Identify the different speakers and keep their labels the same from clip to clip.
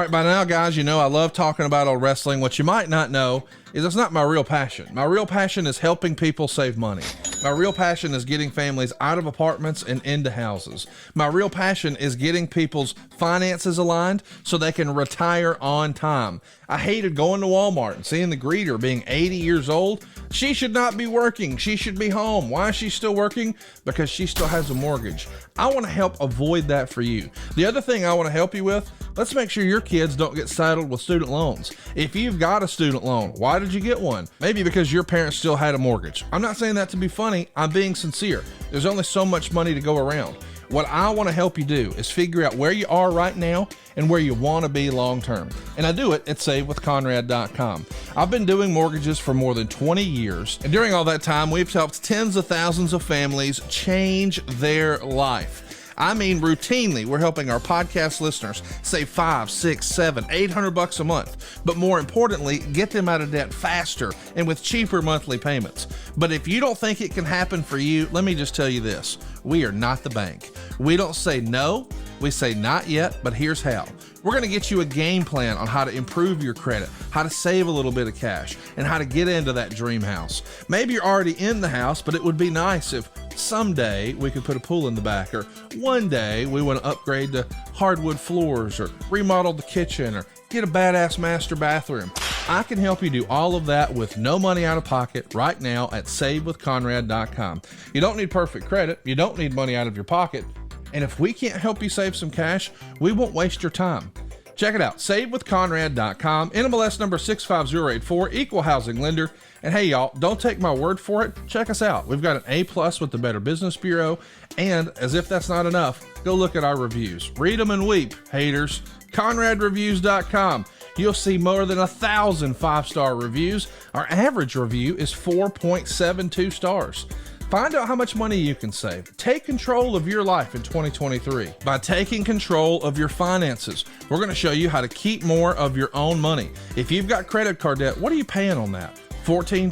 Speaker 1: right, by now, guys, you know I love talking about old wrestling. What you might not know is it's not my real passion. My real passion is helping people save money. My real passion is getting families out of apartments and into houses. My real passion is getting people's finances aligned so they can retire on time. I hated going to Walmart and seeing the greeter being 80 years old. She should not be working. She should be home. Why is she still working? Because she still has a mortgage. I want to help avoid that for you. The other thing I want to help you with, let's make sure your kids don't get saddled with student loans. If you've got a student loan, why did you get one? Maybe because your parents still had a mortgage. I'm not saying that to be funny. I'm being sincere. There's only so much money to go around. What I want to help you do is figure out where you are right now and where you want to be long term. And I do it at SaveWithConrad.com. I've been doing mortgages for more than 20 years. And during all that time, we've helped tens of thousands of families change their life. I mean, routinely, we're helping our podcast listeners save $500, $600, $700, $800 a month. But more importantly, get them out of debt faster and with cheaper monthly payments. But if you don't think it can happen for you, let me just tell you this. We are not the bank. We don't say no. We say not yet, but here's how. We're going to get you a game plan on how to improve your credit, how to save a little bit of cash, and how to get into that dream house. Maybe you're already in the house, but it would be nice if someday we could put a pool in the back, or one day we want to upgrade to hardwood floors, or remodel the kitchen, or get a badass master bathroom. I can help you do all of that with no money out of pocket right now at SaveWithConrad.com. You don't need perfect credit. You don't need money out of your pocket. And if we can't help you save some cash, we won't waste your time. Check it out, SaveWithConrad.com, NMLS number 65084, equal housing lender. And hey, y'all, don't take my word for it. Check us out. We've got an A+ with the Better Business Bureau. And as if that's not enough, go look at our reviews. Read them and weep, haters. ConradReviews.com. You'll see more than 1,000 5-star reviews. Our average review is 4.72 stars. Find out how much money you can save. Take control of your life in 2023 by taking control of your finances. We're going to show you how to keep more of your own money. If you've got credit card debt, what are you paying on that? 14%?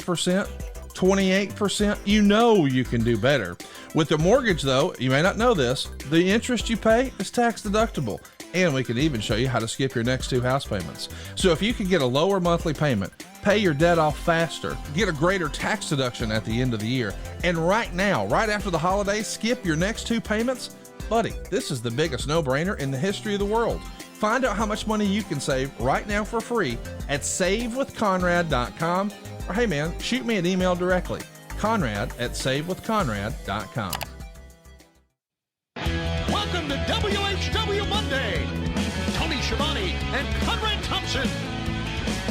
Speaker 1: 28%? You know you can do better. With the mortgage, though, you may not know this, the interest you pay is tax deductible. And we can even show you how to skip your next 2 house payments. So if you could get a lower monthly payment, pay your debt off faster, get a greater tax deduction at the end of the year, and right now, right after the holidays, skip your next 2 payments, buddy, this is the biggest no-brainer in the history of the world. Find out how much money you can save right now for free at SaveWithConrad.com, or hey man, shoot me an email directly, Conrad@SaveWithConrad.com.
Speaker 2: Welcome to WHW Monday. Tony Schiavone and Conrad Thompson.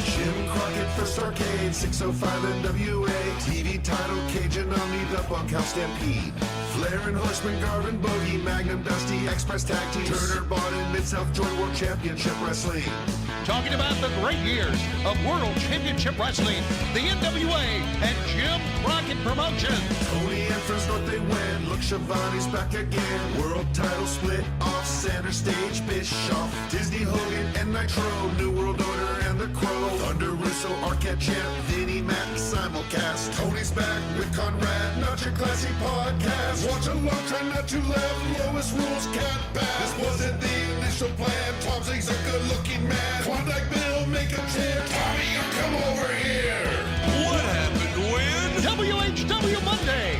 Speaker 3: Jim Crockett, First Arcade, 605 NWA, TV title, Cajun Omni, the Bunkhouse Stampede. Flair and Horseman, Garvin, Bogey, Magnum, Dusty, Express Tag Teams, Turner, Barton, Mid-South Joint World Championship Wrestling.
Speaker 2: Talking about the great years of World Championship Wrestling, the NWA, and Jim Crockett Promotions.
Speaker 3: Tony and Friends North they win, look, Schiavone's back again. World title split off, center stage, Bischoff, Disney, Hogan, and Nitro, New World Order, and The Crow. Thunder, Russo, Arquette Champ, Vinnie, Mac, simulcast. Tony's back with Conrad, not your classy podcast. Watch along, try not to laugh, lowest rules can't pass. This wasn't the initial plan, Tom Zigg's a good-looking man. Klondike Bill, make a chair, Tommy, you come over here.
Speaker 2: What happened when? WHW Monday.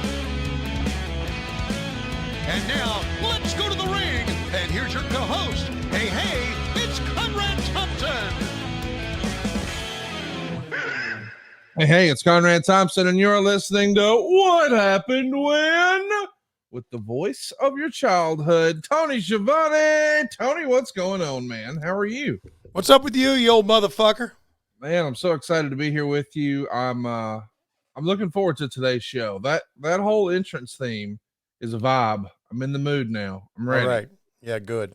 Speaker 2: And now, let's go to the ring. And here's your co-host. Hey, it's Conrad Thompson.
Speaker 1: Hey, it's Conrad Thompson, and you're listening to What Happened When? With the voice of your childhood, Tony Schiavone. Tony, what's going on, man? How are you?
Speaker 4: What's up with you old motherfucker?
Speaker 1: Man, I'm so excited to be here with you. I'm looking forward to today's show. That whole entrance theme is a vibe. I'm in the mood now. I'm ready.
Speaker 4: All right. Yeah, good.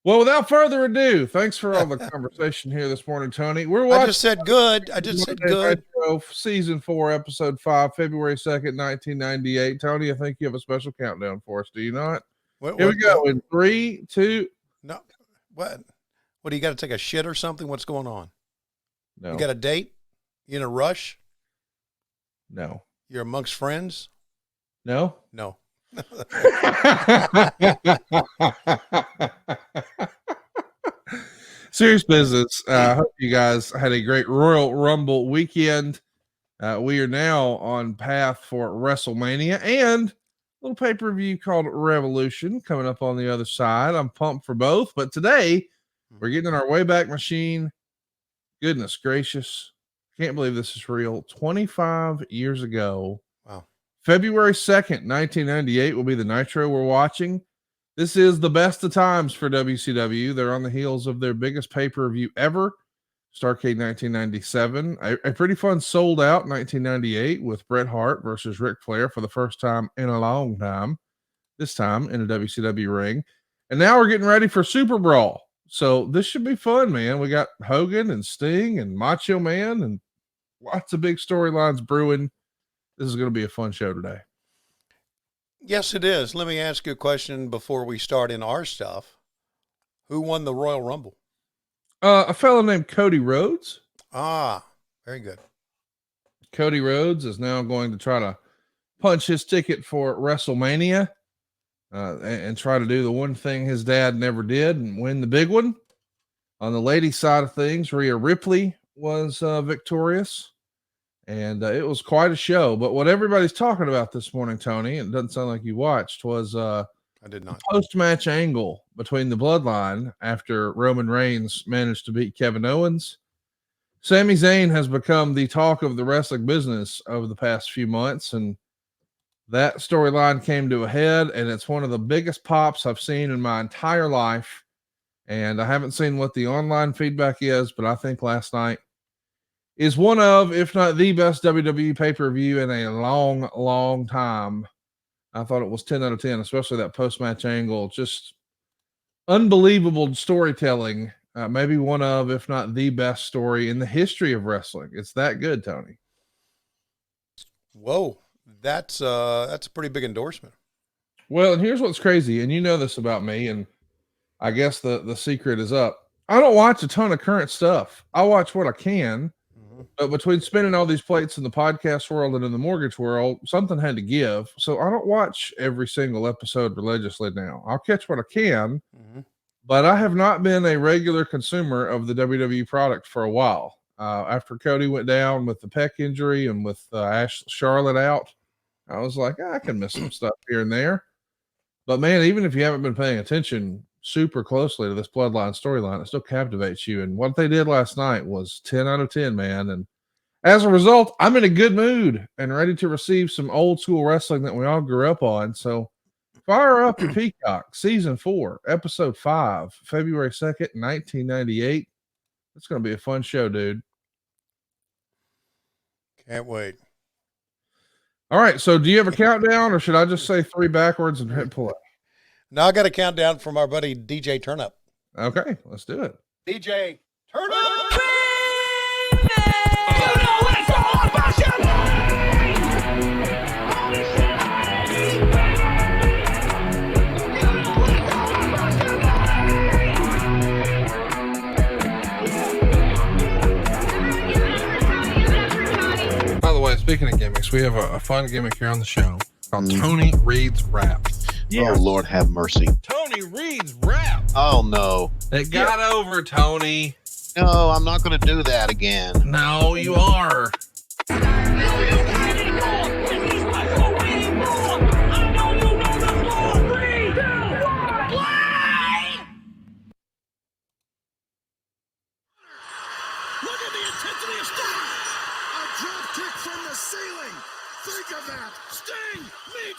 Speaker 1: Well, without further ado, thanks for all the conversation here this morning, Tony. We're watching.
Speaker 4: I just said good.
Speaker 1: Nitro, season 4, episode 5, February 2nd, 1998. Tony, I think you have a special countdown for us. Do you not? Here we go. In 3, 2.
Speaker 4: No. What? What, do you got to take a shit or something? What's going on?
Speaker 1: No.
Speaker 4: You got a date? You in a rush?
Speaker 1: No.
Speaker 4: You're amongst friends?
Speaker 1: No. Serious business. I hope you guys had a great Royal Rumble weekend. We are now on path for WrestleMania and a little pay-per-view called Revolution coming up on the other side. I'm pumped for both, but today we're getting in our Wayback Machine. Goodness gracious. Can't believe this is real. 25 years ago.
Speaker 4: Wow.
Speaker 1: February 2nd, 1998 will be the Nitro we're watching. This is the best of times for WCW. They're on the heels of their biggest pay-per-view ever, Starrcade 1997. A pretty fun sold out 1998 with Bret Hart versus Ric Flair for the first time in a long time, this time in a WCW ring. And now we're getting ready for Super Brawl. So this should be fun, man. We got Hogan and Sting and Macho Man and lots of big storylines brewing. This is going to be a fun show today.
Speaker 4: Yes, it is. Let me ask you a question before we start in our stuff. Who won the Royal Rumble?
Speaker 1: A fellow named Cody Rhodes.
Speaker 4: Ah, very good.
Speaker 1: Cody Rhodes is now going to try to punch his ticket for WrestleMania and try to do the one thing his dad never did and win the big one. On the ladies' side of things, Rhea Ripley was victorious. And it was quite a show. But what everybody's talking about this morning, Tony, and it doesn't sound like you watched, was
Speaker 4: I did not.
Speaker 1: Post-match angle between the Bloodline after Roman Reigns managed to beat Kevin Owens. Sami Zayn has become the talk of the wrestling business over the past few months, and that storyline came to a head, and it's one of the biggest pops I've seen in my entire life. And I haven't seen what the online feedback is, but I think last night is one of, if not the best WWE pay-per-view in a long, long time. I thought it was 10 out of 10, especially that post-match angle. Just unbelievable storytelling. Maybe one of, if not the best story in the history of wrestling. It's that good, Tony.
Speaker 4: Whoa, that's a pretty big endorsement.
Speaker 1: Well, and here's what's crazy, and you know this about me, and I guess the secret is up. I don't watch a ton of current stuff. I watch what I can. But between spinning all these plates in the podcast world and in the mortgage world, something had to give. So I don't watch every single episode religiously now. I'll catch what I can, but I have not been a regular consumer of the WWE product for a while. After Cody went down with the pec injury and with Charlotte out, I was like, I can miss some stuff here and there. But man, even if you haven't been paying attention super closely to this Bloodline storyline, it still captivates you. And what they did last night was 10 out of 10, man. And as a result, I'm in a good mood and ready to receive some old school wrestling that we all grew up on. So fire up your Peacock, season 4, episode 5, February 2nd, 1998. It's going to be a fun show, dude.
Speaker 4: Can't wait.
Speaker 1: All right. So do you have a countdown, or should I just say 3 backwards and hit play?
Speaker 4: Now I got a countdown from our buddy DJ Turnup.
Speaker 1: Okay, let's do it.
Speaker 4: DJ Turnup!
Speaker 1: By the way, speaking of gimmicks, we have a fun gimmick here on the show called Tony Reed's Rap.
Speaker 5: Yeah. Oh, Lord have mercy.
Speaker 1: Tony Reed's Rap.
Speaker 5: Oh, no.
Speaker 1: It got over, Tony.
Speaker 5: No, I'm not going to do that again.
Speaker 1: No, you are.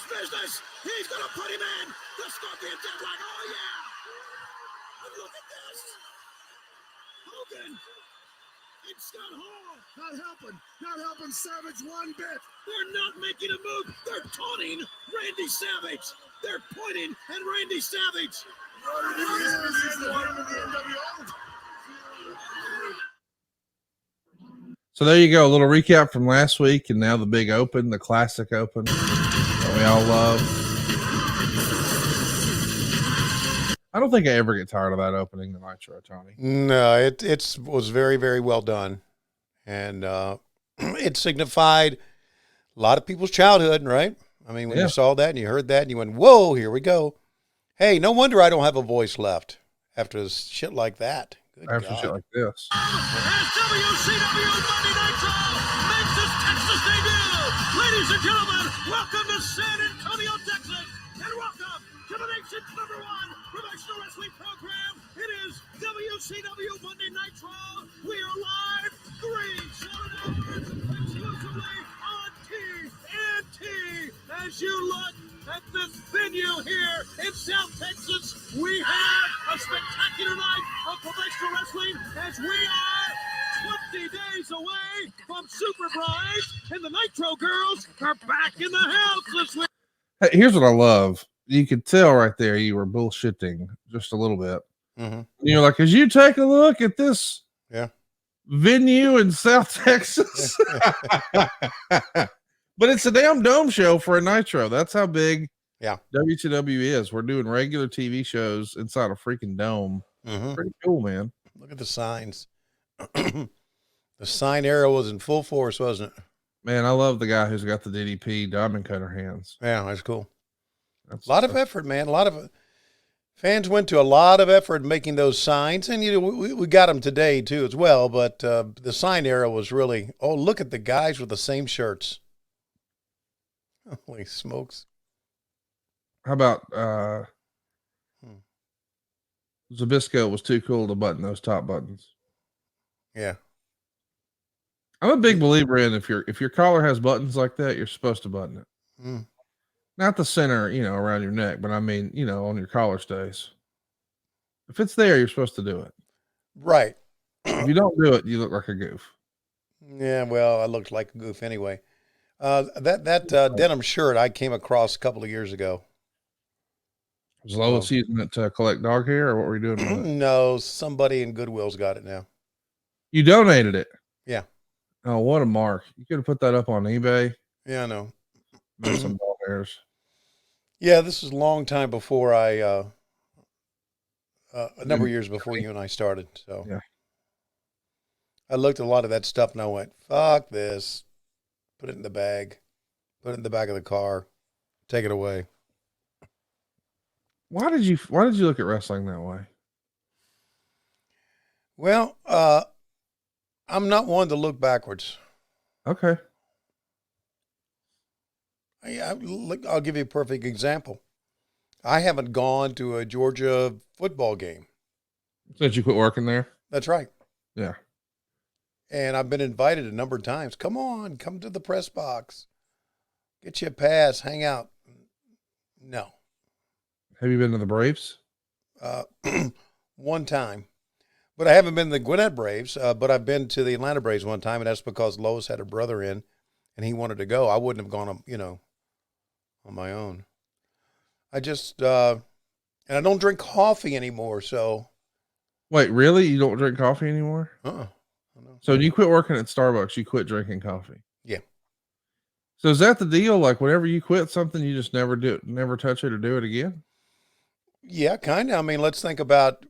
Speaker 2: Business. He's gonna put him in. The Scorpion Deadlock. Oh yeah. And look at this. Hogan and Scott Hall not helping Savage one bit. They're not making a move. They're taunting Randy Savage. They're pointing at Randy Savage.
Speaker 1: So there you go. A little recap from last week, and now the big open, the classic open that we all love. I don't think I ever get tired of that opening, the Nitro, Tony.
Speaker 4: No, it was very, very well done. And it signified a lot of people's childhood, right? I mean, when you saw that and you heard that and you went, whoa, here we go. Hey, no wonder I don't have a voice left after shit like that. Good
Speaker 1: after
Speaker 4: God.
Speaker 1: shit like this.
Speaker 2: As WCW Monday Nitro makes its Texas debut. Ladies and gentlemen, welcome to San Antonio, Texas, and welcome to the nation's #1 professional wrestling program. It is WCW Monday Nitro. We are live 3 solid hours exclusively on TNT. As you look at this venue here in South Texas, we have a spectacular night of professional wrestling as we are 20 days away from Super Brides, and the Nitro girls are back in the house this week.
Speaker 1: Hey, here's what I love. You could tell right there you were bullshitting just a little bit.
Speaker 4: Mm-hmm.
Speaker 1: You're like, as you take a look at this venue in South Texas. But it's a damn dome show for a Nitro. That's how big WCW is. We're doing regular TV shows inside a freaking dome.
Speaker 4: Mm-hmm.
Speaker 1: Pretty cool, man.
Speaker 4: Look at the signs. The sign era was in full force, wasn't it?
Speaker 1: Man, I love the guy who's got the DDP diamond cutter hands.
Speaker 4: Yeah, that's cool.
Speaker 1: That's
Speaker 4: a lot of effort, man. A lot of fans went to a lot of effort making those signs, and we got them today too as well. But the sign era was really. Oh, look at the guys with the same shirts. Holy smokes!
Speaker 1: How about Zabisco was too cool to button those top buttons.
Speaker 4: Yeah.
Speaker 1: I'm a big believer in if your collar has buttons like that, you're supposed to button it.
Speaker 4: Mm.
Speaker 1: Not the center, around your neck, but I mean, on your collar stays. If it's there, you're supposed to do it.
Speaker 4: Right.
Speaker 1: If you don't do it, you look like a goof.
Speaker 4: Yeah, well, I looked like a goof anyway. That denim shirt I came across a couple of years ago.
Speaker 1: Was Lois using it to collect dog hair, or what were you doing with it?
Speaker 4: No, somebody in Goodwill's got it now.
Speaker 1: You donated it.
Speaker 4: Yeah.
Speaker 1: Oh, what a mark. You could have put that up on eBay.
Speaker 4: Yeah, I know.
Speaker 1: Made some dog hairs.
Speaker 4: Yeah, this was a long time before a number of years before you and I started. So
Speaker 1: yeah.
Speaker 4: I looked at a lot of that stuff and I went, fuck this. Put it in the bag. Put it in the back of the car. Take it away.
Speaker 1: Why did you look at wrestling that way?
Speaker 4: Well, I'm not one to look backwards.
Speaker 1: Okay.
Speaker 4: I'll give you a perfect example. I haven't gone to a Georgia football game.
Speaker 1: Since you quit working there?
Speaker 4: That's right.
Speaker 1: Yeah.
Speaker 4: And I've been invited a number of times. Come on, come to the press box. Get you a pass, hang out. No.
Speaker 1: Have you been to the Braves?
Speaker 4: One time. But I haven't been to the Gwinnett Braves, but I've been to the Atlanta Braves one time, and that's because Lois had her brother in, and he wanted to go. I wouldn't have gone, on my own. I just, and I don't drink coffee anymore, so.
Speaker 1: Wait, really? You don't drink coffee anymore? So when you quit working at Starbucks, you quit drinking coffee?
Speaker 4: Yeah.
Speaker 1: So is that the deal? Like whenever you quit something, you just never touch it or do it again?
Speaker 4: Yeah, kind of. I mean, let's think about,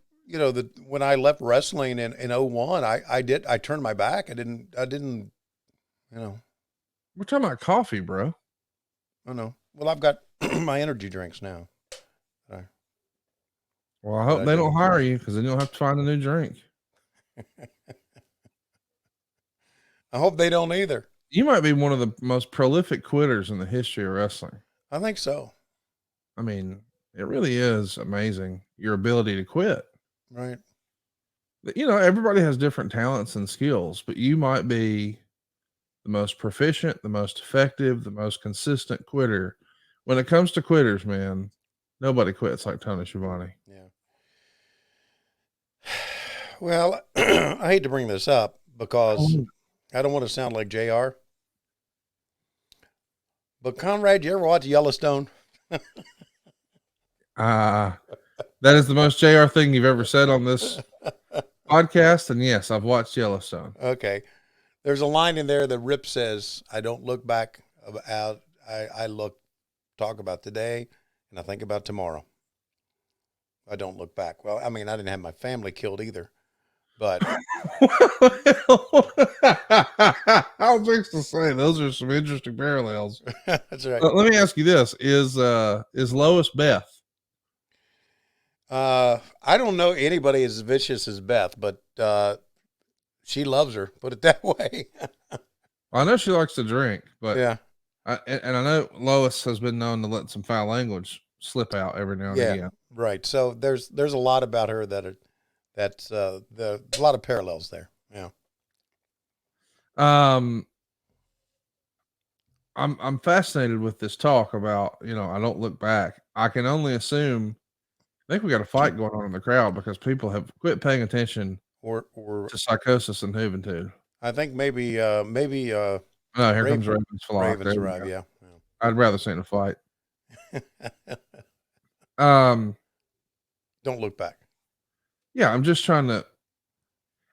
Speaker 4: when I left wrestling in 01, I turned my back. I didn't,
Speaker 1: We're talking about coffee, bro.
Speaker 4: I know. Well, I've got my energy drinks now.
Speaker 1: Well, I hope they don't hire you because then you'll have to find a new drink.
Speaker 4: I hope they don't either.
Speaker 1: You might be one of the most prolific quitters in the history of wrestling.
Speaker 4: I think so.
Speaker 1: I mean, it really is amazing, your ability to quit.
Speaker 4: Right.
Speaker 1: Everybody has different talents and skills, but you might be the most proficient, the most effective, the most consistent quitter. When it comes to quitters, man, nobody quits like Tony Schiavone.
Speaker 4: Yeah. Well, I hate to bring this up because I don't want to sound like JR. But Conrad, you ever watch Yellowstone?
Speaker 1: That is the most JR thing you've ever said on this podcast. And yes, I've watched Yellowstone.
Speaker 4: Okay. There's a line in there that Rip says, I don't look back out. I talk about today and I think about tomorrow. I don't look back. Well, I mean, I didn't have my family killed either, but
Speaker 1: I was just to say, those are some interesting parallels.
Speaker 4: That's right.
Speaker 1: Let me ask you this. Is Lois Beth?
Speaker 4: I don't know anybody as vicious as Beth, but she loves her. Put it that way.
Speaker 1: I know she likes to drink, but
Speaker 4: Yeah.
Speaker 1: and I know Lois has been known to let some foul language slip out every now and
Speaker 4: Yeah.
Speaker 1: again.
Speaker 4: Right. So there's a lot about her that's a lot of parallels there. Yeah.
Speaker 1: I'm fascinated with this talk about, I don't look back. I can only assume. I think we got a fight going on in the crowd because people have quit paying attention
Speaker 4: Or
Speaker 1: to Psychosis and Juventud.
Speaker 4: I think maybe
Speaker 1: Oh, here comes Ravens flock.
Speaker 4: Ravens
Speaker 1: There we
Speaker 4: arrive.
Speaker 1: go.
Speaker 4: Yeah.
Speaker 1: I'd rather see in a fight.
Speaker 4: Yeah. Don't look back.
Speaker 1: Yeah, I'm just trying to.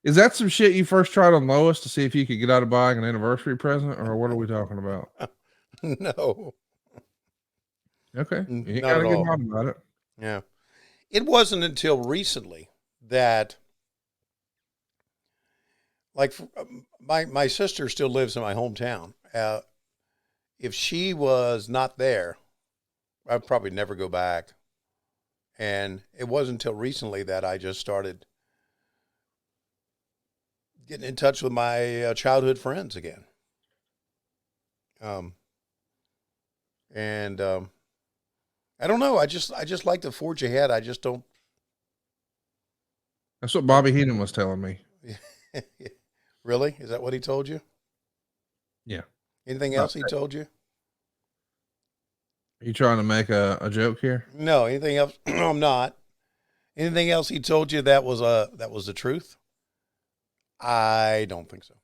Speaker 1: Is that some shit you first tried on Lois to see if you could get out of buying an anniversary present, or what are we talking about?
Speaker 4: No.
Speaker 1: Okay, you ain't
Speaker 4: Not
Speaker 1: gotta
Speaker 4: at
Speaker 1: get
Speaker 4: all.
Speaker 1: mad about it.
Speaker 4: Yeah. It wasn't until recently that, like, my sister still lives in my hometown. If she was not there, I'd probably never go back. And it wasn't until recently that I just started getting in touch with my childhood friends again. I don't know. I just like to forge ahead. I just don't.
Speaker 1: That's what Bobby Heenan was telling me.
Speaker 4: Really? Is that what he told you?
Speaker 1: Yeah.
Speaker 4: Anything else he told you?
Speaker 1: Are you trying to make a joke here?
Speaker 4: No. Anything else? No, I'm not. Anything else he told you that was the truth? I don't think so.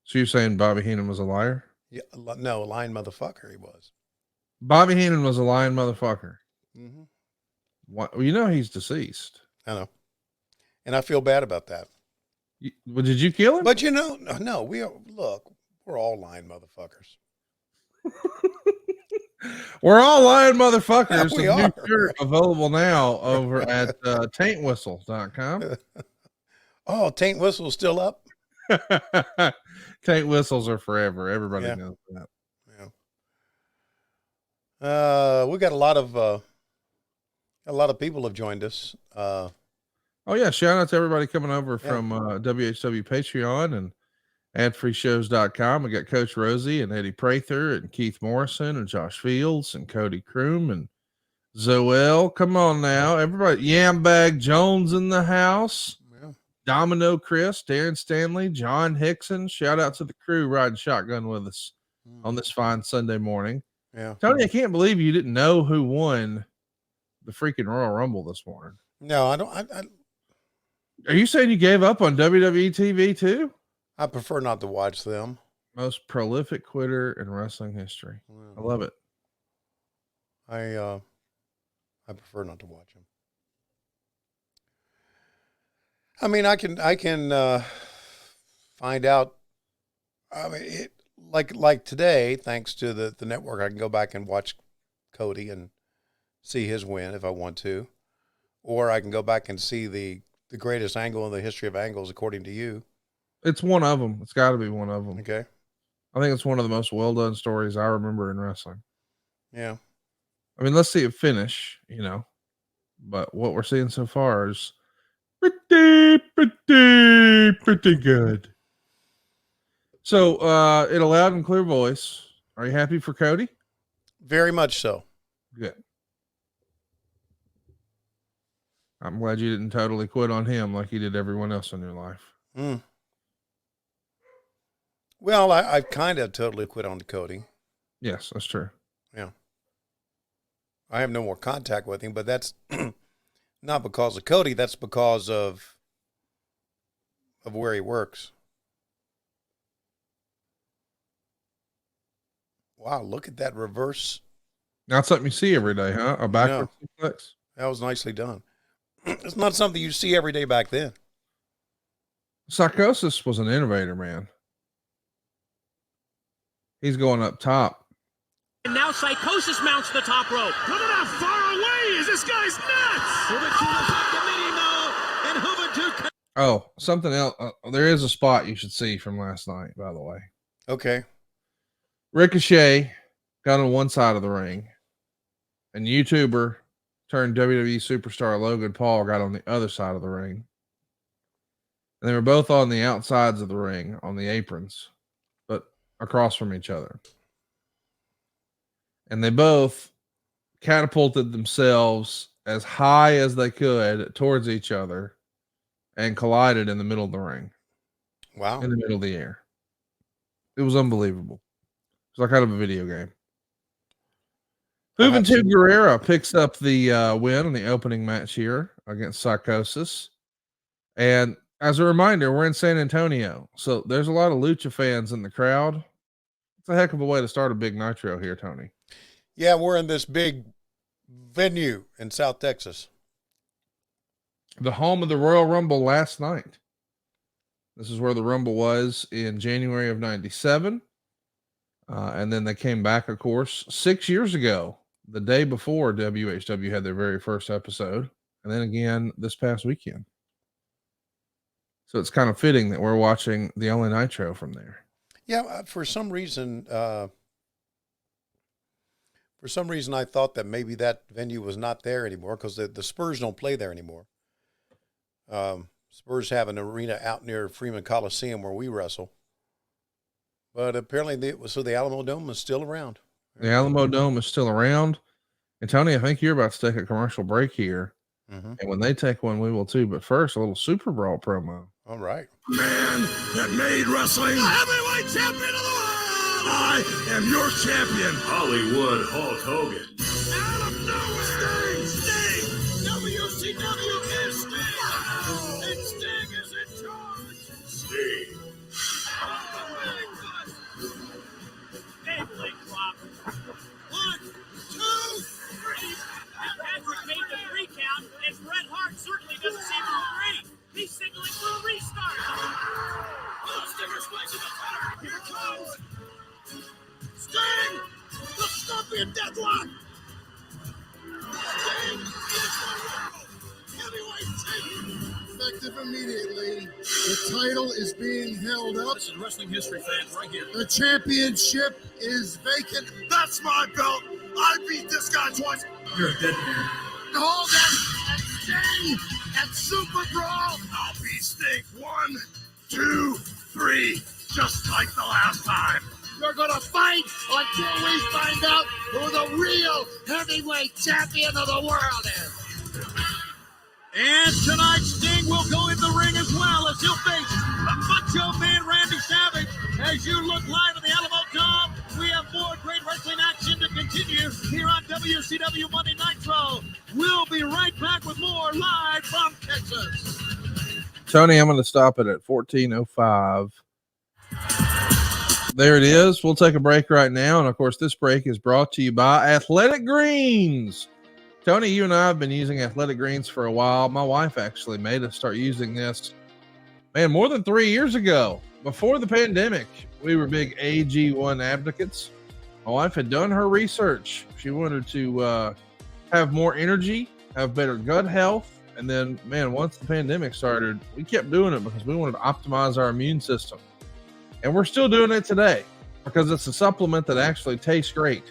Speaker 1: So you're saying Bobby Heenan was a liar?
Speaker 4: Yeah, no, a lying motherfucker he was.
Speaker 1: Bobby Heenan was a lying motherfucker.
Speaker 4: Mm-hmm.
Speaker 1: What? Well, he's deceased.
Speaker 4: I know, and I feel bad about that.
Speaker 1: Well, did you kill him?
Speaker 4: But no, we're all lying motherfuckers.
Speaker 1: We're all lying motherfuckers.
Speaker 4: We
Speaker 1: A new
Speaker 4: are.
Speaker 1: shirt available now over at taintwhistle.com.
Speaker 4: Oh, Taint Whistle's still up?
Speaker 1: Taint whistles are forever. Everybody
Speaker 4: Yeah.
Speaker 1: knows that.
Speaker 4: Yeah. We got a lot of people have joined us.
Speaker 1: Oh yeah, shout out to everybody coming over from WHW Patreon and adfreeshows.com. We got Coach Rosie and Eddie Prather and Keith Morrison and Josh Fields and Cody Kroom and Zoel. Come on now, everybody. Yambag Jones in the house.
Speaker 4: Yeah.
Speaker 1: Domino Chris, Darren Stanley, John Hickson. Shout out to the crew riding shotgun with us on this fine Sunday morning.
Speaker 4: Yeah.
Speaker 1: Tony, I can't believe you didn't know who won the freaking Royal Rumble this morning.
Speaker 4: No, I don't.
Speaker 1: Are you saying you gave up on WWE TV too?
Speaker 4: I prefer not to watch them.
Speaker 1: Most prolific quitter in wrestling history. I love it.
Speaker 4: I prefer not to watch them. I mean, I can find out. I mean, like today, thanks to the network, I can go back and watch Cody and see his win if I want to, or I can go back and see the greatest angle in the history of angles, according to you.
Speaker 1: It's one of them. It's got to be one of them.
Speaker 4: Okay.
Speaker 1: I think it's one of the most well done stories I remember in wrestling.
Speaker 4: Yeah.
Speaker 1: I mean, let's see it finish, but what we're seeing so far is pretty good. So, in a loud and clear voice, are you happy for Cody?
Speaker 4: Very much so.
Speaker 1: Good. I'm glad you didn't totally quit on him like you did everyone else in your life.
Speaker 4: Mm. Well, I've kind of totally quit on Cody.
Speaker 1: Yes, that's true.
Speaker 4: Yeah. I have no more contact with him, but that's not because of Cody. That's because of where he works. Wow, look at that reverse.
Speaker 1: Not something you see every day, huh? A backward suplex.
Speaker 4: That was nicely done. It's not something you see every day back then.
Speaker 1: Psychosis was an innovator, man. He's going up top.
Speaker 6: And now Psychosis mounts the top rope.
Speaker 2: Look at how far away is this guy's nuts!
Speaker 1: Oh, something else. There is a spot you should see from last night, by the way.
Speaker 4: Okay.
Speaker 1: Ricochet got on one side of the ring, and YouTuber turned WWE superstar Logan Paul got on the other side of the ring. And they were both on the outsides of the ring on the aprons, but across from each other. And they both catapulted themselves as high as they could towards each other and collided in the middle of the ring.
Speaker 4: Wow.
Speaker 1: In the middle of the air. It was unbelievable. It's like out of a video game. Juventud Guerrera picks up the win in the opening match here against Psychosis. And as a reminder, we're in San Antonio, so there's a lot of Lucha fans in the crowd. It's a heck of a way to start a big Nitro here, Tony.
Speaker 4: Yeah, we're in this big venue in South Texas.
Speaker 1: The home of the Royal Rumble last night. This is where the Rumble was in January of 97. And then they came back, of course, 6 years ago, the day before WHW had their very first episode. And then again this past weekend. So it's kind of fitting that we're watching the only Nitro from there.
Speaker 4: Yeah, for some reason, I thought that maybe that venue was not there anymore because the Spurs don't play there anymore. Spurs have an arena out near Freeman Coliseum where we wrestle. But apparently, the Alamo Dome is still around.
Speaker 1: The Alamo Dome is still around. And Tony, I think you're about to take a commercial break here.
Speaker 4: Mm-hmm.
Speaker 1: And when they take one, we will too. But first, a little Super Brawl promo.
Speaker 4: All right.
Speaker 2: Man that made wrestling the heavyweight champion of the world. I am your champion, Hollywood Hulk Hogan. Out of nowhere, Sting! WCW is Sting! And Sting is in charge! Sting!
Speaker 6: Big leg drop.
Speaker 2: 1, 2, 3.
Speaker 6: And Patrick made the 3 count, and Bret Hart certainly doesn't seem to agree. He's signaling for a restart.
Speaker 2: Oh, Stinger's placing the cutter. Here it comes. Sting! The Scorpion Deathlock! Sting is the world heavyweight champion! Effective immediately. The title is being held up.
Speaker 6: This is wrestling history fans right here.
Speaker 2: The championship is vacant. That's my belt. I beat this guy twice.
Speaker 6: You're a dead man.
Speaker 2: Hold that and Sting at Super Brawl. I'll be Sting. 1, 2, 3. Just like the last time. We're gonna fight until we find out who the real heavyweight champion of the world is.
Speaker 6: And tonight, Sting will go in the ring as well as he'll face the Macho Man Randy Savage. As you look live at the Alamo Dome, we have more great wrestling action to continue here on WCW Monday Nitro. We'll be right back with more live from Texas.
Speaker 1: Tony, I'm going to stop it at 14:05. There it is. We'll take a break right now. And of course, this break is brought to you by Athletic Greens. Tony, you and I have been using Athletic Greens for a while. My wife actually made us start using this, man, more than 3 years ago. Before the pandemic, we were big AG1 advocates. My wife had done her research. She wanted to have more energy, have better gut health. And then, man, once the pandemic started, we kept doing it because we wanted to optimize our immune system. And we're still doing it today because it's a supplement that actually tastes great.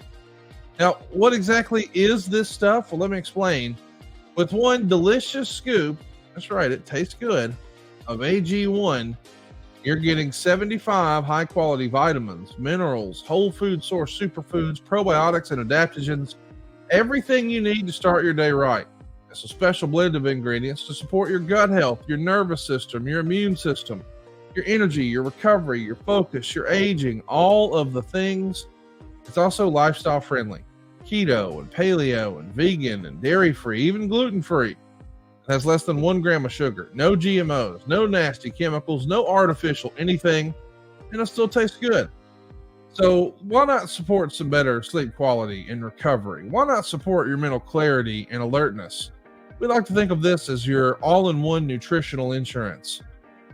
Speaker 1: Now, what exactly is this stuff? Well, let me explain. With one delicious scoop, that's right, it tastes good, of AG1, you're getting 75 high-quality vitamins, minerals, whole food source superfoods, probiotics, and adaptogens, everything you need to start your day right. It's a special blend of ingredients to support your gut health, your nervous system, your immune system, your energy, your recovery, your focus, your aging, all of the things. It's also lifestyle friendly. Keto and paleo and vegan and dairy free, even gluten free. It has less than 1 gram of sugar, no GMOs, no nasty chemicals, no artificial anything, and it still tastes good. So why not support some better sleep quality and recovery? Why not support your mental clarity and alertness? We like to think of this as your all-in-one nutritional insurance.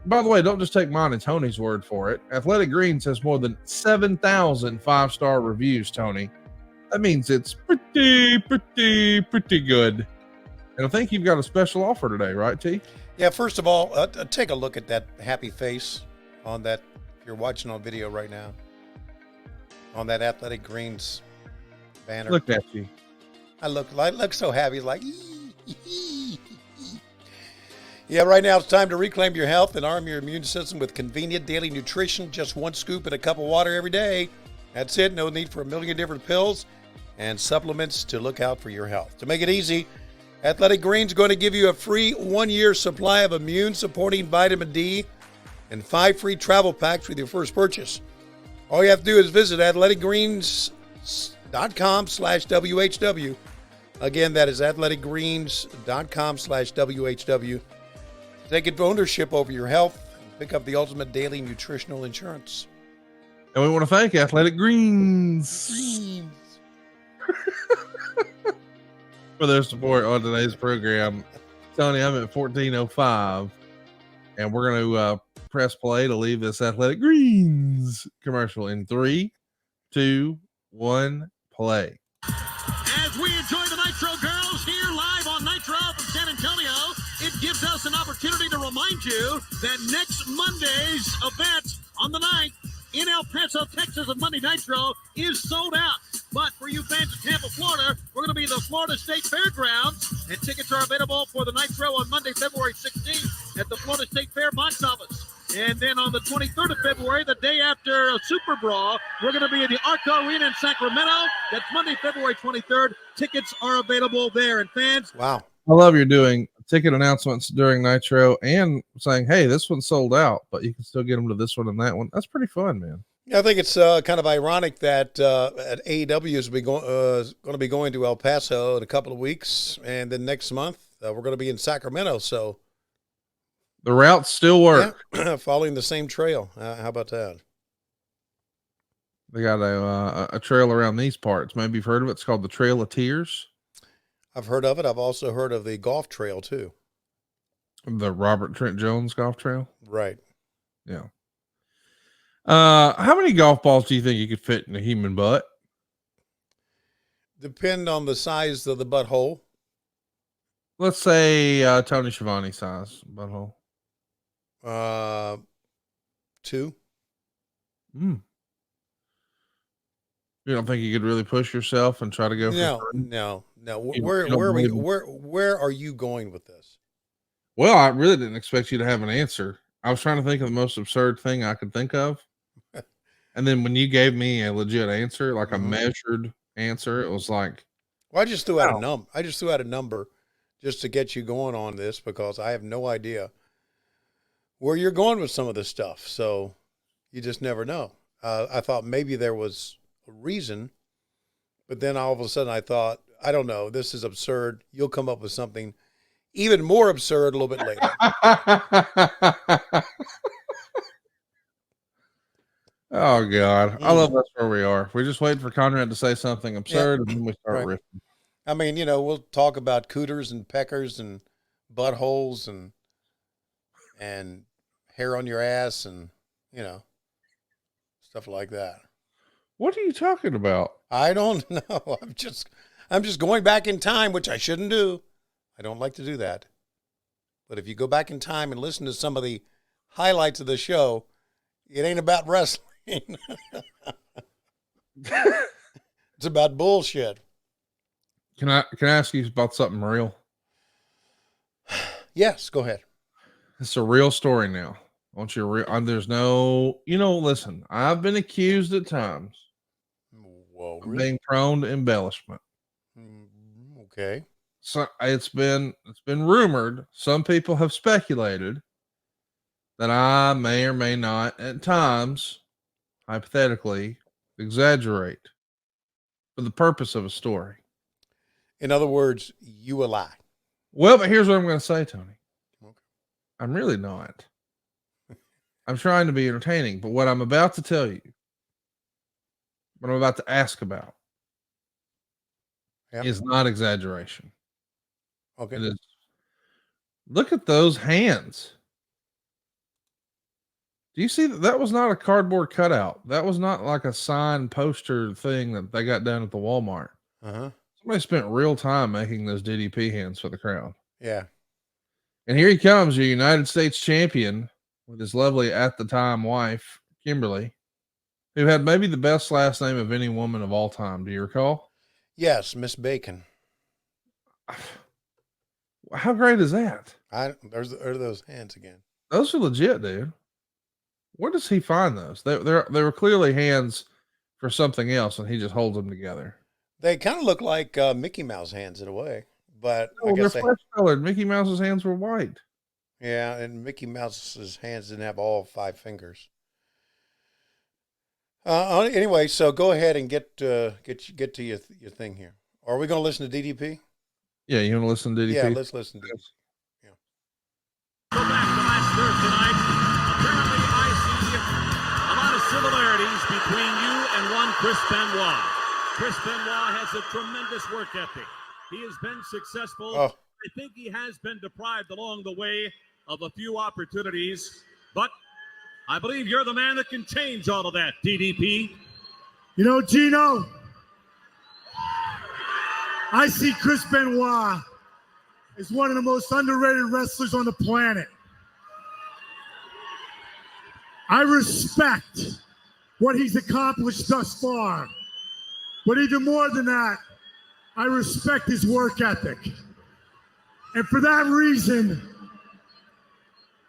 Speaker 1: By the way, don't just take mine and Tony's word for it. Athletic Greens has more than 7,000 5-star reviews, Tony. That means it's pretty good. And I think you've got a special offer today, right, T?
Speaker 4: Yeah, first of all, take a look at that happy face on that, if you're watching on video right now, on that Athletic Greens banner.
Speaker 1: Look at you.
Speaker 4: I look so happy. He's like, yeah, right now it's time to reclaim your health and arm your immune system with convenient daily nutrition. Just one scoop in a cup of water every day. That's it. No need for a million different pills and supplements to look out for your health. To make it easy, Athletic Greens is going to give you a free 1-year supply of immune-supporting vitamin D and 5 free travel packs with your first purchase. All you have to do is visit athleticgreens.com/WHW. Again, that is athleticgreens.com/WHW. Take ownership over your health and pick up the ultimate daily nutritional insurance.
Speaker 1: And we want to thank Athletic Greens for their support on today's program. Tony, I'm at 14:05, and we're going to press play to leave this Athletic Greens commercial in 3, 2, 1, play.
Speaker 6: As we enjoy the Nitro girls here live on Nitro from San Antonio, it gives us an opportunity to remind you that next Monday's event on the 9th in El Paso, Texas, of Monday Nitro is sold out. But for you fans in Tampa, Florida, we're going to be at the Florida State Fairgrounds, and tickets are available for the Nitro on Monday, February 16th at the Florida State Fair box office. And then on the 23rd of February, the day after a Super Brawl, we're going to be at the Arco Arena in Sacramento. That's Monday, February 23rd. Tickets are available there. And fans,
Speaker 4: wow,
Speaker 1: I love you're doing ticket announcements during Nitro and saying, hey, this one's sold out, but you can still get them to this one and that one. That's pretty fun, man.
Speaker 4: Yeah, I think it's kind of ironic that at AEW is going to be going to El Paso in a couple of weeks, and then next month we're going to be in Sacramento. So
Speaker 1: the routes still work.
Speaker 4: Yeah, following the same trail. How about that?
Speaker 1: They got a trail around these parts. Maybe you've heard of it. It's called the Trail of Tears.
Speaker 4: I've heard of it. I've also heard of the golf trail too.
Speaker 1: The Robert Trent Jones golf trail.
Speaker 4: Right.
Speaker 1: Yeah. How many golf balls do you think you could fit in a human butt?
Speaker 4: Depend on the size of the butthole.
Speaker 1: Let's say Tony Schiavone size butthole.
Speaker 4: 2.
Speaker 1: You don't think you could really push yourself and try to go?
Speaker 4: No. Where are you going with this?
Speaker 1: Well, I really didn't expect you to have an answer. I was trying to think of the most absurd thing I could think of. And then when you gave me a legit answer, like a measured answer, it was like,
Speaker 4: well, I just threw out a number. I just threw out a number just to get you going on this, because I have no idea where you're going with some of this stuff. So you just never know. I thought maybe there was a reason, but then all of a sudden I thought, I don't know, this is absurd. You'll come up with something even more absurd a little bit later.
Speaker 1: Oh God. I love that's where we are. We're just waiting for Conrad to say something absurd and then we start riffing.
Speaker 4: I mean, we'll talk about cooters and peckers and buttholes and hair on your ass and, stuff like that.
Speaker 1: What are you talking about?
Speaker 4: I don't know. I'm just going back in time, which I shouldn't do. I don't like to do that. But if you go back in time and listen to some of the highlights of the show, it ain't about wrestling. It's about bullshit.
Speaker 1: Can I ask you about something real?
Speaker 4: Yes, go ahead.
Speaker 1: It's a real story now. I want you to there's no, listen, I've been accused at times
Speaker 4: Whoa,
Speaker 1: of being prone to embellishment.
Speaker 4: Okay.
Speaker 1: So it's been rumored. Some people have speculated that I may or may not at times, hypothetically, exaggerate for the purpose of a story.
Speaker 4: In other words, you a lie.
Speaker 1: Well, but here's what I'm going to say, Tony.
Speaker 4: Okay.
Speaker 1: I'm really not. I'm trying to be entertaining, but what I'm about to tell you, what I'm about to ask about, is not exaggeration.
Speaker 4: Okay.
Speaker 1: It is. Look at those hands. Do you see that was not a cardboard cutout? That was not like a signed poster thing that they got done at the Walmart. Somebody spent real time making those DDP hands for the crowd.
Speaker 4: Yeah.
Speaker 1: And here he comes, your United States champion, with his lovely at the time wife, Kimberly, who had maybe the best last name of any woman of all time. Do you recall?
Speaker 4: Yes, Miss Bacon.
Speaker 1: How great is that?
Speaker 4: There's those hands again.
Speaker 1: Those are legit, dude. Where does he find those? They were clearly hands for something else, and he just holds them together.
Speaker 4: They kind of look like Mickey Mouse hands in a way, but I
Speaker 1: Oh, they're
Speaker 4: guess
Speaker 1: flesh colored. Mickey Mouse's hands were white.
Speaker 4: yeah, and Mickey Mouse's hands didn't have all 5 fingers. Anyway, so go ahead and get to your thing here. Are we going to listen to DDP?
Speaker 1: Yeah, you want to listen to DDP?
Speaker 4: Yeah, let's listen to this.
Speaker 6: Go back to last Thursday night. Apparently, I see a lot of similarities between you and one Chris Benoit. Chris Benoit has a tremendous work ethic. He has been successful.
Speaker 4: Oh.
Speaker 6: I think he has been deprived along the way of a few opportunities, but I believe you're the man that can change all of that, DDP.
Speaker 2: You know, Gino, I see Chris Benoit as one of the most underrated wrestlers on the planet. I respect what he's accomplished thus far. But even more than that, I respect his work ethic. And for that reason,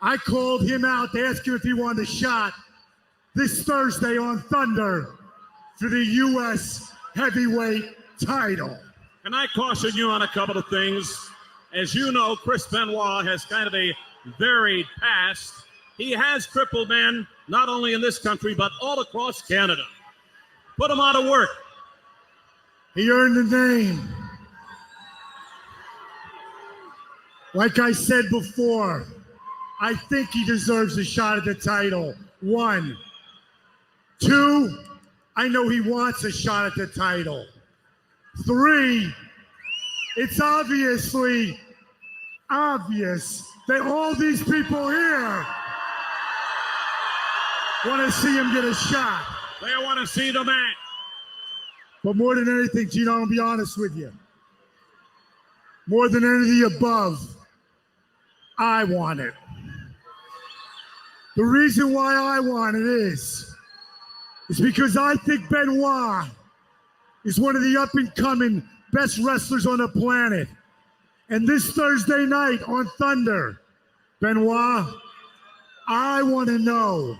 Speaker 2: I called him out to ask him if he wanted a shot this Thursday on Thunder for the U.S. heavyweight title.
Speaker 6: Can I caution you on a couple of things? As you know, Chris Benoit has kind of a varied past. He has crippled men, not only in this country, but all across Canada. Put him out of work.
Speaker 2: He earned the name. Like I said before, I think he deserves a shot at the title. 1. 2, I know he wants a shot at the title. 3, it's obviously obvious that all these people here want to see him get a shot.
Speaker 6: They want to see the man.
Speaker 2: But more than anything, Gino, I'm going to be honest with you. More than any of the above, I want it. The reason why I want it is because I think Benoit is one of the up-and-coming best wrestlers on the planet. And this Thursday night on Thunder, Benoit, I want to know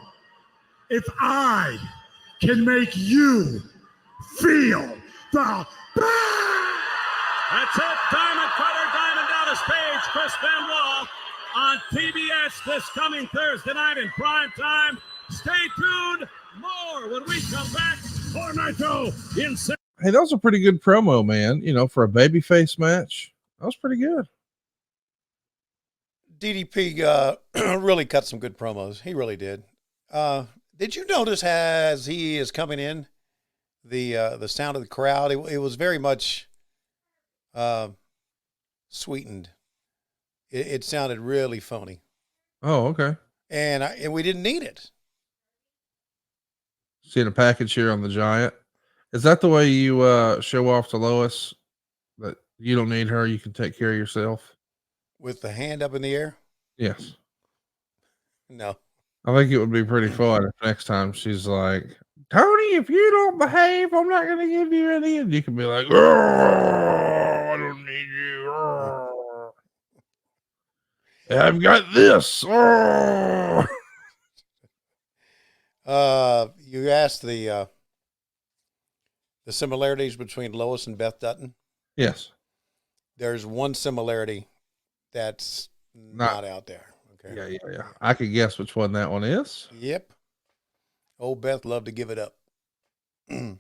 Speaker 2: if I can make you feel the
Speaker 6: That's it. Diamond Cutter, Diamond Dallas Page, Chris Benoit on TBS this coming Thursday night in prime time. Stay tuned. More when we come back for Nitro in.
Speaker 1: Hey, that was a pretty good promo, man. You know, for a babyface match, that was pretty good.
Speaker 4: DDP really cut some good promos. He really did. Did you notice as he is coming in, the sound of the crowd? It was very much sweetened. It sounded really phony.
Speaker 1: Oh, okay.
Speaker 4: And we didn't need it.
Speaker 1: Seeing a package here on the Giant. Is that the way you show off to Lois that you don't need her, you can take care of yourself?
Speaker 4: With the hand up in the air?
Speaker 1: Yes.
Speaker 4: No.
Speaker 1: I think it would be pretty fun if next time she's like, Tony, if you don't behave, I'm not going to give you any. And you can be like, oh, I don't need you. Oh. I've got this. Oh.
Speaker 4: You asked the similarities between Lois and Beth Dutton.
Speaker 1: Yes.
Speaker 4: There's one similarity that's not out there. Okay.
Speaker 1: Yeah. I could guess which one that one is.
Speaker 4: Yep. Old Beth loved to give it up.
Speaker 1: Give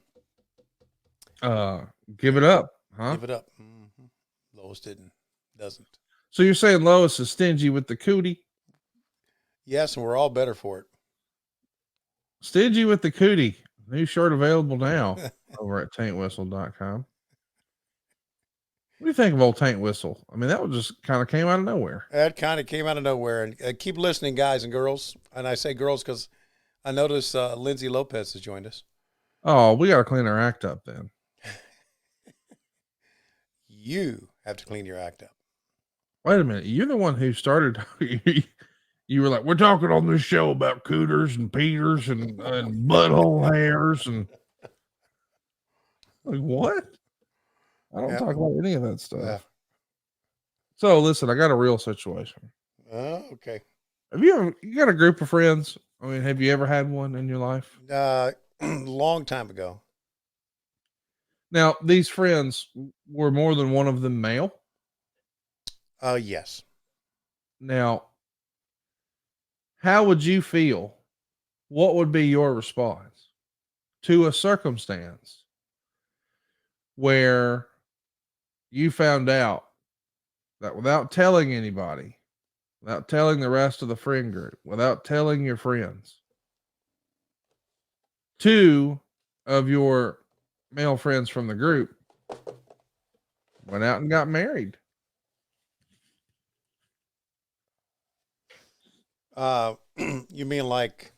Speaker 1: it up, huh?
Speaker 4: Give it up. Mm-hmm. Lois doesn't.
Speaker 1: So you're saying Lois is stingy with the cootie?
Speaker 4: Yes, and we're all better for it.
Speaker 1: Stingy with the cootie. New shirt available now over at tankwhistle.com. What do you think of old Tank Whistle? I mean, that one just kind of came out of nowhere.
Speaker 4: That kind of came out of nowhere. And keep listening, guys and girls. And I say girls because I noticed Lindsay Lopez has joined us.
Speaker 1: Oh, we got to clean our act up then.
Speaker 4: You have to clean your act up.
Speaker 1: Wait a minute. You're the one who started. You were like, we're talking on this show about cooters and peters and butthole hairs. And like, what? I don't talk about any of that stuff. So listen, I got a real situation.
Speaker 4: Okay.
Speaker 1: You got a group of friends? I mean, have you ever had one in your life?
Speaker 4: Long time ago.
Speaker 1: Now, these friends, were more than one of them male?
Speaker 4: Yes.
Speaker 1: Now, how would you feel? What would be your response to a circumstance where you found out that without telling anybody, without telling the rest of the friend group, without telling your friends, two of your male friends from the group went out and got married?
Speaker 4: You mean like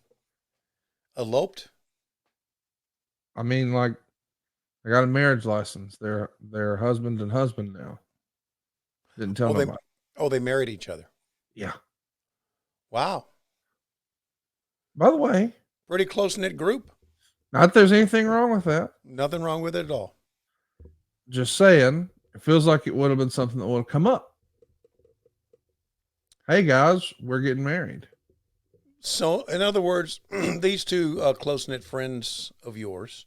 Speaker 4: eloped?
Speaker 1: I mean, like, they got a marriage license. They're husband and husband now. Didn't tell
Speaker 4: They
Speaker 1: nobody.
Speaker 4: they married each other.
Speaker 1: Yeah.
Speaker 4: Wow.
Speaker 1: By the way,
Speaker 4: Pretty close-knit group.
Speaker 1: not that there's anything wrong with that.
Speaker 4: Nothing wrong with it at all.
Speaker 1: Just saying, it feels like it would have been something that would have come up. Hey guys, we're getting married.
Speaker 4: So, in other words, these two close-knit friends of yours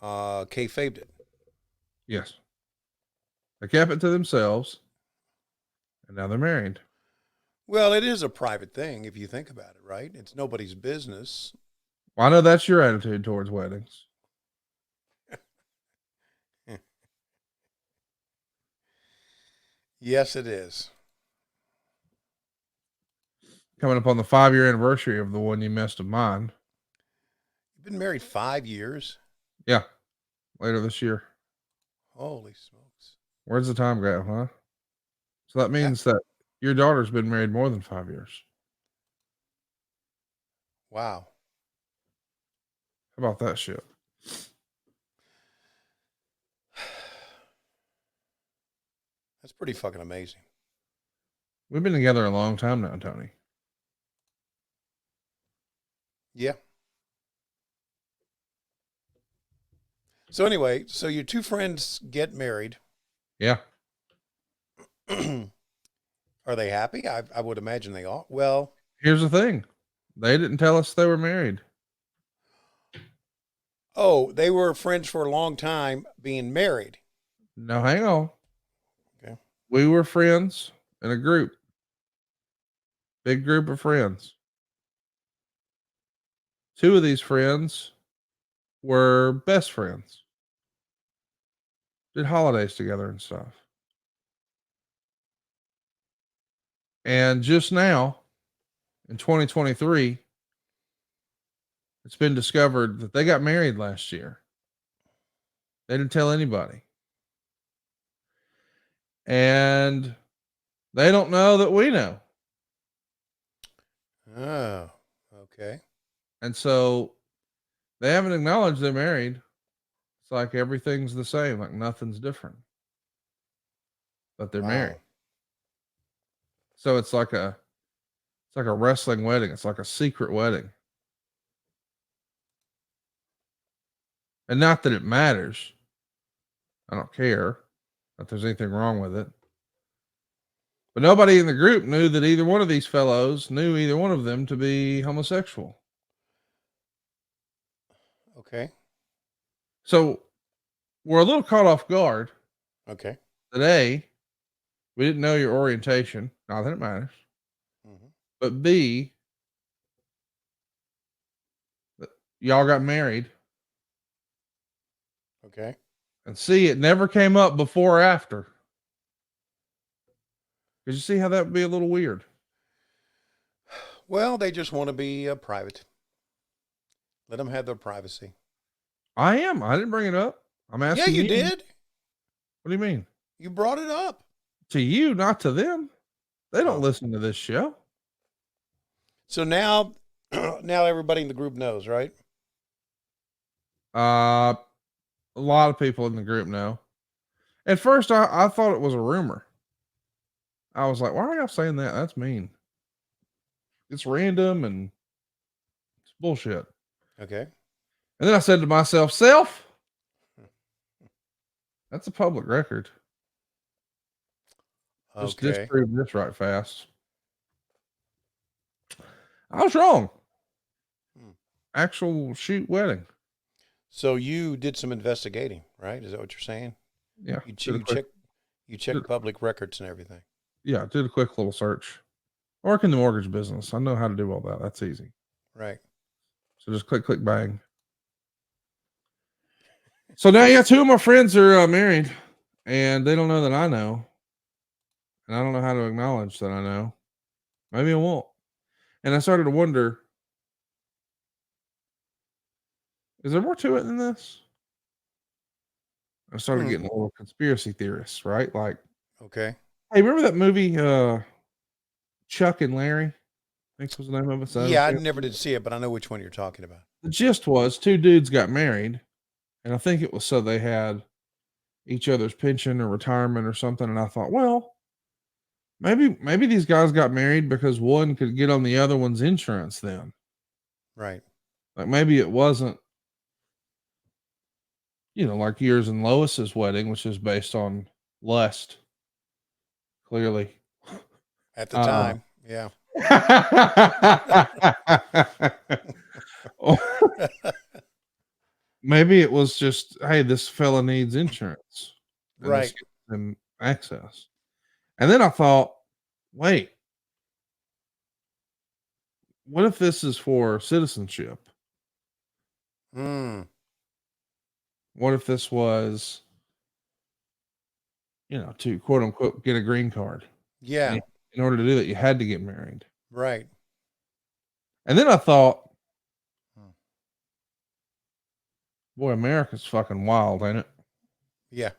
Speaker 4: kayfabed it.
Speaker 1: Yes. They kept it to themselves, and now they're married.
Speaker 4: Well, it is a private thing if you think about it, right? It's nobody's business.
Speaker 1: Well, I know that's your attitude towards weddings.
Speaker 4: Yes, it is.
Speaker 1: Coming up on the 5-year anniversary of the one you missed of mine.
Speaker 4: You've been married 5 years?
Speaker 1: Yeah. Later this year.
Speaker 4: Holy smokes.
Speaker 1: Where's the time go, huh? So that means that your daughter's been married more than 5 years.
Speaker 4: Wow.
Speaker 1: How about that shit?
Speaker 4: That's pretty fucking amazing.
Speaker 1: We've been together a long time now, Tony.
Speaker 4: Yeah. So anyway, so your two friends get married.
Speaker 1: Yeah.
Speaker 4: Are they happy? I would imagine they are. Well,
Speaker 1: Here's the thing. They didn't tell us they were married.
Speaker 4: oh, they were friends for a long time being married.
Speaker 1: No, hang on.
Speaker 4: Okay.
Speaker 1: We were friends in a group. Big group of friends. Two of these friends were best friends. Did holidays together and stuff. And just now, in 2023, it's been discovered that they got married last year. They didn't tell anybody. And they don't know that we know.
Speaker 4: Oh, okay.
Speaker 1: And so they haven't acknowledged they're married. It's like everything's the same, like nothing's different. But they're
Speaker 4: Wow.
Speaker 1: married. So it's like a wrestling wedding. It's like a secret wedding. And not that it matters. I don't care if there's anything wrong with it. But nobody in the group knew that either one of these fellows knew either one of them to be homosexual.
Speaker 4: Okay.
Speaker 1: So we're a little caught off guard
Speaker 4: Okay.
Speaker 1: today. We didn't know your orientation. Not that it matters.
Speaker 4: Mm-hmm.
Speaker 1: But B, y'all got married.
Speaker 4: Okay.
Speaker 1: And C, it never came up before or after. Because you see how that would be a little weird.
Speaker 4: Well, they just want to be private. Let them have their privacy.
Speaker 1: I am. I didn't bring it up. I'm asking
Speaker 4: Yeah, you did.
Speaker 1: What do you mean?
Speaker 4: You brought it up.
Speaker 1: To you, not to them. They don't
Speaker 4: Oh.
Speaker 1: listen to this show.
Speaker 4: So now, now everybody in the group knows, right?
Speaker 1: A lot of people in the group know. At first, I thought it was a rumor. I was like, why are y'all saying that? That's mean. It's random and it's bullshit.
Speaker 4: Okay.
Speaker 1: And then I said to myself, self, that's a public record. Just
Speaker 4: Okay.
Speaker 1: disprove this right fast. I was wrong.
Speaker 4: Hmm.
Speaker 1: Actual shoot wedding.
Speaker 4: So you did some investigating, right? Is that what you're saying?
Speaker 1: Yeah.
Speaker 4: You
Speaker 1: did a quick,
Speaker 4: check public records and everything.
Speaker 1: yeah, did a quick little search. I work in the mortgage business. I know how to do all that. That's easy.
Speaker 4: Right.
Speaker 1: So just click, click, bang. So now, yeah, two of my friends are married, and they don't know that I know, and I don't know how to acknowledge that I know. Maybe I won't. And I started to wonder: is there more to it than this? I started getting a little conspiracy theorists, right? Like,
Speaker 4: Okay.
Speaker 1: hey, remember that movie, Chuck and Larry? I think was the name of it.
Speaker 4: Yeah, I never did see it, but I know which one you're talking about.
Speaker 1: The gist was two dudes got married, and I think it was so they had each other's pension or retirement or something. And I thought, well, maybe these guys got married because one could get on the other one's insurance then.
Speaker 4: Right.
Speaker 1: Like maybe it wasn't, like yours and Lois's wedding, which is based on lust, clearly.
Speaker 4: At the time, yeah.
Speaker 1: Maybe it was just, hey, this fella needs insurance. And
Speaker 4: Right.
Speaker 1: this gives him access. And then I thought, wait, what if this is for citizenship?
Speaker 4: Hmm.
Speaker 1: What if this was, to quote unquote get a green card?
Speaker 4: Yeah.
Speaker 1: And in order to do that, you had to get married.
Speaker 4: Right.
Speaker 1: And then I thought,
Speaker 4: Hmm.
Speaker 1: boy, America's fucking wild, ain't it?
Speaker 4: Yeah.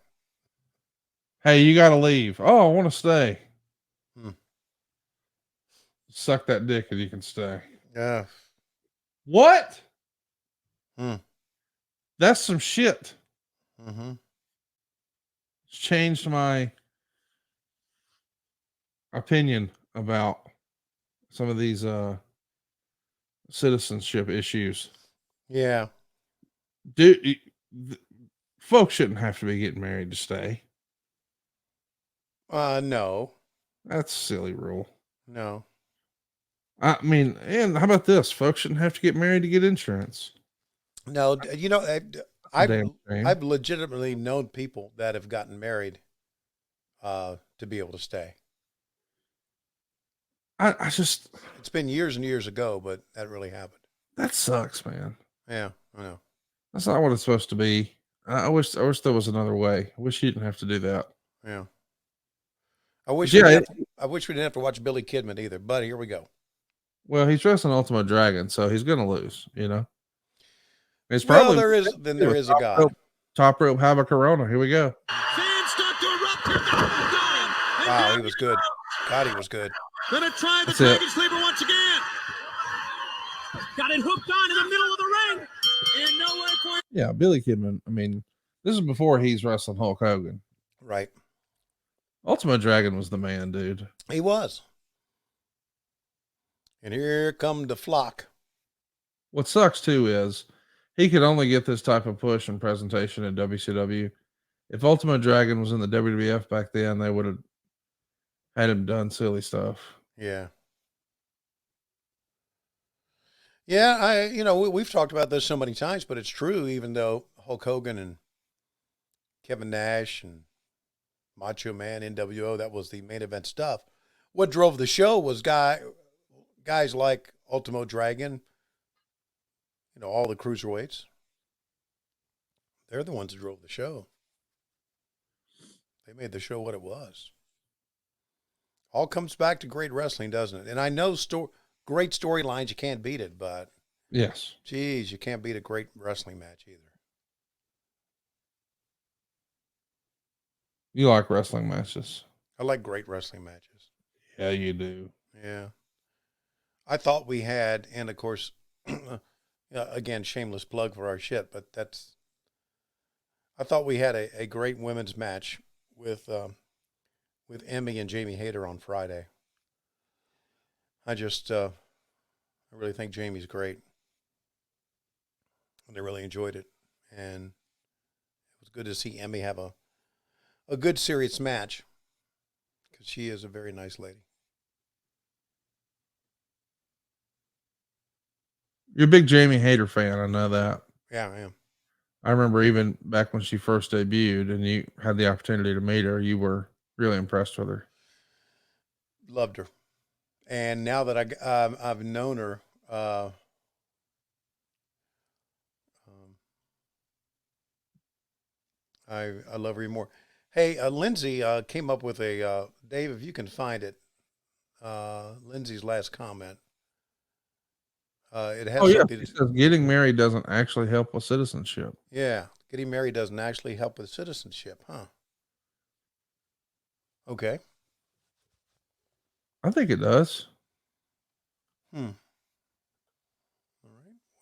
Speaker 1: Hey, you got to leave. Oh, I want to stay.
Speaker 4: Hmm.
Speaker 1: Suck that dick and you can stay.
Speaker 4: Yeah.
Speaker 1: What?
Speaker 4: Hmm.
Speaker 1: That's some shit.
Speaker 4: Mm-hmm.
Speaker 1: It's changed my opinion about some of these citizenship issues.
Speaker 4: Yeah.
Speaker 1: Dude, folks shouldn't have to be getting married to stay.
Speaker 4: No.
Speaker 1: That's a silly rule.
Speaker 4: No.
Speaker 1: I mean, and how about this? Folks shouldn't have to get married to get insurance.
Speaker 4: No.
Speaker 1: Damn shame.
Speaker 4: I've legitimately known people that have gotten married to be able to stay.
Speaker 1: I just,
Speaker 4: It's been years and years ago, but that really happened.
Speaker 1: that sucks, man.
Speaker 4: Yeah, I know.
Speaker 1: That's not what it's supposed to be. I wish there was another way. I wish you didn't have to do that.
Speaker 4: Yeah. I wish
Speaker 1: Yeah,
Speaker 4: we didn't have to watch Billy Kidman either, but here we go.
Speaker 1: well, he's wrestling Ultimate Dragon, so he's gonna lose, It's
Speaker 4: Well,
Speaker 1: probably
Speaker 4: there is a God.
Speaker 1: Top rope Hava Corona. Here we go.
Speaker 6: Fans start to erupt here. Got him.
Speaker 4: Wow, he was good. God, he was good.
Speaker 6: Gonna try the
Speaker 1: That's it.
Speaker 6: Dragon Sleeper once again. Got it hooked on in the middle of the ring. And nowhere for
Speaker 1: Yeah, Billy Kidman. I mean, this is before he's wrestling Hulk Hogan.
Speaker 4: Right.
Speaker 1: Ultimate Dragon was the man, dude.
Speaker 4: He was. And here come the flock.
Speaker 1: What sucks too is he could only get this type of push and presentation at WCW. If Ultimate Dragon was in the WWF back then, they would have had him done silly stuff.
Speaker 4: Yeah. Yeah, we've talked about this so many times, but it's true, even though Hulk Hogan and Kevin Nash and Macho Man, NWO, that was the main event stuff. What drove the show was guys like Ultimo Dragon, all the cruiserweights. They're the ones that drove the show. They made the show what it was. All comes back to great wrestling, doesn't it? And I know great storylines, you can't beat it, but
Speaker 1: Yes.
Speaker 4: geez, you can't beat a great wrestling match either.
Speaker 1: You like wrestling matches.
Speaker 4: I like great wrestling matches.
Speaker 1: Yeah, you do.
Speaker 4: Yeah. I thought we had, and of course, again, shameless plug for our shit, but I thought we had a great women's match with Emmy and Jamie Hayter on Friday. I really think Jamie's great. And I really enjoyed it. And it was good to see Emmy have a good serious match. Because She is a very nice lady.
Speaker 1: You're a big Jamie Hayter fan. I know that.
Speaker 4: Yeah, I am.
Speaker 1: I remember even back when she first debuted and you had the opportunity to meet her, you were really impressed with her.
Speaker 4: Loved her. And now that I've known her, I love her even more. Hey, Lindsay came up with a Dave, if you can find it. Lindsay's last comment. It has something.
Speaker 1: She says getting married doesn't actually help with citizenship.
Speaker 4: Yeah, getting married doesn't actually help with citizenship, huh? Okay.
Speaker 1: I think it does.
Speaker 4: All right.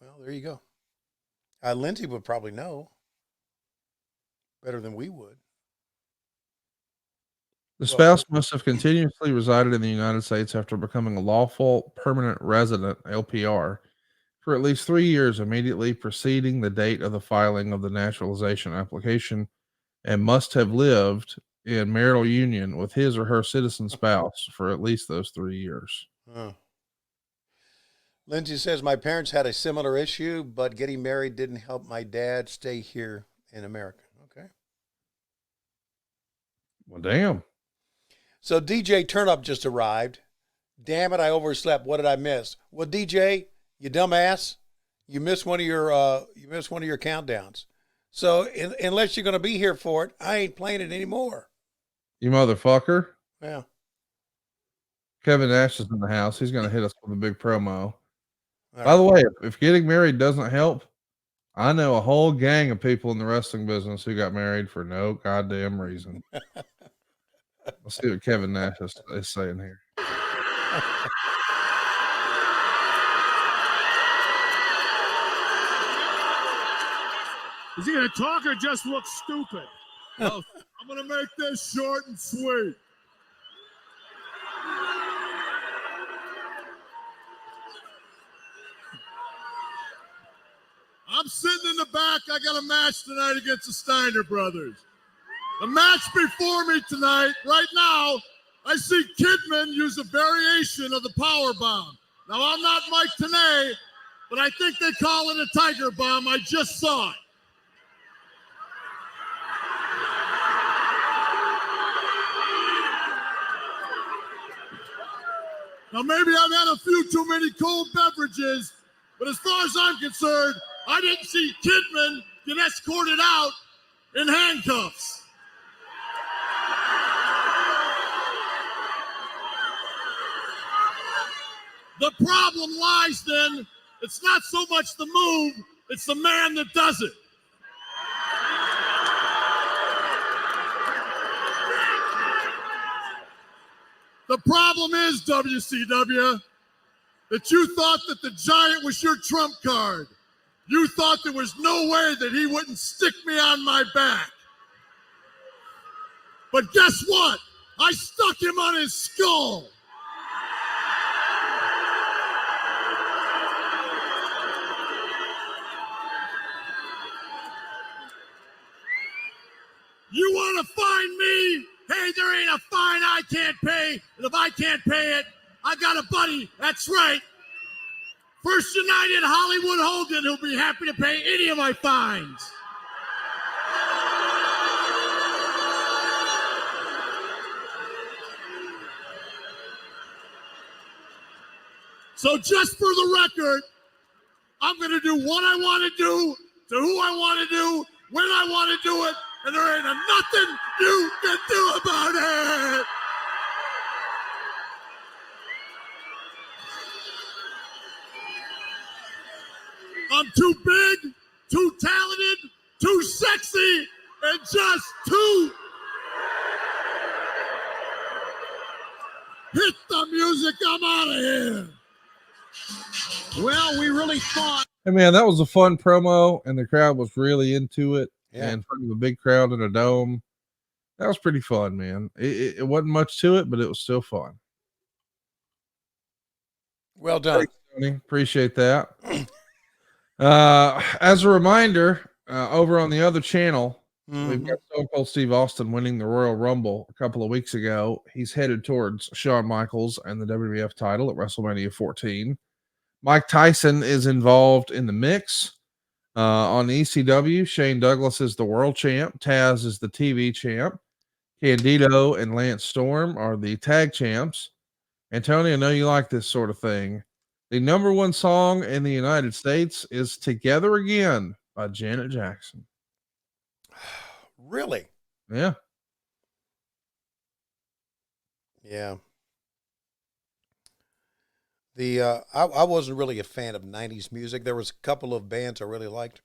Speaker 4: Well, there you go. Lindsay would probably know better than we would.
Speaker 1: The spouse must have continuously resided in the United States after becoming a lawful permanent resident, LPR, for at least 3 years immediately preceding the date of the filing of the naturalization application and must have lived in marital union with his or her citizen spouse for at least those 3 years.
Speaker 4: Lindsay says, my parents had a similar issue, but getting married didn't help my dad stay here in America. Okay.
Speaker 1: Well, damn.
Speaker 4: So DJ Turnup just arrived. Damn it, I overslept. What did I miss? Well, DJ, you dumbass, you missed one of your countdowns. So unless you're going to be here for it, I ain't playing it anymore.
Speaker 1: You motherfucker.
Speaker 4: Yeah.
Speaker 1: Kevin Nash is in the house. He's going to hit us with a big promo.
Speaker 4: All
Speaker 1: By the way, if getting married doesn't help, I know a whole gang of people in the wrestling business who got married for no goddamn reason. Let's see what Kevin Nash is saying here.
Speaker 6: Is he going to talk or just look stupid? Well, I'm going to make this short and sweet. I'm sitting in the back. I got a match tonight against the Steiner brothers. The match before me tonight, right now, I see Kidman use a variation of the power bomb. Now, I'm not Mike Tenay, but I think they call it a tiger bomb. I just saw it. Now, maybe I've had a few too many cold beverages, but as far as I'm concerned, I didn't see Kidman get escorted out in handcuffs. The problem lies then, it's not so much the move, it's the man that does it. The problem is, WCW, that you thought that the Giant was your trump card. You thought there was no way that he wouldn't stick me on my back. But guess what? I stuck him on his skull. You want to find me? Hey, there ain't a fine I can't pay. And if I can't pay it, I got a buddy. That's right. First United Hollywood Hogan who'll be happy to pay any of my fines. So just for the record, I'm going to do what I want to do, to who I want to do, when I want to do it, and there ain't nothing you can do about it. I'm too big, too talented, too sexy, and just too. Hit the music, I'm out of here. Well, we really thought.
Speaker 1: Hey man, that was a fun promo, and the crowd was really into it.
Speaker 4: Yeah.
Speaker 1: In front of a big crowd in a dome. That was pretty fun, man. It wasn't much to it, but it was still fun.
Speaker 4: Well done.
Speaker 1: Thanks, Tony. Appreciate that. As a reminder, over on the other channel, We've got Stone Cold Steve Austin winning the Royal Rumble a couple of weeks ago. He's headed towards Shawn Michaels and the WWF title at WrestleMania 14. Mike Tyson is involved in the mix. On the ECW, Shane Douglas is the world champ. Taz is the TV champ. Candido and Lance Storm are the tag champs. And Tony, I know you like this sort of thing. The number one song in the United States is Together Again by Janet Jackson.
Speaker 4: Really?
Speaker 1: Yeah.
Speaker 4: Yeah. I wasn't really a fan of 90s music. There was a couple of bands I really liked.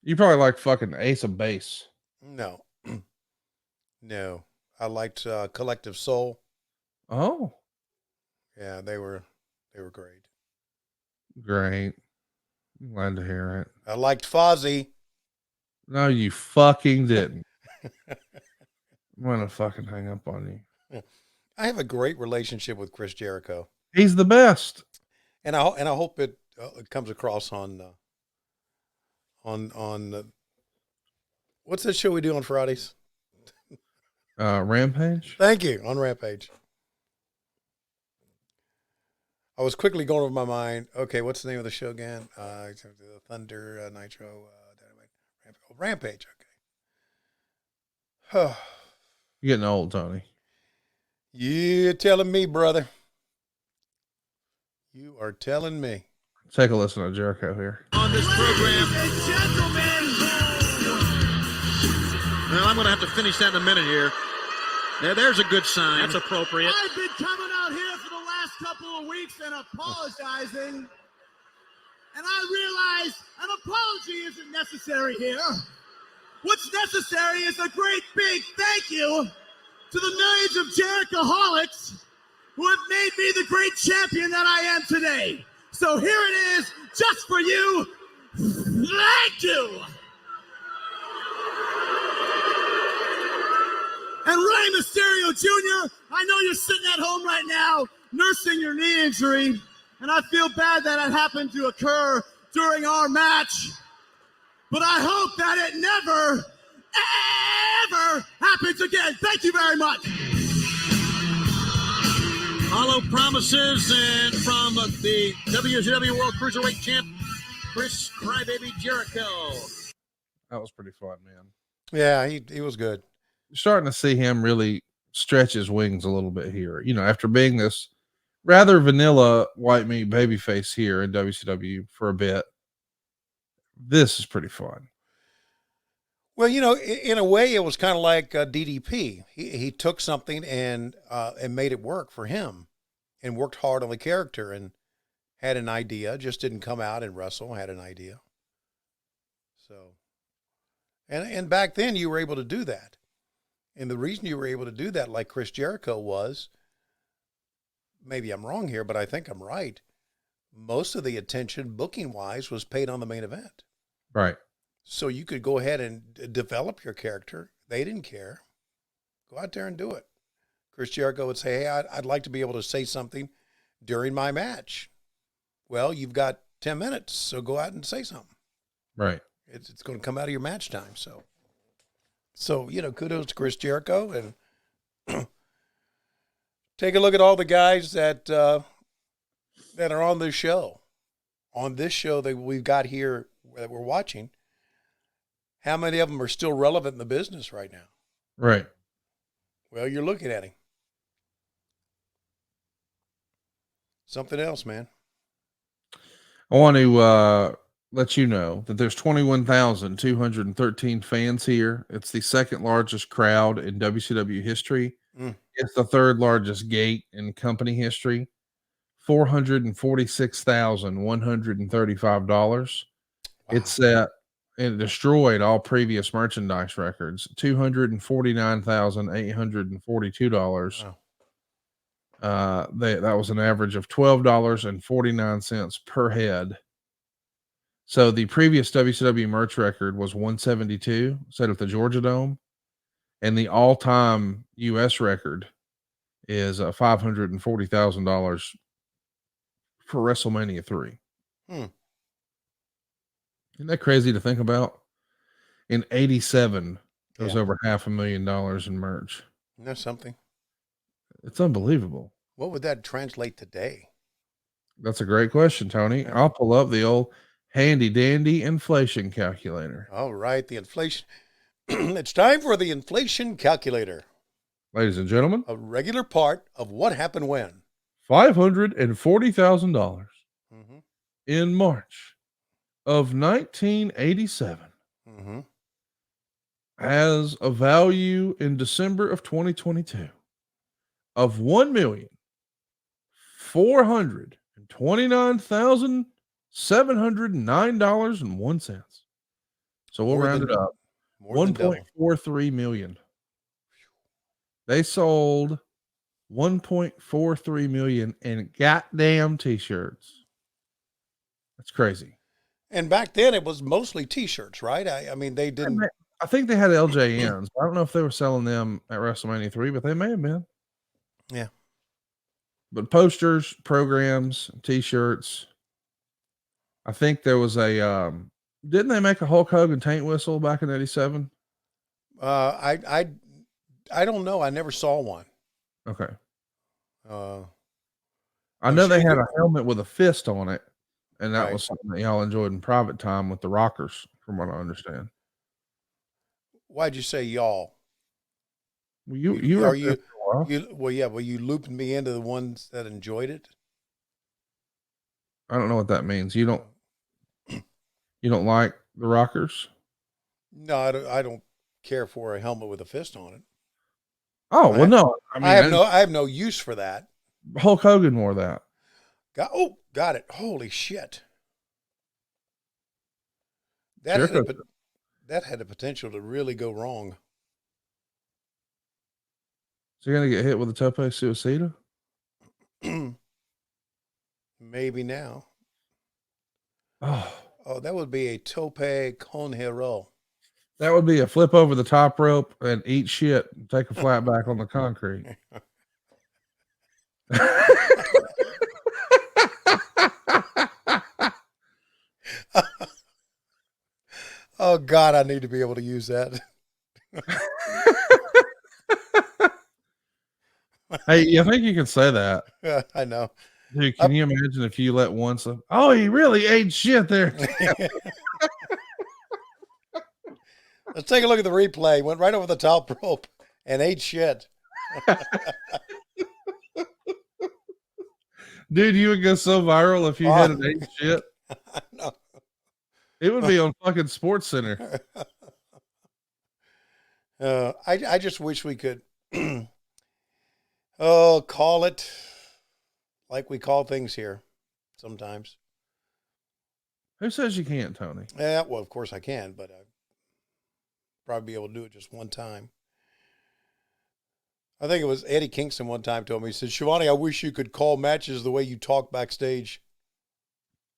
Speaker 1: You probably like fucking Ace of Base.
Speaker 4: No. No. I liked Collective Soul.
Speaker 1: Oh.
Speaker 4: Yeah, they were great.
Speaker 1: Great. Glad to hear it.
Speaker 4: I liked Fozzy.
Speaker 1: No, you fucking didn't. I'm gonna fucking hang up on you.
Speaker 4: I have a great relationship with Chris Jericho.
Speaker 1: He's the best.
Speaker 4: And I hope it comes across on what's that show we do on Fridays?
Speaker 1: Rampage.
Speaker 4: Thank you, on Rampage. I was quickly going over my mind. Okay, what's the name of the show again? Thunder Nitro Rampage. Okay.
Speaker 1: You're getting old, Tony.
Speaker 4: You're telling me, brother. You are telling me.
Speaker 1: Take a listen to Jericho here.
Speaker 6: On this program. Ladies and gentlemen. Well, I'm going to have to finish that in a minute here. There's a good sign. That's appropriate.
Speaker 2: I've been coming out here for the last couple of weeks and apologizing. And I realize an apology isn't necessary here. What's necessary is a great big thank you to the millions of Jerichoholics who have made me the great champion that I am today. So here it is, just for you. Thank you. And Rey Mysterio Jr., I know you're sitting at home right now nursing your knee injury, and I feel bad that it happened to occur during our match. But I hope that it never, ever happens again. Thank you very much.
Speaker 6: Hollow promises, and from the WCW World Cruiserweight Champ, Chris Crybaby Jericho.
Speaker 1: That was pretty fun, man.
Speaker 4: Yeah, he was good.
Speaker 1: You're starting to see him really stretch his wings a little bit here. You know, after being this rather vanilla white meat babyface here in WCW for a bit, this is pretty fun.
Speaker 4: Well, you know, in a way, it was kind of like DDP. He took something and made it work for him, and worked hard on the character, and had an idea. Just didn't come out and wrestle. Had an idea. So, and back then you were able to do that, and the reason you were able to do that, like Chris Jericho was, maybe I'm wrong here, but I think I'm right. Most of the attention, booking wise, was paid on the main event.
Speaker 1: Right.
Speaker 4: So you could go ahead and develop your character. They didn't care. Go out there and do it. Chris Jericho would say, hey, I'd like to be able to say something during my match. Well, you've got 10 minutes, so go out and say something.
Speaker 1: Right.
Speaker 4: It's going to come out of your match time. So you know, kudos to Chris Jericho. And take a look at all the guys that are on this show. On this show that we've got here that we're watching. How many of them are still relevant in the business right now?
Speaker 1: Right.
Speaker 4: Well, you're looking at him. Something else, man.
Speaker 1: I want to let you know that there's 21,213 fans here. It's the second largest crowd in WCW history. It's the third largest gate in company history. $446,135. Wow. It's set. It destroyed all previous merchandise records. $249,842. Wow. That was an average of $12.49 per head. So the previous WCW merch record was 172, set at the Georgia Dome, and the all-time U.S. record is $540,000 for WrestleMania 3. Isn't that crazy to think about? In 87, It was
Speaker 4: Yeah.
Speaker 1: over $500,000 in merch.
Speaker 4: Isn't that something?
Speaker 1: It's unbelievable.
Speaker 4: What would that translate today?
Speaker 1: That's a great question, Tony.
Speaker 4: Yeah.
Speaker 1: I'll pull up the old handy dandy inflation calculator.
Speaker 4: All right, the inflation. It's time for the inflation calculator,
Speaker 1: Ladies and gentlemen,
Speaker 4: a regular part of what happened when.
Speaker 1: $540,000
Speaker 4: Mm-hmm.
Speaker 1: in March of 1987
Speaker 4: Mm-hmm.
Speaker 1: has a value in December of 2022 of $1,429,709.01. So we'll
Speaker 4: More
Speaker 1: round
Speaker 4: than-
Speaker 1: it up.
Speaker 4: More than double.
Speaker 1: 1.43 million. They sold 1.43 million in goddamn t-shirts. That's crazy.
Speaker 4: And back then it was mostly T-shirts, right? I mean, they didn't.
Speaker 1: I think they had LJNs. I don't know if they were selling them at WrestleMania 3, but they may have been.
Speaker 4: Yeah.
Speaker 1: But posters, programs, t-shirts. I think there was a didn't they make a Hulk Hogan taint whistle back in 87?
Speaker 4: I don't know. I never saw one.
Speaker 1: Okay.
Speaker 4: Uh,
Speaker 1: I
Speaker 4: I'm
Speaker 1: know
Speaker 4: sure
Speaker 1: they
Speaker 4: you
Speaker 1: had
Speaker 4: could-
Speaker 1: a helmet with a fist on it, and that
Speaker 4: Right.
Speaker 1: was something that y'all enjoyed in private time with the Rockers, from what I understand.
Speaker 4: Why'd you say y'all?
Speaker 1: Well, you
Speaker 4: You-
Speaker 1: were
Speaker 4: are
Speaker 1: up there
Speaker 4: you-
Speaker 1: for a while.
Speaker 4: Well, you looped me into the ones that enjoyed it.
Speaker 1: I don't know what that means. You don't like the Rockers?
Speaker 4: No, I don't care for a helmet with a fist on it.
Speaker 1: Oh, well, no. I mean,
Speaker 4: I have no use for that.
Speaker 1: Hulk Hogan wore that.
Speaker 4: Got it. Holy shit. That
Speaker 1: Sure
Speaker 4: had a,
Speaker 1: could.
Speaker 4: pot- that had the potential to really go wrong.
Speaker 1: Is he going to get hit with a tope suicida?
Speaker 4: Maybe now.
Speaker 1: Oh,
Speaker 4: Oh, that would be a tope con hero.
Speaker 1: that would be a flip over the top rope and eat shit and take a flat back on the concrete.
Speaker 4: Oh God, I need to be able to use that.
Speaker 1: Hey, I think you can say that.
Speaker 4: I know.
Speaker 1: Dude, can you imagine if you let one say, oh, he really ate shit there.
Speaker 4: Let's take a look at the replay. Went right over the top rope and ate shit.
Speaker 1: Dude, you would go so viral if you had an ate shit.
Speaker 4: No.
Speaker 1: It would be on fucking Sports Center.
Speaker 4: I just wish we could call it like we call things here sometimes.
Speaker 1: Who says you can't, Tony?
Speaker 4: Yeah, well, of course I can, but I'd probably be able to do it just one time. I think it was Eddie Kingston one time told me, he said, Schiavone, I wish you could call matches the way you talk backstage.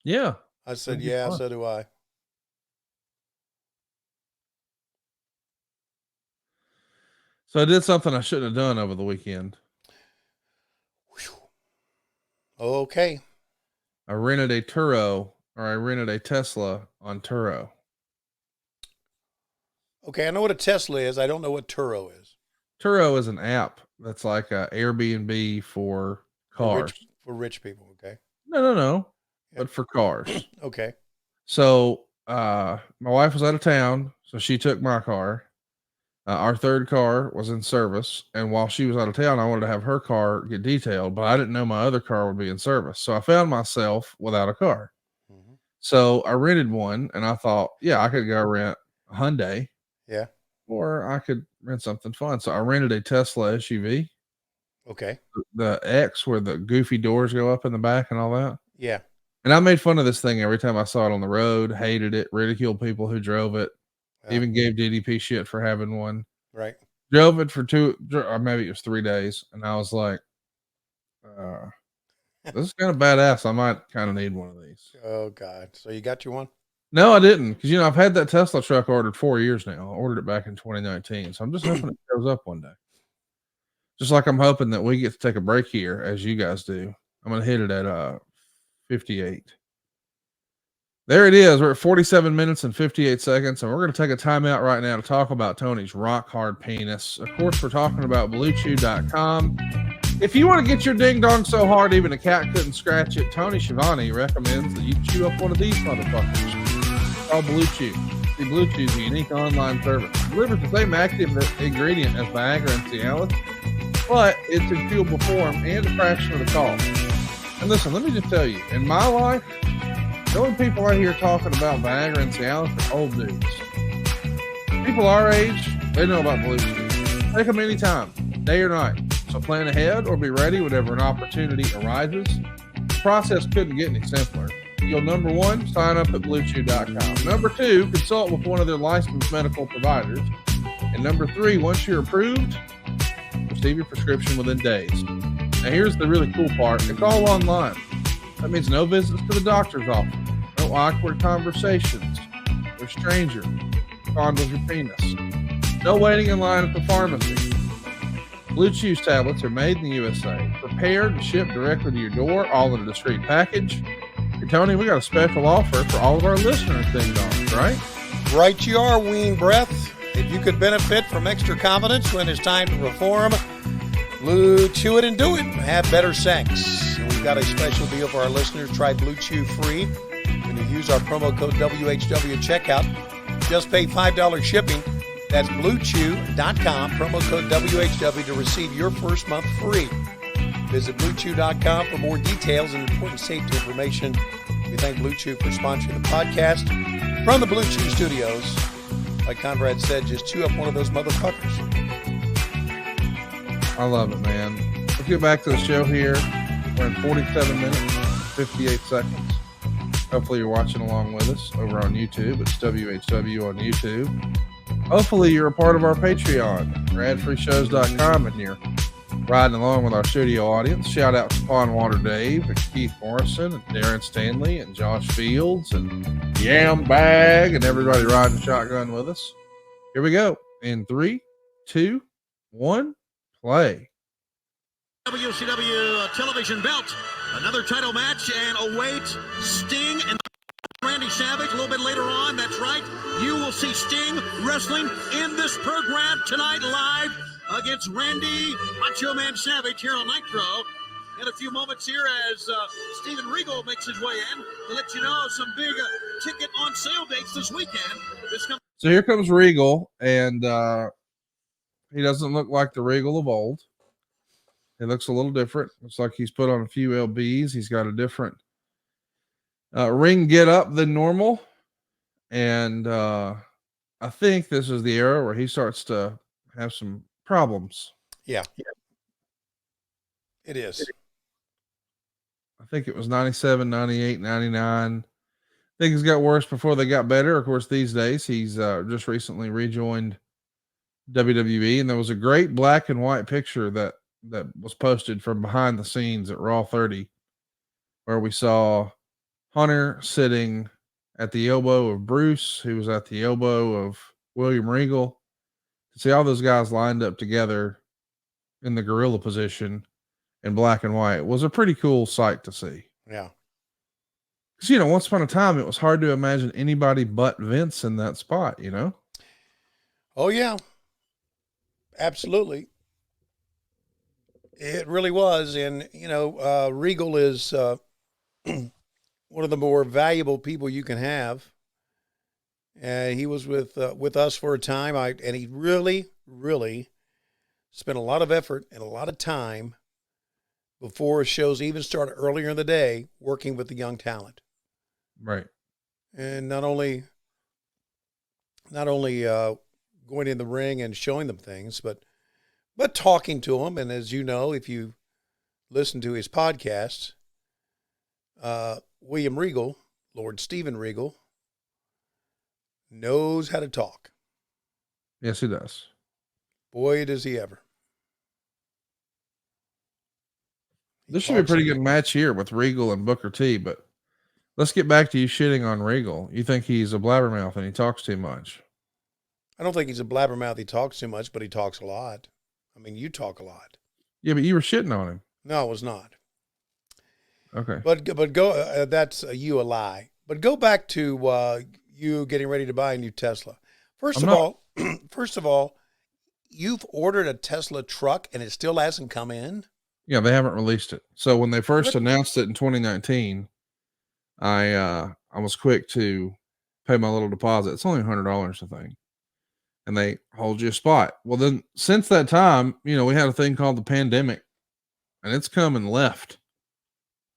Speaker 1: Yeah.
Speaker 4: I said,
Speaker 1: That'd be
Speaker 4: yeah,
Speaker 1: fun.
Speaker 4: so do I.
Speaker 1: So I did something I shouldn't have done over the weekend.
Speaker 4: Okay.
Speaker 1: I rented a Tesla on Turo.
Speaker 4: Okay, I know what a Tesla is. I don't know what Turo is.
Speaker 1: Turo is an app that's like a Airbnb for cars.
Speaker 4: For rich people, okay?
Speaker 1: No.
Speaker 4: Yeah.
Speaker 1: But for cars.
Speaker 4: Okay.
Speaker 1: So my wife was out of town, so she took my car. Our third car was in service, and while she was out of town, I wanted to have her car get detailed, but I didn't know my other car would be in service. So I found myself without a car.
Speaker 4: Mm-hmm.
Speaker 1: So I rented one, and I thought, yeah, I could go rent a Hyundai.
Speaker 4: Yeah.
Speaker 1: Or I could rent something fun. So I rented a Tesla SUV,
Speaker 4: Okay.
Speaker 1: the X, where the goofy doors go up in the back and all that.
Speaker 4: Yeah.
Speaker 1: And I made fun of this thing every time I saw it on the road, hated it, ridiculed people who drove it, even gave DDP shit for having one.
Speaker 4: Right.
Speaker 1: Drove it for or maybe it was 3 days. And I was like, this is kind of badass. I might kind of need one of these.
Speaker 4: Oh, God. So you got your one?
Speaker 1: No, I didn't. Because, I've had that Tesla truck ordered 4 years now. I ordered it back in 2019. So I'm just hoping it shows up one day. Just like I'm hoping that we get to take a break here, as you guys do. I'm going to hit it at 58. There it is. We're at 47 minutes and 58 seconds, and we're going to take a timeout right now to talk about Tony's rock hard penis. Of course, we're talking about BlueChew.com. If you want to get your ding dong so hard even a cat couldn't scratch it, Tony Schiavone recommends that you chew up one of these motherfuckers. It's called Blue Chew. See, Blue Chew is a unique online service. It delivers the same active ingredient as Viagra and Cialis, but it's in chewable form and a fraction of the cost. And listen, let me just tell you, in my life, the only people I hear talking about Viagra and Cialis are old dudes. People our age, they know about Blue Chew. Take them anytime, day or night. So plan ahead or be ready whenever an opportunity arises. The process couldn't get any simpler. You'll, number one, sign up at BlueChew.com. Number two, consult with one of their licensed medical providers. And number three, once you're approved, receive your prescription within days. Now here's the really cool part. It's all online. That means no visits to the doctor's office, no awkward conversations with strangers, fondles your penis, no waiting in line at the pharmacy. Blue Chew's tablets are made in the USA, prepared and shipped directly to your door, all in a discreet package. Hey, Tony, we got a special offer for all of our listeners, ding dongs, right?
Speaker 4: Right you are, Ween Breath. If you could benefit from extra confidence when it's time to perform, Blue Chew it and do it. Have better sex. And we've got a special deal for our listeners. Try Blue Chew free when you use our promo code WHW at checkout. Just pay $5 shipping. That's BlueChew.com, promo code WHW to receive your first month free. Visit BlueChew.com for more details and important safety information. We thank Blue Chew for sponsoring the podcast. From the Blue Chew studios, like Conrad said, just chew up one of those motherfuckers.
Speaker 1: I love it, man. Let's get back to the show here. We're in 47 minutes, 58 seconds. Hopefully you're watching along with us over on YouTube. It's WHW on YouTube. Hopefully you're a part of our Patreon, radfreeshows.com, and you're riding along with our studio audience. Shout out to Pondwater Dave and Keith Morrison and Darren Stanley and Josh Fields and Yam Bag and everybody riding shotgun with us. Here we go. In 3, 2, 1, play.
Speaker 6: WCW television belt. Another title match and await Sting and Randy Savage a little bit later on. That's right. You will see Sting wrestling in this program tonight live against Randy Macho Man Savage here on Nitro. In a few moments here as Steven Regal makes his way in to let you know some big ticket on sale dates this weekend.
Speaker 1: So here comes Regal, and he doesn't look like the Regal of old. It looks a little different. Looks like he's put on a few LBs. He's got a different ring get up than normal. And I think this is the era where he starts to have some problems.
Speaker 4: Yeah. It is.
Speaker 1: I think it was 97, 98, 99. Things got worse before they got better. Of course, these days he's just recently rejoined WWE, and there was a great black and white picture that was posted from behind the scenes at Raw 30, where we saw Hunter sitting at the elbow of Bruce, who was at the elbow of William Regal. To see all those guys lined up together in the gorilla position in black and white was a pretty cool sight to see.
Speaker 4: Yeah.
Speaker 1: Because, you know, once upon a time, it was hard to imagine anybody but Vince in that spot, you know?
Speaker 4: Oh, yeah. Absolutely. It really was. And, you know, Regal is one of the more valuable people you can have. He was with us for a time, and he really, really spent a lot of effort and a lot of time before shows even started earlier in the day working with the young talent.
Speaker 1: Right.
Speaker 4: And not only going in the ring and showing them things, but talking to them. And as you know, if you listen to his podcasts, William Regal, Lord Steven Regal, knows how to talk.
Speaker 1: Yes, he does.
Speaker 4: Boy, does he ever.
Speaker 1: This should be a pretty good match here with Regal and Booker T, but let's get back to you shitting on Regal. You think he's a blabbermouth and he talks too much?
Speaker 4: I don't think he's a blabbermouth. He talks too much, but he talks a lot. I mean, you talk a lot.
Speaker 1: Yeah, but you were shitting on him.
Speaker 4: No, I was not.
Speaker 1: Okay.
Speaker 4: But go. That's you a lie. But go back to you getting ready to buy a new Tesla. First
Speaker 1: I'm
Speaker 4: of
Speaker 1: not-
Speaker 4: all, you've ordered a Tesla truck and it still hasn't come in.
Speaker 1: Yeah, they haven't released it. So when they first
Speaker 4: What?
Speaker 1: announced it in 2019, I was quick to pay my little deposit. It's only $100, I think, and they hold you a spot. Well, then since that time, we had a thing called the pandemic, and it's come and left,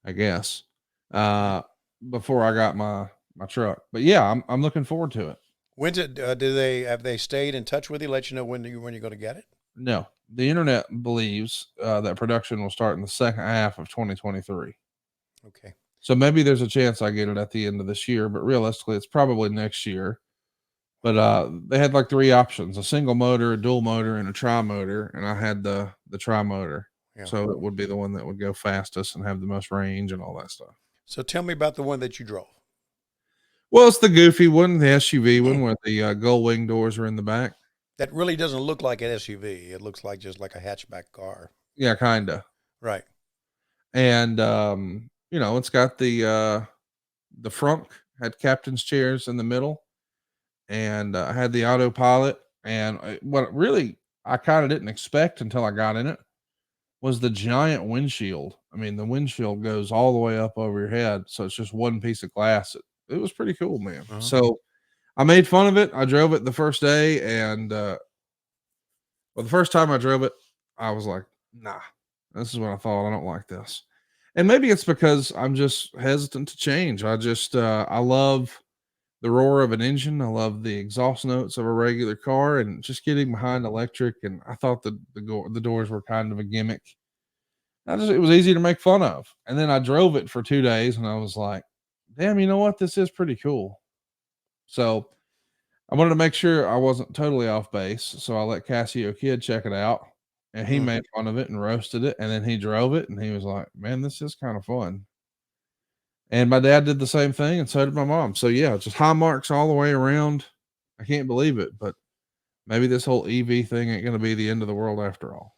Speaker 1: I guess. Before I got my truck, but yeah, I'm looking forward to it.
Speaker 4: When's it? Have they stayed in touch with you? Let you know when you're going to get it?
Speaker 1: No, the internet believes that production will start in the second half of 2023.
Speaker 4: Okay.
Speaker 1: So maybe there's a chance I get it at the end of this year, but realistically, it's probably next year. But they had like 3 options: a single motor, a dual motor, and a tri motor. And I had the tri motor,
Speaker 4: Yeah.
Speaker 1: so it would be the one that would go fastest and have the most range and all that stuff.
Speaker 4: So tell me about the one that you drove.
Speaker 1: Well, it's the goofy one, the SUV one, where the gull wing doors are in the back.
Speaker 4: That really doesn't look like an SUV. It looks like just like a hatchback car.
Speaker 1: Yeah, kinda.
Speaker 4: Right.
Speaker 1: And it's got the front had captain's chairs in the middle, and I had the autopilot. And what really I kind of didn't expect until I got in it was the giant windshield. I mean, the windshield goes all the way up over your head, so it's just one piece of glass. It was pretty cool, man.
Speaker 4: Uh-huh.
Speaker 1: So I made fun of it. I drove it the first day, and the first time I drove it, I was like, nah, this is what I thought. I don't like this. And maybe it's because I'm just hesitant to change. I love the roar of an engine. I love the exhaust notes of a regular car, and just getting behind electric. And I thought the doors were kind of a gimmick. It was easy to make fun of. And then I drove it for 2 days, and I was like, damn, you know what? This is pretty cool. So I wanted to make sure I wasn't totally off base. So I let Casio Kid check it out, and he made fun of it and roasted it. And then he drove it, and he was like, man, this is kind of fun. And my dad did the same thing, and so did my mom. So yeah, just high marks all the way around. I can't believe it, but maybe this whole EV thing ain't going to be the end of the world after all.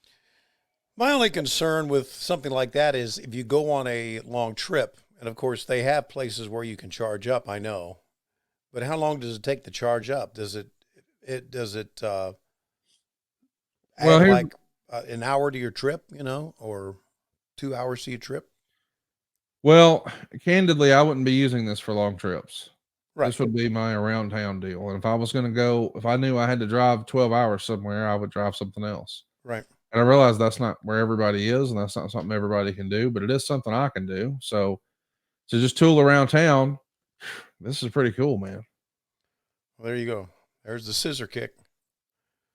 Speaker 4: My only concern with something like that is if you go on a long trip, and of course they have places where you can charge up, I know, but how long does it take to charge up? Does it add like an hour to your trip, or 2 hours to your trip?
Speaker 1: Well, candidly, I wouldn't be using this for long trips.
Speaker 4: Right.
Speaker 1: This would be my around town deal. And if I was going to go, if I knew I had to drive 12 hours somewhere, I would drive something else.
Speaker 4: Right.
Speaker 1: And I realize that's not where everybody is, and that's not something everybody can do, but it is something I can do. So to just tool around town, this is pretty cool, man.
Speaker 4: Well, there you go. There's the scissor kick.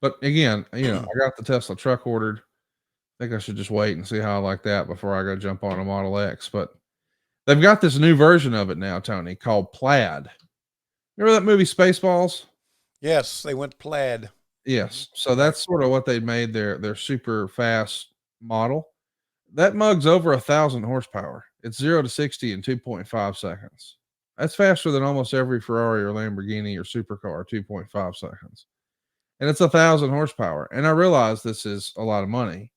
Speaker 1: But again, I got the Tesla truck ordered. I think I should just wait and see how I like that before I go jump on a Model X. But they've got this new version of it now, Tony, called Plaid. Remember that movie Spaceballs?
Speaker 4: Yes, they went plaid.
Speaker 1: Yes. So that's sort of what they made their super fast model. That mug's over 1,000 horsepower. It's 0 to 60 in 2.5 seconds. That's faster than almost every Ferrari or Lamborghini or supercar, 2.5 seconds. And it's 1,000 horsepower. And I realize this is a lot of money,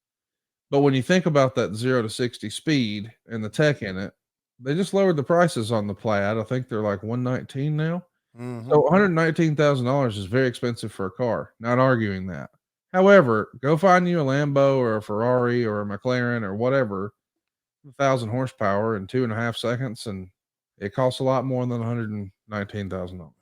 Speaker 1: but when you think about that 0 to 60 speed and the tech in it, they just lowered the prices on the Plaid. I think they're like $119 now.
Speaker 4: Mm-hmm.
Speaker 1: So $119,000 is very expensive for a car. Not arguing that. However, go find you a Lambo or a Ferrari or a McLaren or whatever, 1,000 horsepower in 2.5 seconds, and it costs a lot more than $119,000.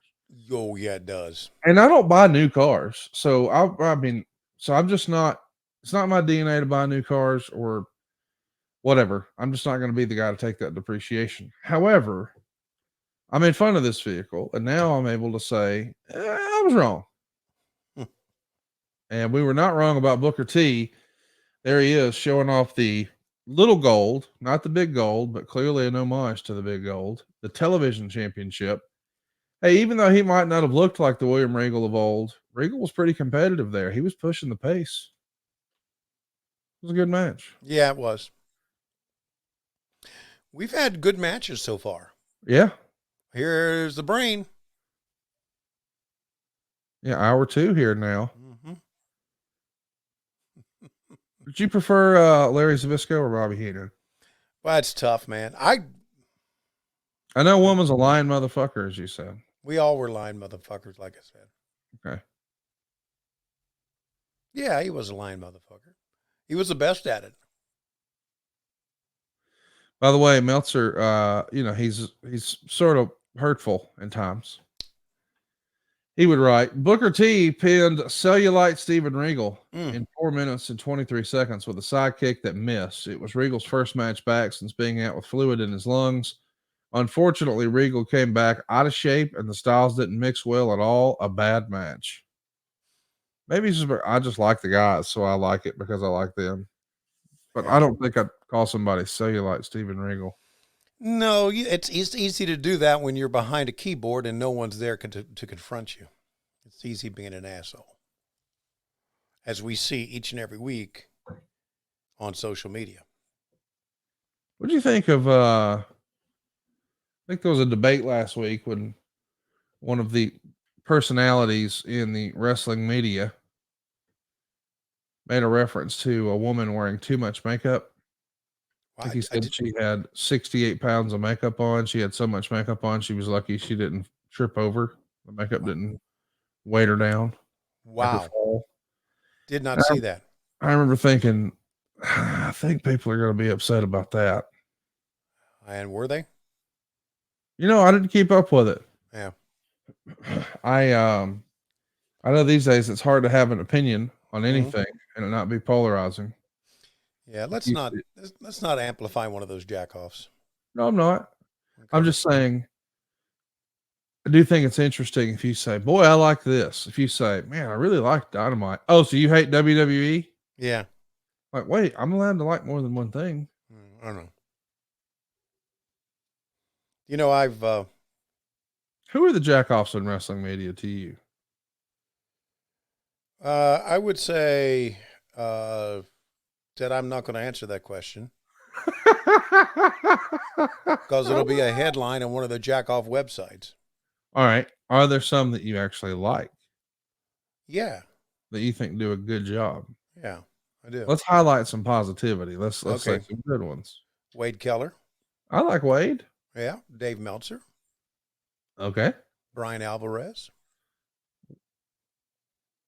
Speaker 4: Oh, yeah, it does.
Speaker 1: And I don't buy new cars, so I'm just not. It's not my DNA to buy new cars or whatever. I'm just not going to be the guy to take that depreciation. However, I made fun of this vehicle, and now I'm able to say I was wrong. And we were not wrong about Booker T. There he is showing off the little gold, not the big gold, but clearly an homage to the big gold, the television championship. Hey, even though he might not have looked like the William Regal of old, Regal was pretty competitive there. He was pushing the pace. It was a good match.
Speaker 4: Yeah, it was. We've had good matches so far.
Speaker 1: Yeah.
Speaker 4: Here's the brain.
Speaker 1: Yeah, hour 2 here now.
Speaker 4: Mm-hmm.
Speaker 1: Would you prefer Larry Zbyszko or Bobby Heenan?
Speaker 4: Well, it's tough, man.
Speaker 1: I know one was a lying motherfucker, as you said.
Speaker 4: We all were lying motherfuckers, like I said.
Speaker 1: Okay.
Speaker 4: Yeah, he was a lying motherfucker. He was the best at it.
Speaker 1: By the way, Meltzer, he's sort of hurtful in times. He would write, Booker T pinned Cellulite Steven Regal in 4 minutes and 23 seconds with a sidekick that missed. It was Regal's first match back since being out with fluid in his lungs. Unfortunately, Regal came back out of shape and the styles didn't mix well at all. A bad match. Maybe I just like the guys, so I like it because I like them. But I don't think I'd call somebody Cellulite Steven Regal.
Speaker 4: No, it's easy to do that when you're behind a keyboard and no one's there to confront you. It's easy being an asshole, as we see each and every week on social media.
Speaker 1: What do you think of, I think there was a debate last week when one of the personalities in the wrestling media made a reference to a woman wearing too much makeup. I think he said she had 68 pounds of makeup on. She had so much makeup on, she was lucky she didn't trip over. The makeup didn't weight her down.
Speaker 4: Wow. Did not see that.
Speaker 1: I remember thinking, I think people are going to be upset about that.
Speaker 4: And were they?
Speaker 1: I didn't keep up with it.
Speaker 4: Yeah.
Speaker 1: I know these days it's hard to have an opinion on anything and it not be polarizing.
Speaker 4: Yeah, let's not amplify one of those jackoffs.
Speaker 1: No, I'm not. Okay. I'm just saying, I do think it's interesting if you say, boy, I like this. If you say, man, I really like Dynamite. Oh, so you hate WWE?
Speaker 4: Yeah.
Speaker 1: Like, wait, I'm allowed to like more than one thing.
Speaker 4: I don't know. I've...
Speaker 1: Who are the jackoffs in wrestling media to you?
Speaker 4: I would say... that I'm not going to answer that question because it'll be a headline on one of the jack-off websites.
Speaker 1: All right. Are there some that you actually like?
Speaker 4: Yeah.
Speaker 1: That you think do a good job?
Speaker 4: Yeah, I do.
Speaker 1: Let's highlight some positivity. Let's say some good ones.
Speaker 4: Wade Keller.
Speaker 1: I like Wade.
Speaker 4: Yeah. Dave Meltzer.
Speaker 1: Okay.
Speaker 4: Brian Alvarez.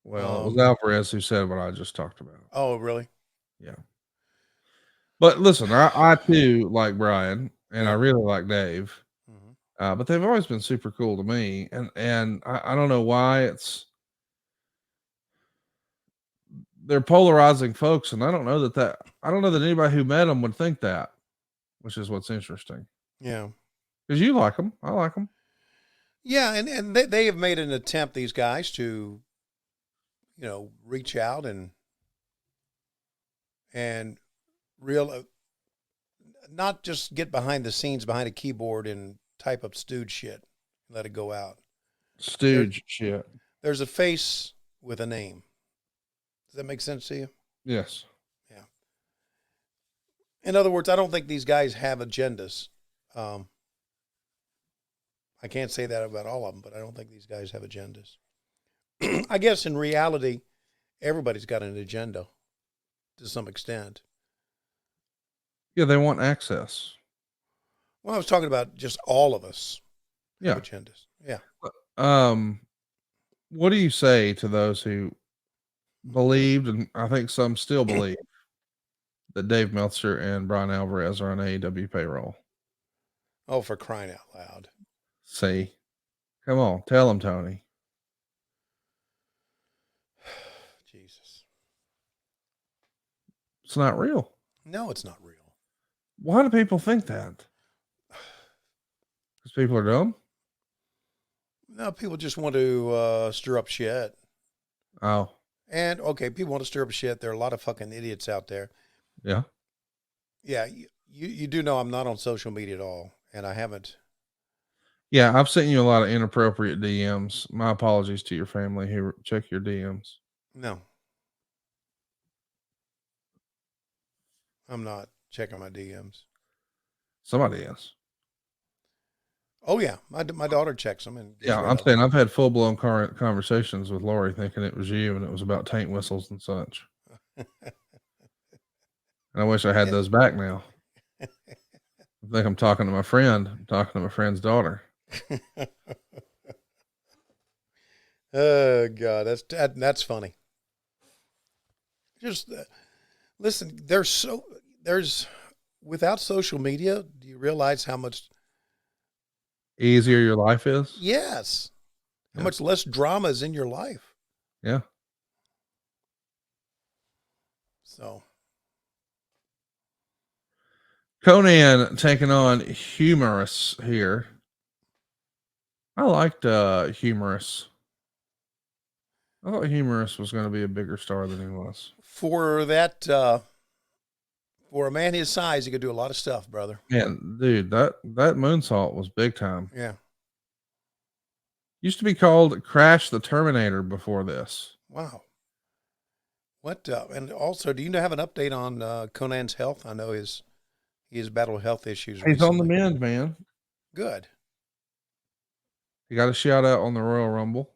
Speaker 1: Well, it was Alvarez who said what I just talked about.
Speaker 4: Oh, really?
Speaker 1: Yeah. But listen, I too like Brian and I really like Dave. But they've always been super cool to me. And I don't know why they're polarizing folks. And I don't know that anybody who met them would think that, which is what's interesting.
Speaker 4: Yeah.
Speaker 1: Because you like them. I like them.
Speaker 4: Yeah. And they have made an attempt, these guys, to, reach out and not just get behind the scenes, behind a keyboard and type up stooge shit, let it go out.
Speaker 1: Stooge shit.
Speaker 4: There's a face with a name. Does that make sense to you?
Speaker 1: Yes.
Speaker 4: Yeah. In other words, I don't think these guys have agendas. I can't say that about all of them, but I don't think these guys have agendas. I guess in reality, everybody's got an agenda to some extent.
Speaker 1: Yeah, they want access.
Speaker 4: Well, I was talking about just all of us.
Speaker 1: Yeah.
Speaker 4: Agendas. Yeah.
Speaker 1: What do you say to those who believed, and I think some still believe, that Dave Meltzer and Brian Alvarez are on AEW payroll?
Speaker 4: Oh, for crying out loud.
Speaker 1: See? Come on, tell them, Tony.
Speaker 4: Jesus.
Speaker 1: It's not real.
Speaker 4: No, it's not real.
Speaker 1: Why do people think that? Because people are dumb?
Speaker 4: No, people just want to stir up shit.
Speaker 1: Oh.
Speaker 4: And, okay, people want to stir up shit. There are a lot of fucking idiots out there.
Speaker 1: Yeah.
Speaker 4: Yeah, you do know I'm not on social media at all, and I haven't.
Speaker 1: Yeah, I've sent you a lot of inappropriate DMs. My apologies to your family who check your DMs.
Speaker 4: No. I'm not checking my DMs.
Speaker 1: Somebody is.
Speaker 4: Oh, yeah. My daughter checks them. And
Speaker 1: yeah, I'm saying I've had full-blown conversations with Lori thinking it was you and it was about taint whistles and such. And I wish I had those back now. I think I'm talking to my friend. I'm talking to my friend's daughter.
Speaker 4: Oh God, that's funny. Just listen. There's without social media. Do you realize how much
Speaker 1: Easier your life is?
Speaker 4: Yes, how
Speaker 1: Yeah.
Speaker 4: much less drama is in your life?
Speaker 1: Yeah.
Speaker 4: So
Speaker 1: Conan taking on Humorous here. I liked Humorous. I thought Humorous was going to be a bigger star than he was.
Speaker 4: for a man his size, he could do a lot of stuff, brother.
Speaker 1: Man, dude, that moonsault was big time.
Speaker 4: Yeah.
Speaker 1: Used to be called Crash the Terminator before this.
Speaker 4: Wow. What and also, do you have an update on Conan's health? I know he has battled health issues.
Speaker 1: He's on the
Speaker 4: recently.
Speaker 1: mend, man.
Speaker 4: Good.
Speaker 1: He got a shout out on the Royal Rumble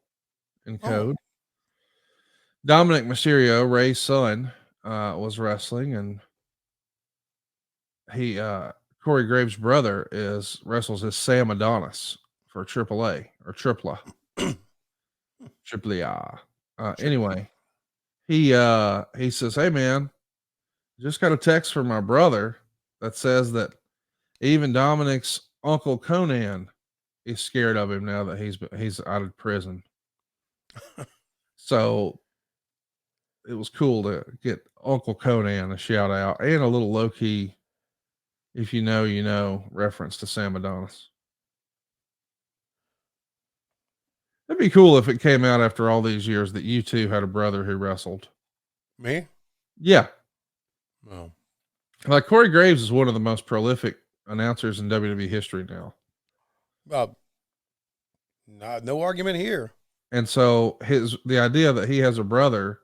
Speaker 1: in
Speaker 4: Oh.
Speaker 1: code. Dominic Mysterio, Ray's son, was wrestling, and he Corey Graves' brother wrestles as Sam Adonis for AAA or Tripla. Triple A. Anyway, he says, "Hey man, just got a text from my brother that says that even Dominic's uncle Conan is scared of him now that he's out of prison." So it was cool to get Uncle Conan a shout out and a little low key, if you know, you know, reference to Sam Adonis. It'd be cool if it came out after all these years that you two had a brother who wrestled.
Speaker 4: Me?
Speaker 1: Yeah.
Speaker 4: Oh.
Speaker 1: Like Corey Graves is one of the most prolific announcers in WWE history now.
Speaker 4: No argument here.
Speaker 1: And so the idea that he has a brother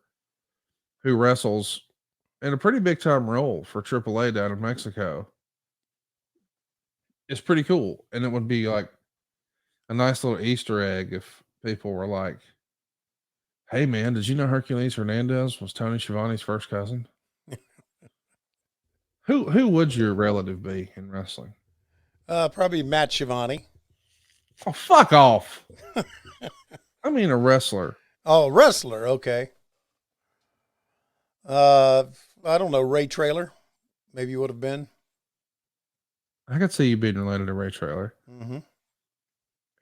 Speaker 1: who wrestles in a pretty big time role for AAA down in Mexico is pretty cool. And it would be like a nice little Easter egg if people were like, "Hey man, did you know Hercules Hernandez was Tony Schiavone's first cousin?" Who would your relative be in wrestling?
Speaker 4: Probably Matt Schiavone.
Speaker 1: Oh, fuck off. I mean a wrestler.
Speaker 4: Oh, wrestler. Okay. I don't know. Ray Traylor. Maybe you would have been.
Speaker 1: I could see you being related to Ray Traylor.
Speaker 4: Mm-hmm.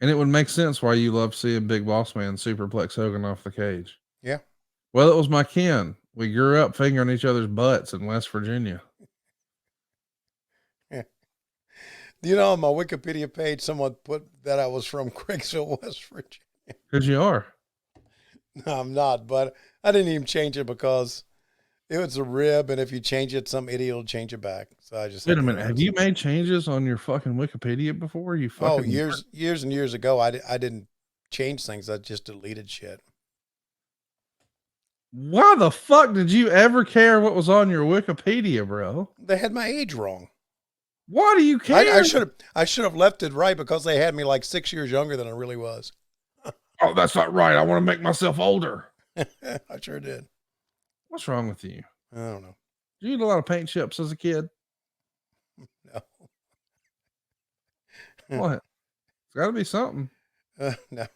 Speaker 1: And it would make sense why you love seeing Big Boss Man superplex Hogan off the cage.
Speaker 4: Yeah.
Speaker 1: Well, it was my kin. We grew up fingering each other's butts in West Virginia.
Speaker 4: Do you know on my Wikipedia page, someone put that I was from Craigsville, West Virginia?
Speaker 1: Because you are.
Speaker 4: No, I'm not, but I didn't even change it because it was a rib, and if you change it, some idiot will change it back. So I just
Speaker 1: Wait a minute. Have you made changes on your fucking Wikipedia before? You fucking
Speaker 4: years and years ago, I didn't change things. I just deleted shit.
Speaker 1: Why the fuck did you ever care what was on your Wikipedia, bro?
Speaker 4: They had my age wrong.
Speaker 1: Why do you care?
Speaker 4: I should have left it right because they had me like 6 years younger than I really was.
Speaker 1: Oh, that's not right. I want to make myself older.
Speaker 4: I sure did.
Speaker 1: What's wrong with you?
Speaker 4: I don't know.
Speaker 1: Did you eat a lot of paint chips as a kid?
Speaker 4: No.
Speaker 1: What? It's got to be something.
Speaker 4: No.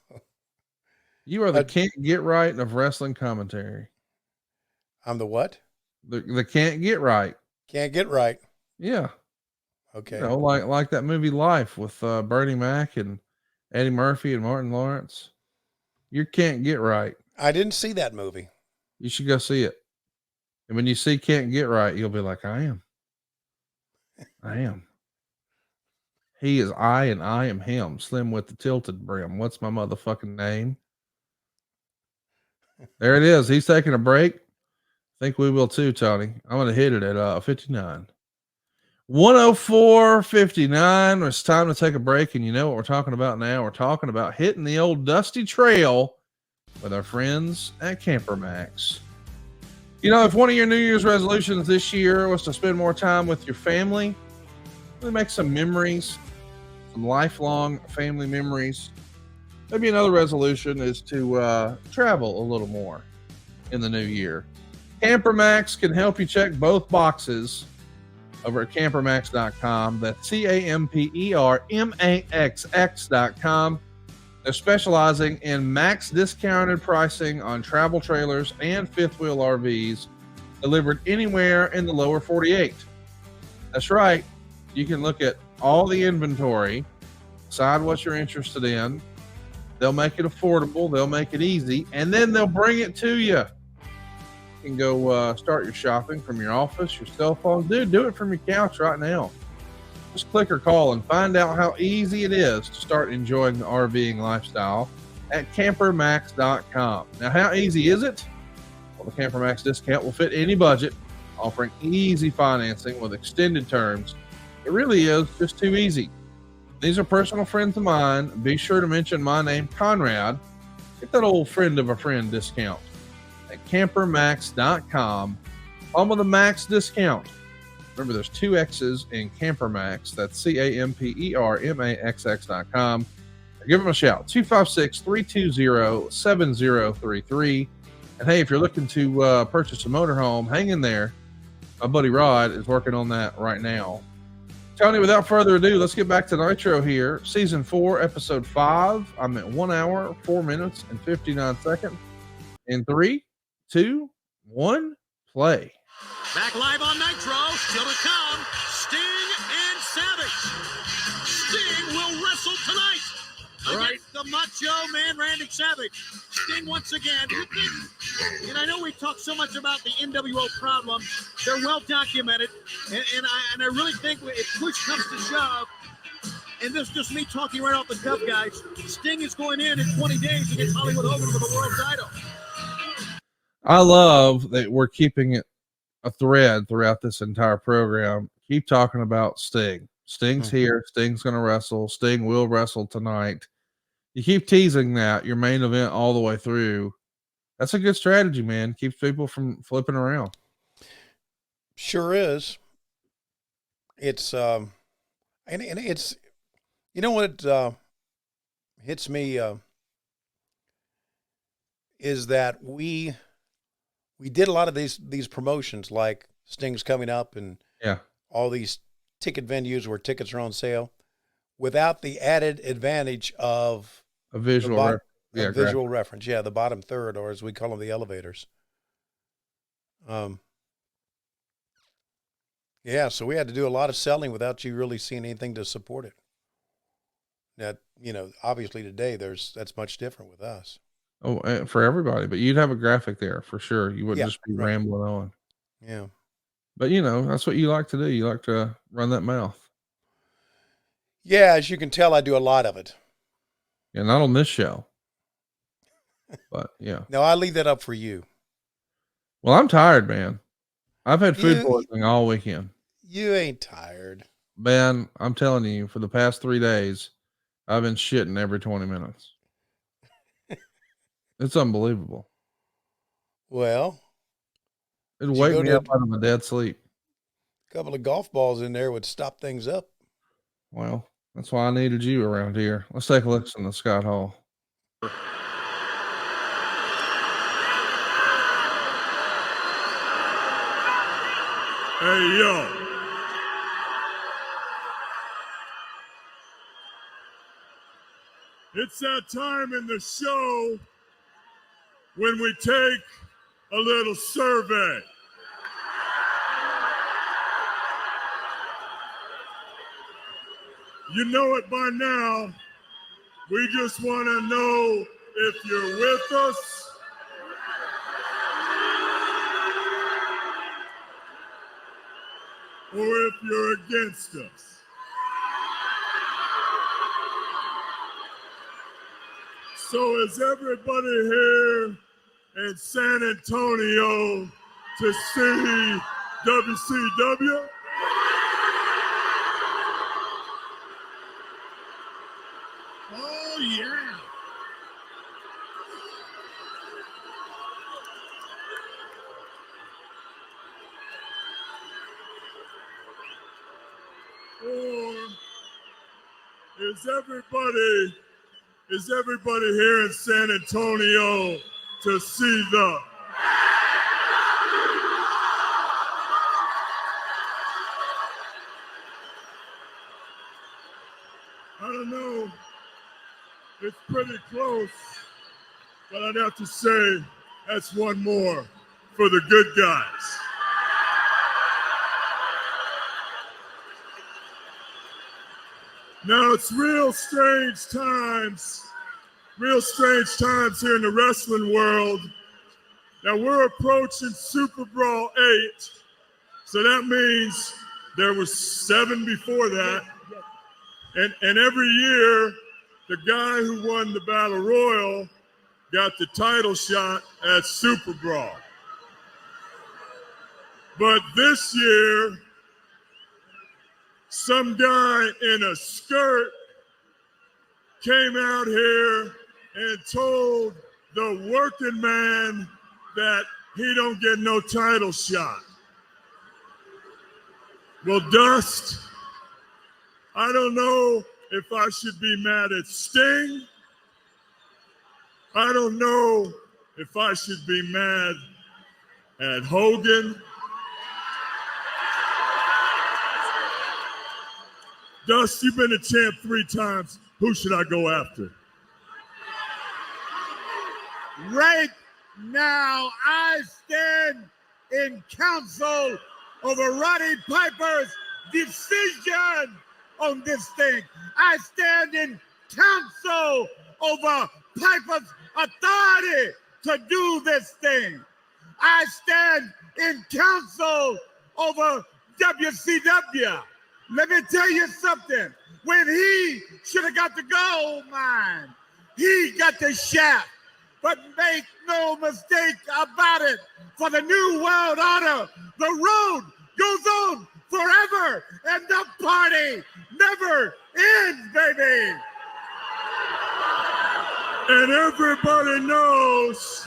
Speaker 1: You are the can't get right of wrestling commentary.
Speaker 4: I'm the what?
Speaker 1: The can't get right.
Speaker 4: Can't get right.
Speaker 1: Yeah.
Speaker 4: Okay.
Speaker 1: You know, like that movie Life with Bernie Mac and Eddie Murphy and Martin Lawrence. You can't get right.
Speaker 4: I didn't see that movie.
Speaker 1: You should go see it. And when you see Can't Get Right, you'll be like, I am. He is I and I am him. Slim with the tilted brim. What's my motherfucking name? There it is. He's taking a break. I think we will too, Tony. I'm going to hit it at 59. 104.59. It's time to take a break. And you know what we're talking about now? We're talking about hitting the old dusty trail with our friends at Camper Max. You know, if one of your New Year's resolutions this year was to spend more time with your family, really make some memories, some lifelong family memories. Maybe another resolution is to travel a little more in the new year. Camper Max can help you check both boxes over at campermax.com. That's CAMPERMAXX.com. They're specializing in max discounted pricing on travel trailers and fifth wheel RVs delivered anywhere in the lower 48. That's right. You can look at all the inventory, decide what you're interested in. They'll make it affordable. They'll make it easy, and then they'll bring it to you. You can go start your shopping from your office, your cell phone. Dude, do it from your couch right now. Just click or call and find out how easy it is to start enjoying the RVing lifestyle at campermax.com. Now, how easy is it? Well, the CamperMax discount will fit any budget, offering easy financing with extended terms. It really is just too easy. These are personal friends of mine. Be sure to mention my name, Conrad. Get that old friend of a friend discount at campermax.com. Home of the max discount. Remember, there's 2 X's in CamperMax. That's CAMPERMAXX.com. Give them a shout, 256-320-7033. And hey, if you're looking to purchase a motorhome, hang in there. My buddy Rod is working on that right now. Tony, without further ado, let's get back to Nitro here. Season 4, Episode 5. I'm at 1 hour, 4 minutes, and 59 seconds. In 3, 2, 1, play.
Speaker 6: Back live on Nitro, still to come, Sting and Savage. Sting will wrestle tonight against the Macho Man, Randy Savage. Sting once again. And I know we talk so much about the NWO problems. They're well documented. And I really think if push comes to shove, and this is just me talking right off the cuff, guys, Sting is going in 20 days against Hollywood Hogan for the world title.
Speaker 1: I love that we're keeping it a thread throughout this entire program. Keep talking about Sting. Sting's here. Sting's going to wrestle. Sting will wrestle tonight. You keep teasing that your main event all the way through. That's a good strategy, man. Keeps people from flipping around.
Speaker 4: Sure is. It's and it's, you know what hits me is that we did a lot of these promotions, like Sting's coming up and all these ticket venues where tickets are on sale, without the added advantage of
Speaker 1: a visual
Speaker 4: visual reference. Yeah, the bottom third, or as we call them, the elevators. Yeah, so we had to do a lot of selling without you really seeing anything to support it. That, you know, obviously today that's much different with us.
Speaker 1: Oh, for everybody, but you'd have a graphic there for sure. You wouldn't just be rambling on.
Speaker 4: Yeah.
Speaker 1: But you know, that's what you like to do. You like to run that mouth.
Speaker 4: Yeah, as you can tell, I do a lot of it.
Speaker 1: Yeah, not on this show. But yeah.
Speaker 4: No, I leave that up for you.
Speaker 1: Well, I'm tired, man. I've had food poisoning all weekend.
Speaker 4: You ain't tired.
Speaker 1: Man, I'm telling you, for the past 3 days, I've been shitting every 20 minutes. It's unbelievable.
Speaker 4: Well,
Speaker 1: it'd wake me up out of a dead sleep.
Speaker 4: A couple of golf balls in there would stop things up.
Speaker 1: Well, that's why I needed you around here. Let's take a listen to Scott Hall.
Speaker 7: Hey, yo. It's that time in the show when we take a little survey. You know it by now. We just want to know if you're with us or if you're against us. So is everybody here in San Antonio to see WCW? Oh, yeah. Or is everybody here in San Antonio to see the It's pretty close, but I'd have to say that's one more for the good guys. Now it's real strange times here in the wrestling world. Now we're approaching Super Brawl 8, so that means there was 7 before that. And every year, the guy who won the Battle Royal got the title shot at Super Brawl. But this year, some guy in a skirt came out here and told the working man that he don't get no title shot. Well, Dust, I don't know if I should be mad at Sting. I don't know if I should be mad at Hogan. Dust, you've been a champ 3 times. Who should I go after?
Speaker 6: Right now, I stand in counsel over Roddy Piper's decision on this thing. I stand in counsel over Piper's authority to do this thing. I stand in counsel over WCW. Let me tell you something. When he should have got the gold mine, he got the shaft. But make no mistake about it, for the new world order, the road goes on forever, and the party never ends, baby.
Speaker 7: And everybody knows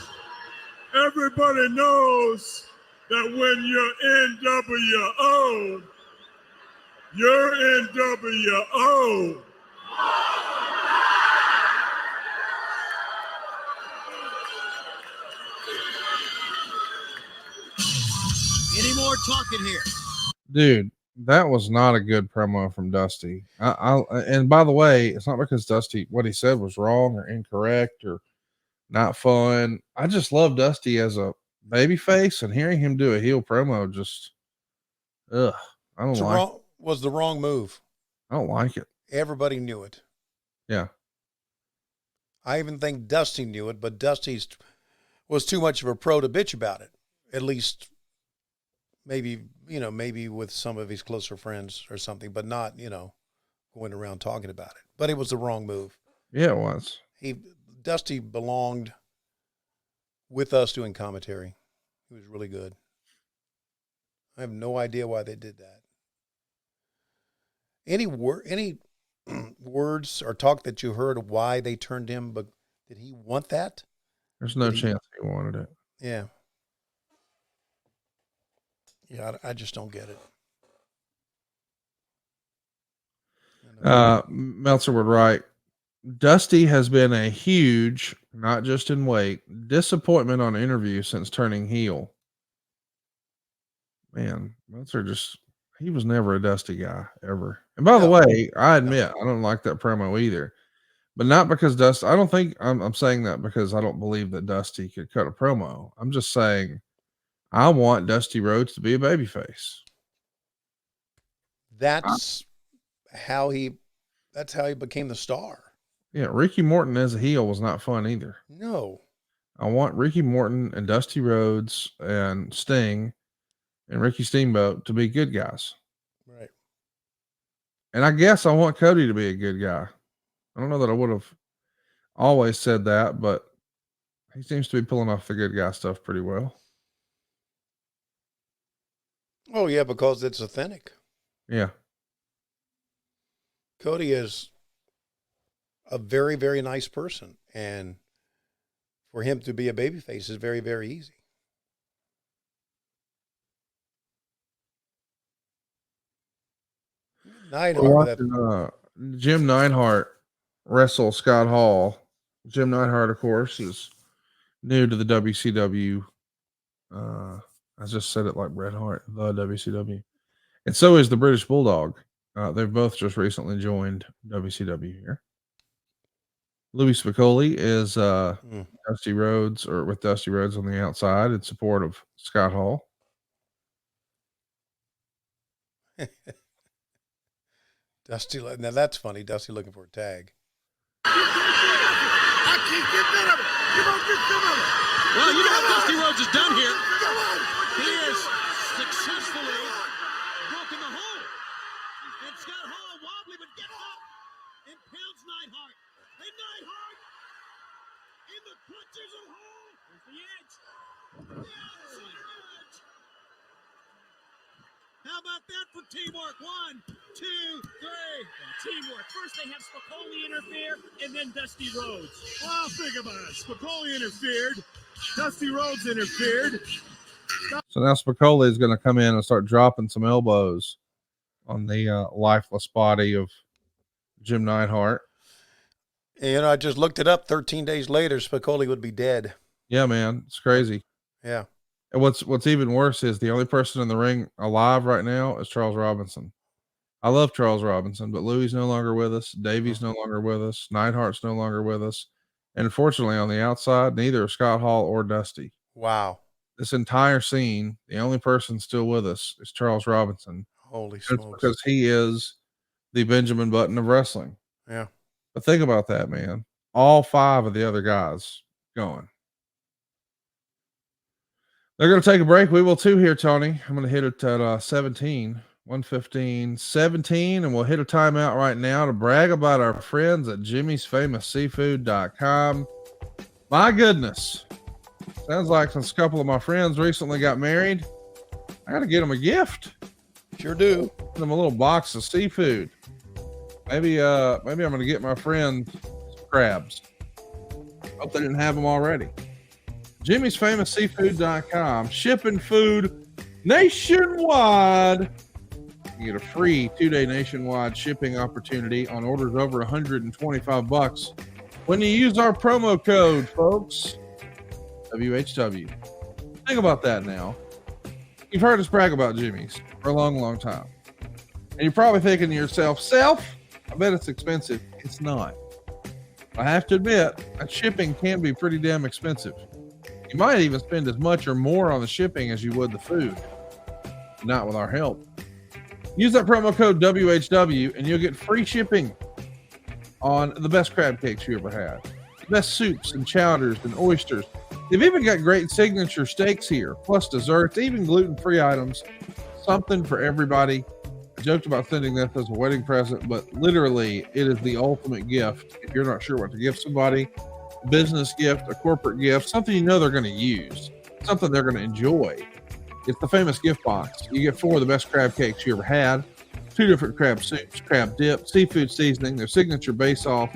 Speaker 7: that when you're NWO.
Speaker 6: Any more talking here?
Speaker 1: Dude, that was not a good promo from Dusty. And by the way, it's not because Dusty, what he said was wrong or incorrect or not fun. I just love Dusty as a baby face, and hearing him do a heel promo just, I don't like it.
Speaker 4: Was the wrong move.
Speaker 1: I don't like it.
Speaker 4: Everybody knew it.
Speaker 1: Yeah.
Speaker 4: I even think Dusty knew it, but Dusty was too much of a pro to bitch about it. At least maybe with some of his closer friends or something, but not, going around talking about it. But it was the wrong move.
Speaker 1: Yeah, it was.
Speaker 4: Dusty belonged with us doing commentary. He was really good. I have no idea why they did that. Any words or talk that you heard of why they turned him, but did he want that?
Speaker 1: There's no chance he wanted it.
Speaker 4: Yeah. Yeah, I just don't get it.
Speaker 1: Meltzer would write, Dusty has been a huge, not just in weight, disappointment on interview since turning heel. Man, Meltzer he was never a Dusty guy, ever. And by the way, I admit, I don't like that promo either. But not because Dusty, I don't think I'm saying that because I don't believe that Dusty could cut a promo. I'm just saying I want Dusty Rhodes to be a babyface.
Speaker 4: That's how he became the star.
Speaker 1: Yeah, Ricky Morton as a heel was not fun either.
Speaker 4: No.
Speaker 1: I want Ricky Morton and Dusty Rhodes and Sting and Ricky Steamboat to be good guys.
Speaker 4: Right.
Speaker 1: And I guess I want Cody to be a good guy. I don't know that I would have always said that, but he seems to be pulling off the good guy stuff pretty well.
Speaker 4: Oh, yeah, because it's authentic.
Speaker 1: Yeah.
Speaker 4: Cody is a very, very nice person. And for him to be a babyface is very, very easy.
Speaker 1: Jim Neidhart wrestle Scott Hall. Jim Neidhart, of course, is new to the WCW. I just said it like Bret Hart, the WCW. And so is the British Bulldog. They've both just recently joined WCW here. Louis Spicoli is Dusty Rhodes, or with Dusty Rhodes on the outside in support of Scott Hall.
Speaker 4: Dusty, now that's funny. Dusty looking for a tag.
Speaker 2: I can't get rid of it. Come on, get rid of it.
Speaker 6: Well, you know what Dusty Rhodes has done here. He has successfully broken the hold. And Scott Hall wobbly, but gets up and pounds Neidhart. And Neidhart in the clutches of Hall. Here's the edge. The outside edge. How about that for teamwork? 1, 2, 3.
Speaker 8: Teamwork. First they have Spicoli interfere, and then Dusty Rhodes.
Speaker 7: Well, think about it. Spicoli interfered. Dusty Rhodes interfered.
Speaker 1: So now Spicoli is going to come in and start dropping some elbows on the lifeless body of Jim Neidhart.
Speaker 4: You know, I just looked it up. 13 days later, Spicoli would be dead.
Speaker 1: Yeah, man, it's crazy.
Speaker 4: Yeah.
Speaker 1: And what's even worse is the only person in the ring alive right now is Charles Robinson. I love Charles Robinson, but Louie's no longer with us. Davey's no longer with us. Neidhart's no longer with us. And unfortunately, on the outside, neither Scott Hall or Dusty.
Speaker 4: Wow.
Speaker 1: This entire scene, the only person still with us is Charles Robinson.
Speaker 4: Holy
Speaker 1: It's
Speaker 4: smokes.
Speaker 1: because he is the Benjamin Button of wrestling.
Speaker 4: Yeah.
Speaker 1: But think about that, man. All 5 of the other guys gone. They're going to take a break. We will too here, Tony. I'm going to hit it at 17, 1:15, 17, and we'll hit a timeout right now to brag about our friends at jimmysfamousseafood.com. My goodness. Sounds like since a couple of my friends recently got married, I got to get them a gift.
Speaker 4: Sure do.
Speaker 1: Get them a little box of seafood. Maybe I'm going to get my friends some crabs. Hope they didn't have them already. Jimmy'sFamousSeafood.com, shipping food nationwide. You get a free 2-day nationwide shipping opportunity on orders over $125 when you use our promo code, folks. WHW. Think about that now. You've heard us brag about Jimmy's for a long, long time. And you're probably thinking to yourself, I bet it's expensive. It's not. I have to admit, that shipping can be pretty damn expensive. You might even spend as much or more on the shipping as you would the food. Not with our help. Use that promo code WHW and you'll get free shipping on the best crab cakes you ever had. The best soups and chowders and oysters. They've even got great signature steaks here, plus desserts, even gluten-free items. Something for everybody. I joked about sending this as a wedding present, but literally it is the ultimate gift. If you're not sure what to give somebody, a business gift, a corporate gift, something you know they're going to use, something they're going to enjoy. It's the famous gift box. You get 4 of the best crab cakes you ever had, 2 different crab soups, crab dip, seafood seasoning, their signature base-off,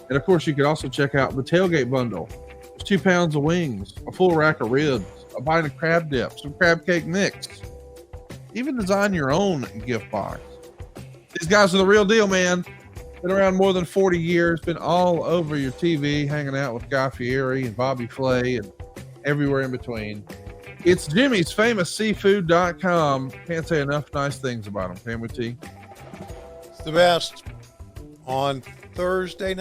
Speaker 1: and of course you could also check out the tailgate bundle. There's 2 pounds of wings, a full rack of ribs, a pint of crab dip, some crab cake mix. Even design your own gift box. These guys are the real deal, man. Been around more than 40 years, been all over your TV, hanging out with Guy Fieri and Bobby Flay and everywhere in between. It's Jimmy'sFamousSeafood.com. Can't say enough nice things about them, can we, T?
Speaker 4: It's the best. On Friday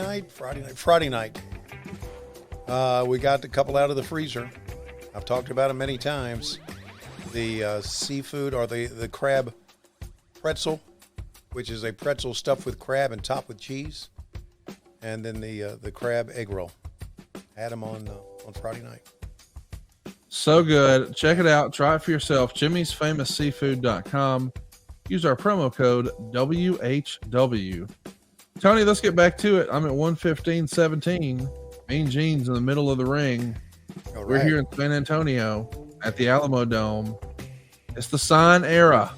Speaker 4: night, we got a couple out of the freezer. I've talked about them many times. The seafood, or the crab pretzel, which is a pretzel stuffed with crab and topped with cheese, and then the crab egg roll. Had them on Friday night.
Speaker 1: So good. Check it out. Try it for yourself. Jimmy'sFamousSeafood.com. Use our promo code WHW. Tony, let's get back to it. I'm at 1:15:17. Mean Gene's in the middle of the ring.
Speaker 4: All right.
Speaker 1: We're here in San Antonio at the Alamo Dome. It's the sign era.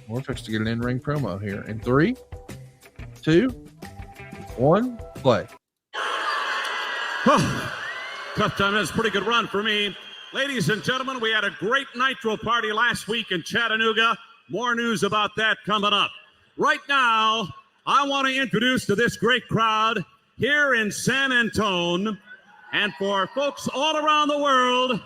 Speaker 1: We're fixed to get an in-ring promo here. In 3, 2, 1, play.
Speaker 6: Tough time. That's a pretty good run for me. Ladies and gentlemen, we had a great Nitro party last week in Chattanooga. More news about that coming up. Right now, I want to introduce to this great crowd here in San Antone, and for folks all around the world,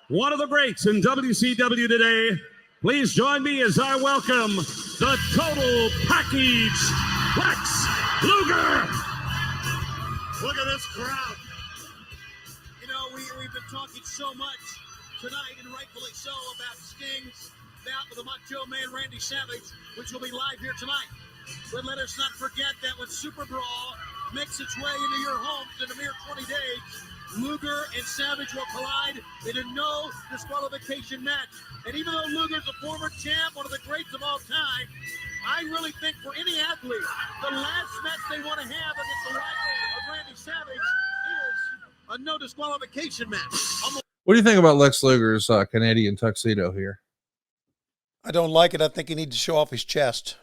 Speaker 6: one of the greats in WCW today. Please join me as I welcome the Total Package, Lex Luger. Look at this crowd. You know, we've been talking so much tonight, and rightfully so, about Sting's bout with the Macho Man Randy Savage, which will be live here tonight. But let us not forget that when Super Brawl makes its way into your homes in a mere 20 days, Luger and Savage will collide in a no disqualification match. And even though Luger's a former champ, one of the greats of all time, I really think for any athlete, the last match they want to have against the rival of Randy Savage is a no disqualification match.
Speaker 1: What do you think about Lex Luger's Canadian tuxedo here?
Speaker 4: I don't like it. I think he needs to show off his chest.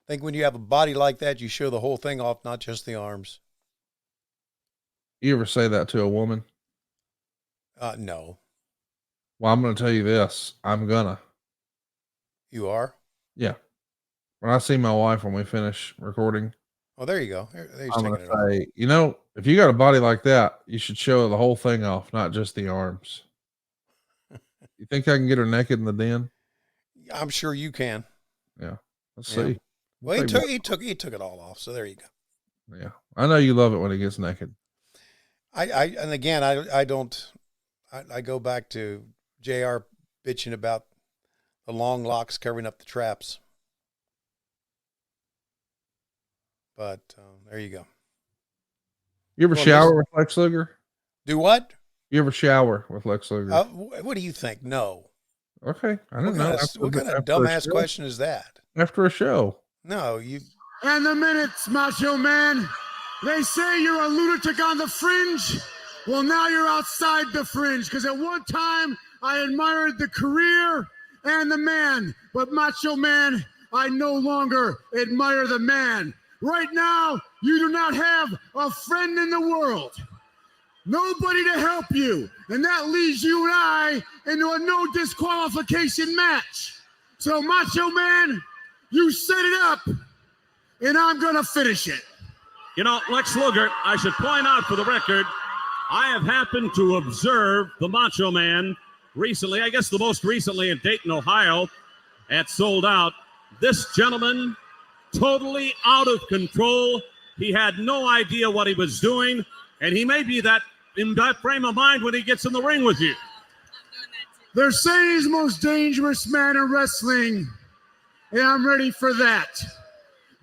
Speaker 4: I think when you have a body like that, you show the whole thing off, not just the arms.
Speaker 1: You ever say that to a woman?
Speaker 4: No.
Speaker 1: Well, I'm going to tell you this. I'm gonna.
Speaker 4: You are?
Speaker 1: Yeah. When I see my wife when we finish recording,
Speaker 4: Oh, there you go. There he's
Speaker 1: I'm
Speaker 4: taking
Speaker 1: going
Speaker 4: it
Speaker 1: to
Speaker 4: off.
Speaker 1: say, you know, if you got a body like that, you should show the whole thing off, not just the arms. You think I can get her naked in the den?
Speaker 4: I'm sure you can.
Speaker 1: Yeah. Let's
Speaker 4: Yeah.
Speaker 1: see.
Speaker 4: Well, he took it all off. So there you go.
Speaker 1: Yeah. I know you love it when he gets naked.
Speaker 4: And again, I go back to JR bitching about the long locks covering up the traps. But there you go.
Speaker 1: You ever shower with Lex Luger?
Speaker 4: Do what?
Speaker 1: You ever shower with Lex Luger?
Speaker 4: What do you think? No.
Speaker 1: Okay. I don't know.
Speaker 4: What kind of dumbass question is that?
Speaker 1: After a show.
Speaker 4: No, you.
Speaker 7: And the minutes, Macho Man. They say you're a lunatic on the fringe. Well, now you're outside the fringe, because at one time I admired the career and the man, but Macho Man, I no longer admire the man. Right now, you do not have a friend in the world. Nobody to help you. And that leaves you and I into a no disqualification match. So, Macho Man, you set it up, and I'm going to finish it.
Speaker 6: You know, Lex Luger, I should point out for the record, I have happened to observe the Macho Man recently, I guess the most recently in Dayton, Ohio, at Sold Out. This gentleman, totally out of control. He had no idea what he was doing, and he may be in that frame of mind when he gets in the ring with you.
Speaker 7: They're saying he's the most dangerous man in wrestling, and I'm ready for that.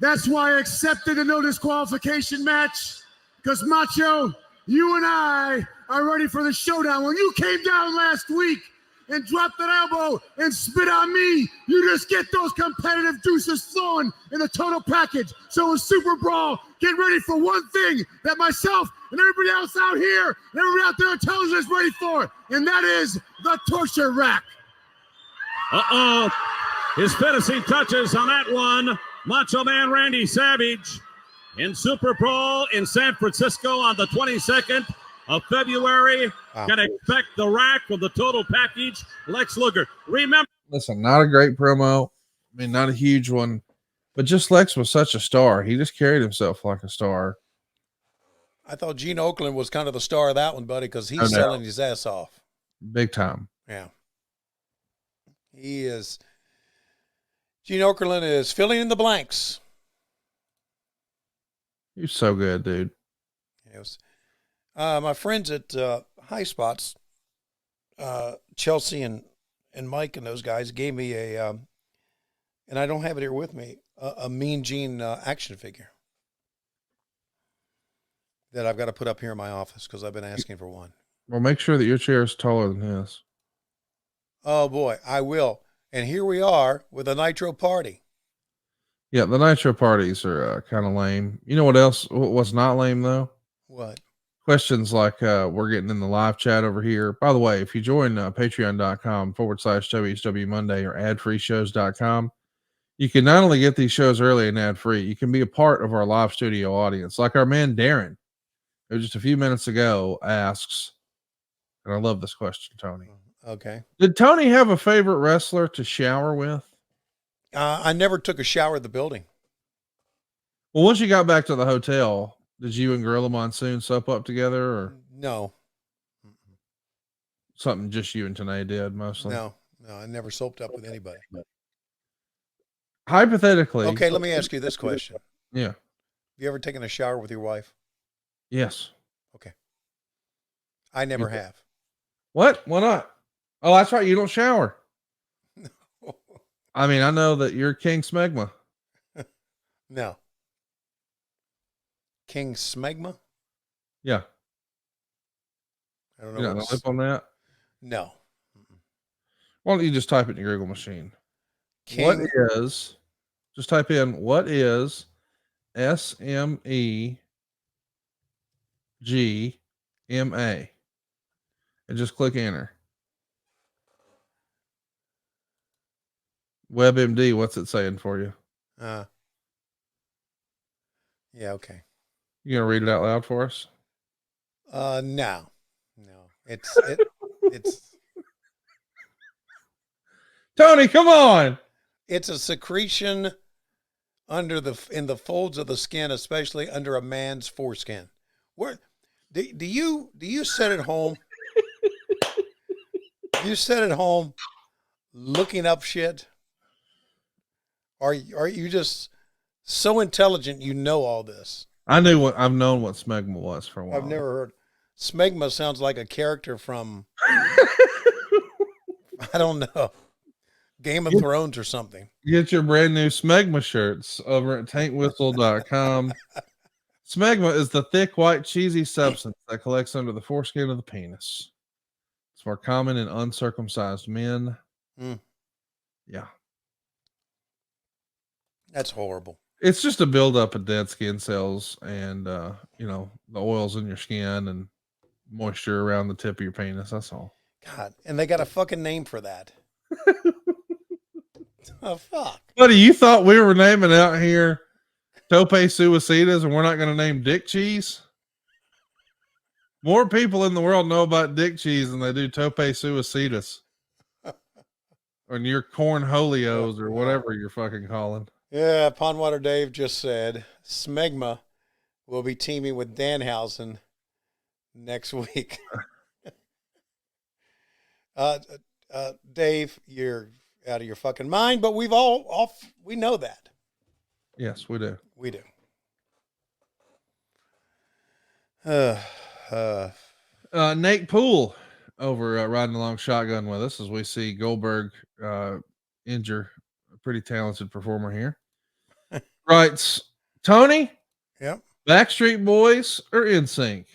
Speaker 7: That's why I accepted the no disqualification match, because Macho, you and I are ready for the showdown. When you came down last week and dropped that elbow and spit on me, you just get those competitive juices flowing in the total package. So with Super Brawl, get ready for one thing that myself and everybody else out here and everybody out there on television is ready for, and that is the torture rack.
Speaker 6: Uh-oh. His finishing touches on that one. Macho Man Randy Savage in Super Brawl in San Francisco on the 22nd of February.
Speaker 4: Wow.
Speaker 6: Can expect the rack of the total package. Lex Luger. Remember.
Speaker 1: Listen, not a great promo. I mean, not a huge one, but just Lex was such a star. He just carried himself like a star.
Speaker 4: I thought Gene Oakland was kind of the star of that one, buddy, because he's selling his ass off.
Speaker 1: Big time.
Speaker 4: Yeah. He is. Gene Okerlund is filling in the blanks.
Speaker 1: He's so good, dude.
Speaker 4: Yes. My friends at High Spots, Chelsea and Mike and those guys gave me and I don't have it here with me, a Mean Gene action figure that I've got to put up here in my office because I've been asking for one.
Speaker 1: Well, make sure that your chair is taller than his.
Speaker 4: Oh, boy, I will. And here we are with a Nitro party.
Speaker 1: Yeah, the Nitro parties are kind of lame. You know what else was not lame, though?
Speaker 4: What?
Speaker 1: Questions like we're getting in the live chat over here. By the way, if you join patreon.com/WHW Monday or adfreeshows.com, you can not only get these shows early and ad-free, you can be a part of our live studio audience. Like our man Darren, who just a few minutes ago asks, and I love this question, Tony.
Speaker 4: Okay.
Speaker 1: Did Tony have a favorite wrestler to shower with?
Speaker 4: I never took a shower at the building.
Speaker 1: Well, once you got back to the hotel, did you and Gorilla Monsoon soap up together, or
Speaker 4: No.
Speaker 1: something just you and Tanae did mostly?
Speaker 4: No, I never soaped up with anybody.
Speaker 1: Hypothetically.
Speaker 4: Okay, let me ask you this question.
Speaker 1: Yeah.
Speaker 4: you ever taken a shower with your wife?
Speaker 1: Yes.
Speaker 4: Okay. I never have.
Speaker 1: What? Why not? Oh, that's right. You don't shower. I mean, I know that you're King Smegma.
Speaker 4: No. King Smegma?
Speaker 1: Yeah.
Speaker 4: I don't know.
Speaker 1: You got no lip on that?
Speaker 4: No.
Speaker 1: Why don't you just type it in your Google machine?
Speaker 4: King.
Speaker 1: Just type in, what is SMEGMA? And just click enter. WebMD, what's it saying for you?
Speaker 4: Yeah, okay.
Speaker 1: You gonna read it out loud for us?
Speaker 4: No. It's
Speaker 1: Tony, come on.
Speaker 4: it's a secretion in the folds of the skin, especially under a man's foreskin. Where do you sit at home? You sit at home looking up shit? Are you just so intelligent you know all this?
Speaker 1: I've known what smegma was for a while.
Speaker 4: I've never heard. Smegma sounds like a character from I don't know, Game of Thrones or something.
Speaker 1: Get your brand new smegma shirts over at tankwhistle.com. Smegma is the thick, white, cheesy substance that collects under the foreskin of the penis. It's more common in uncircumcised men. Yeah.
Speaker 4: That's horrible.
Speaker 1: It's just a buildup of dead skin cells and, the oils in your skin and moisture around the tip of your penis. That's all.
Speaker 4: God, and they got a fucking name for that. Oh, fuck.
Speaker 1: Buddy, you thought we were naming out here tope suicidas and we're not going to name dick cheese? More people in the world know about dick cheese than they do tope suicidas. Or your cornholios or whatever you're fucking calling.
Speaker 4: Yeah, Pondwater Dave just said Smegma will be teaming with Danhausen next week. Dave, you're out of your fucking mind, but we know that.
Speaker 1: Yes, we do.
Speaker 4: We do.
Speaker 1: Nate Poole over riding along shotgun with us as we see Goldberg injure a pretty talented performer here. Writes, Tony,
Speaker 4: Yep.
Speaker 1: Backstreet Boys or NSYNC?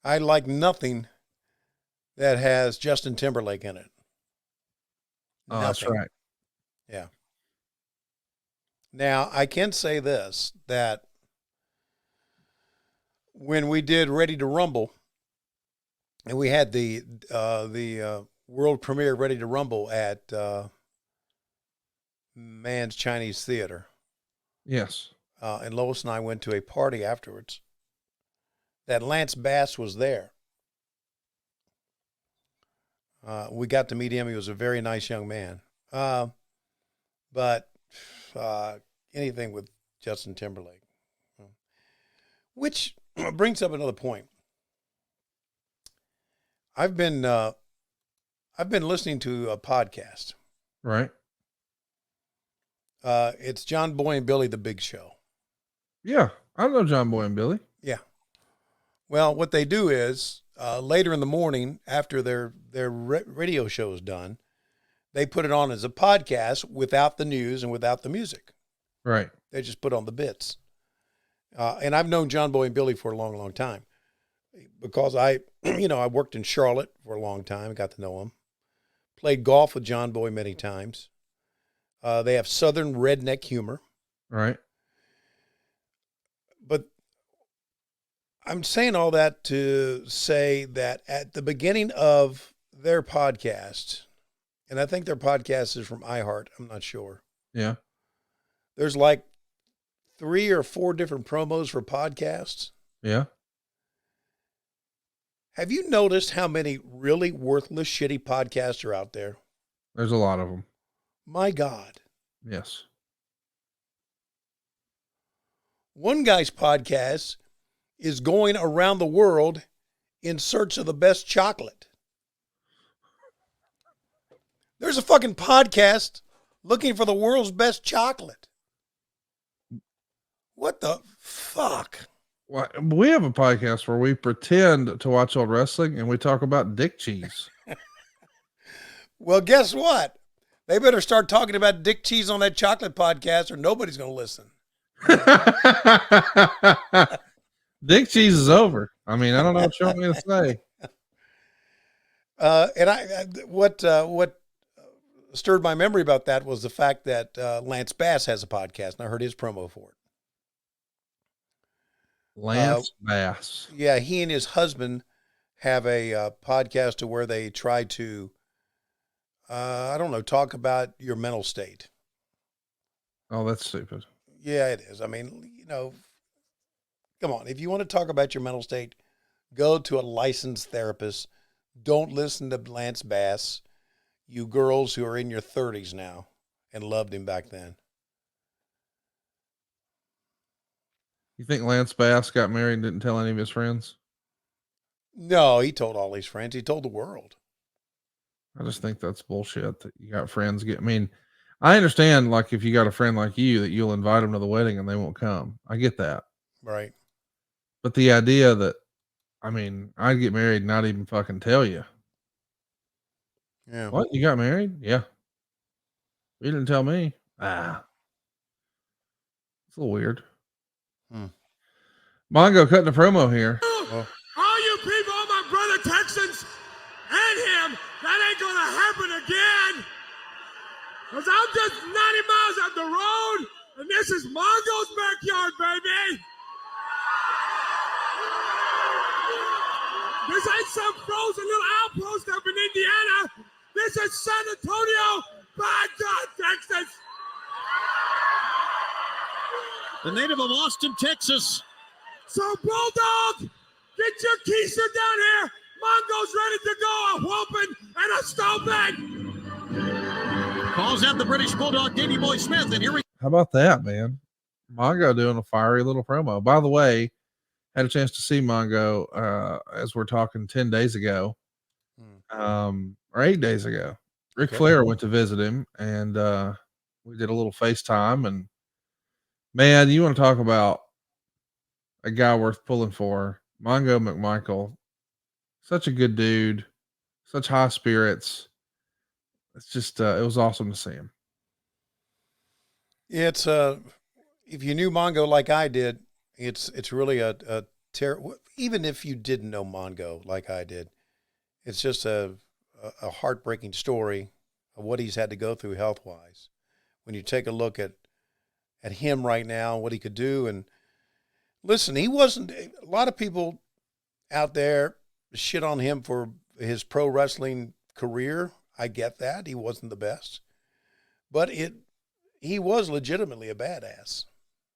Speaker 4: I like nothing that has Justin Timberlake in it.
Speaker 1: Oh, that's right.
Speaker 4: Yeah. Now, I can say this, that when we did Ready to Rumble, and we had the world premiere of Ready to Rumble at Man's Chinese Theater.
Speaker 1: Yes.
Speaker 4: And Lois and I went to a party afterwards, that Lance Bass was there. We got to meet him. He was a very nice young man. But anything with Justin Timberlake. Which brings up another point. I've been listening to a podcast.
Speaker 1: Right.
Speaker 4: It's John Boy and Billy, The Big Show.
Speaker 1: Yeah, I know John Boy and Billy.
Speaker 4: Yeah. Well, what they do is later in the morning after their radio show is done, they put it on as a podcast without the news and without the music.
Speaker 1: Right.
Speaker 4: They just put on the bits. And I've known John Boy and Billy for a long, long time because I worked in Charlotte for a long time. Got to know him. Played golf with John Boy many times. They have Southern redneck humor.
Speaker 1: Right.
Speaker 4: But I'm saying all that to say that at the beginning of their podcast, and I think their podcast is from iHeart, I'm not sure.
Speaker 1: Yeah.
Speaker 4: There's like 3 or 4 different promos for podcasts.
Speaker 1: Yeah.
Speaker 4: Have you noticed how many really worthless, shitty podcasts are out there?
Speaker 1: There's a lot of them.
Speaker 4: My God.
Speaker 1: Yes.
Speaker 4: One guy's podcast is going around the world in search of the best chocolate. There's a fucking podcast looking for the world's best chocolate. What the fuck?
Speaker 1: Well, we have a podcast where we pretend to watch old wrestling and we talk about dick cheese.
Speaker 4: Well, guess what? They better start talking about dick cheese on that chocolate podcast or nobody's going to listen.
Speaker 1: Dick cheese is over. I mean, I don't know what you want me to say.
Speaker 4: And what stirred my memory about that was the fact that Lance Bass has a podcast, and I heard his promo for it.
Speaker 1: Lance Bass.
Speaker 4: Yeah, he and his husband have a podcast to where they try to, I don't know, talk about your mental state.
Speaker 1: Oh, that's stupid.
Speaker 4: Yeah, it is. I mean, you know, come on. If you want to talk about your mental state, go to a licensed therapist. Don't listen to Lance Bass, you girls who are in your 30s now and loved him back then.
Speaker 1: You think Lance Bass got married and didn't tell any of his friends?
Speaker 4: No, he told all his friends. He told the world.
Speaker 1: I just think that's bullshit that you got friends get. I mean, I understand, like, if you got a friend like you that you'll invite them to the wedding and they won't come. I get that.
Speaker 4: Right.
Speaker 1: But the idea that, I mean, I'd get married and not even fucking tell you.
Speaker 4: Yeah.
Speaker 1: What? You got married? Yeah. You didn't tell me. It's a little weird. Mongo cutting a promo here.
Speaker 7: All you people, all my brother Texans and him, that ain't gonna happen again. Cause I'm just 90 miles up the road, and this is Mongo's backyard, baby. This ain't some frozen little outpost up in Indiana. This is San Antonio, by God, Texas.
Speaker 6: The native of Austin, Texas.
Speaker 7: So, Bulldog, get your keister down here. Mongo's ready to go. A whooping and a stomping.
Speaker 6: Calls out the British Bulldog, Davey Boy Smith, and here we
Speaker 1: How about that, man? Mongo doing a fiery little promo. By the way, had a chance to see Mongo as we're talking 10 days ago, or 8 days ago. Ric Flair went to visit him, and we did a little FaceTime. And man, you want to talk about a guy worth pulling for? Mongo McMichael, such a good dude, such high spirits. It's just it was awesome to see him.
Speaker 4: It's if you knew Mongo like I did, it's really a even if you didn't know Mongo like I did, it's just a heartbreaking story of what he's had to go through health-wise. When you take a look at him right now, what he could do, and listen, he wasn't. A lot of people out there shit on him for his pro wrestling career. I get that. He wasn't the best, but he was legitimately a badass.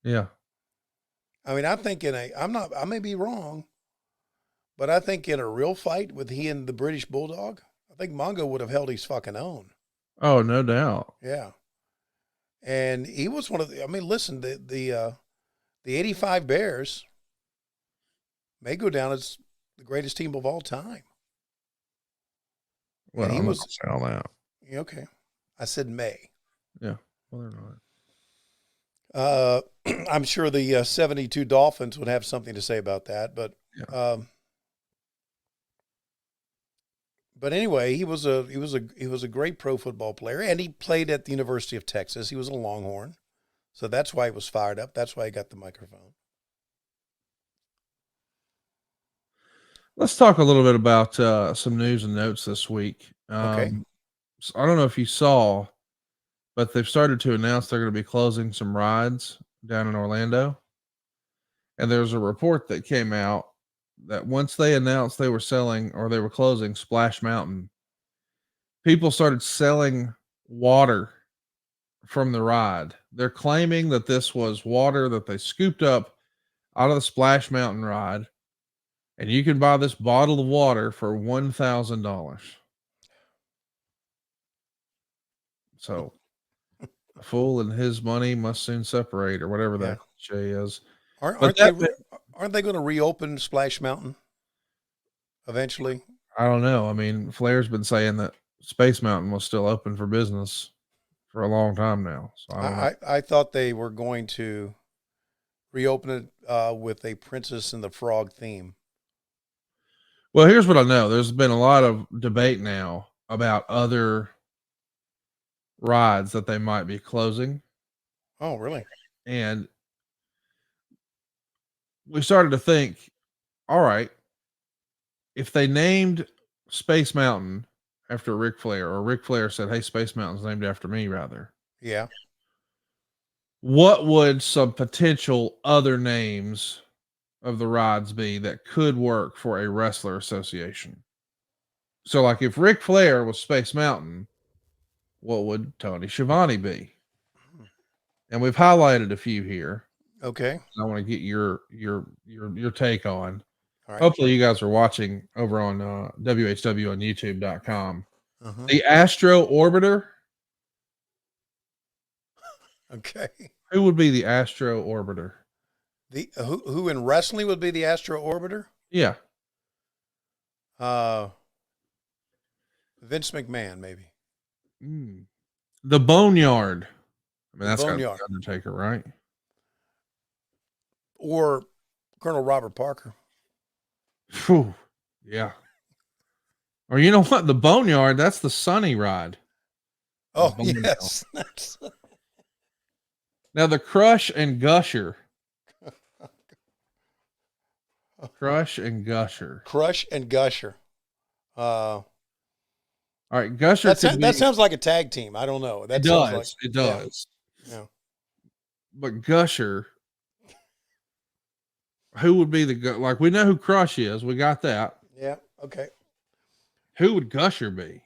Speaker 1: Yeah.
Speaker 4: I mean, I think I may be wrong, but I think in a real fight with he and the British Bulldog, I think Mongo would have held his fucking own.
Speaker 1: Oh, no doubt.
Speaker 4: Yeah. And he was one of the, I mean, listen, the 85 Bears may go down as the greatest team of all time.
Speaker 1: Well,
Speaker 4: and he
Speaker 1: I'm
Speaker 4: was
Speaker 1: not saying all that.
Speaker 4: okay. I said may.
Speaker 1: Yeah. Well, they're not.
Speaker 4: I'm sure the 72 Dolphins would have something to say about that, but anyway, he was a great pro football player, and he played at the University of Texas. He was a Longhorn, so that's why he was fired up. That's why he got the microphone.
Speaker 1: Let's talk a little bit about some news and notes this week.
Speaker 4: Okay.
Speaker 1: So I don't know if you saw, but they've started to announce they're going to be closing some rides down in Orlando. And there's a report that came out that once they announced they were selling or they were closing Splash Mountain, people started selling water from the ride. They're claiming that this was water that they scooped up out of the Splash Mountain ride. And you can buy this bottle of water for $1,000. So a fool and his money must soon separate, or whatever that cliche is.
Speaker 4: Aren't they going to reopen Splash Mountain eventually?
Speaker 1: I don't know. I mean, Flair's been saying that Space Mountain was still open for business for a long time now. So I don't know.
Speaker 4: I thought they were going to reopen it with a Princess and the Frog theme.
Speaker 1: Well, here's what I know. There's been a lot of debate now about other rides that they might be closing.
Speaker 4: Oh, really?
Speaker 1: And we started to think, all right, if they named Space Mountain after Ric Flair, or Ric Flair said, hey, Space Mountain's named after me, rather.
Speaker 4: Yeah.
Speaker 1: What would some potential other names of the rides be that could work for a wrestler association? So, like, if Ric Flair was Space Mountain, what would Tony Schiavone be? And we've highlighted a few here.
Speaker 4: Okay.
Speaker 1: I want to get your take on.
Speaker 4: All right.
Speaker 1: Hopefully, you guys are watching over on WHW on YouTube.com.
Speaker 4: Uh-huh.
Speaker 1: The Astro Orbiter.
Speaker 4: Okay.
Speaker 1: Who would be the Astro Orbiter?
Speaker 4: The who in wrestling would be the Astro Orbiter?
Speaker 1: Yeah.
Speaker 4: Vince McMahon, maybe.
Speaker 1: The Boneyard. I mean, that's got to be
Speaker 4: Boneyard.
Speaker 1: Undertaker, right?
Speaker 4: Or Colonel Robert Parker.
Speaker 1: Whew. Yeah. Or you know what? The Boneyard, that's the Sunny ride.
Speaker 4: Oh,
Speaker 1: Boneyard.
Speaker 4: yes.
Speaker 1: Now, the Crush and Gusher. Crush and Gusher.
Speaker 4: Crush and Gusher.
Speaker 1: All right, Gusher.
Speaker 4: That sounds like a tag team. I don't know. That
Speaker 1: it
Speaker 4: sounds
Speaker 1: does.
Speaker 4: like,
Speaker 1: It does.
Speaker 4: Yeah.
Speaker 1: But Gusher, who would be like, we know who Crush is. We got that.
Speaker 4: Yeah. Okay.
Speaker 1: Who would Gusher be?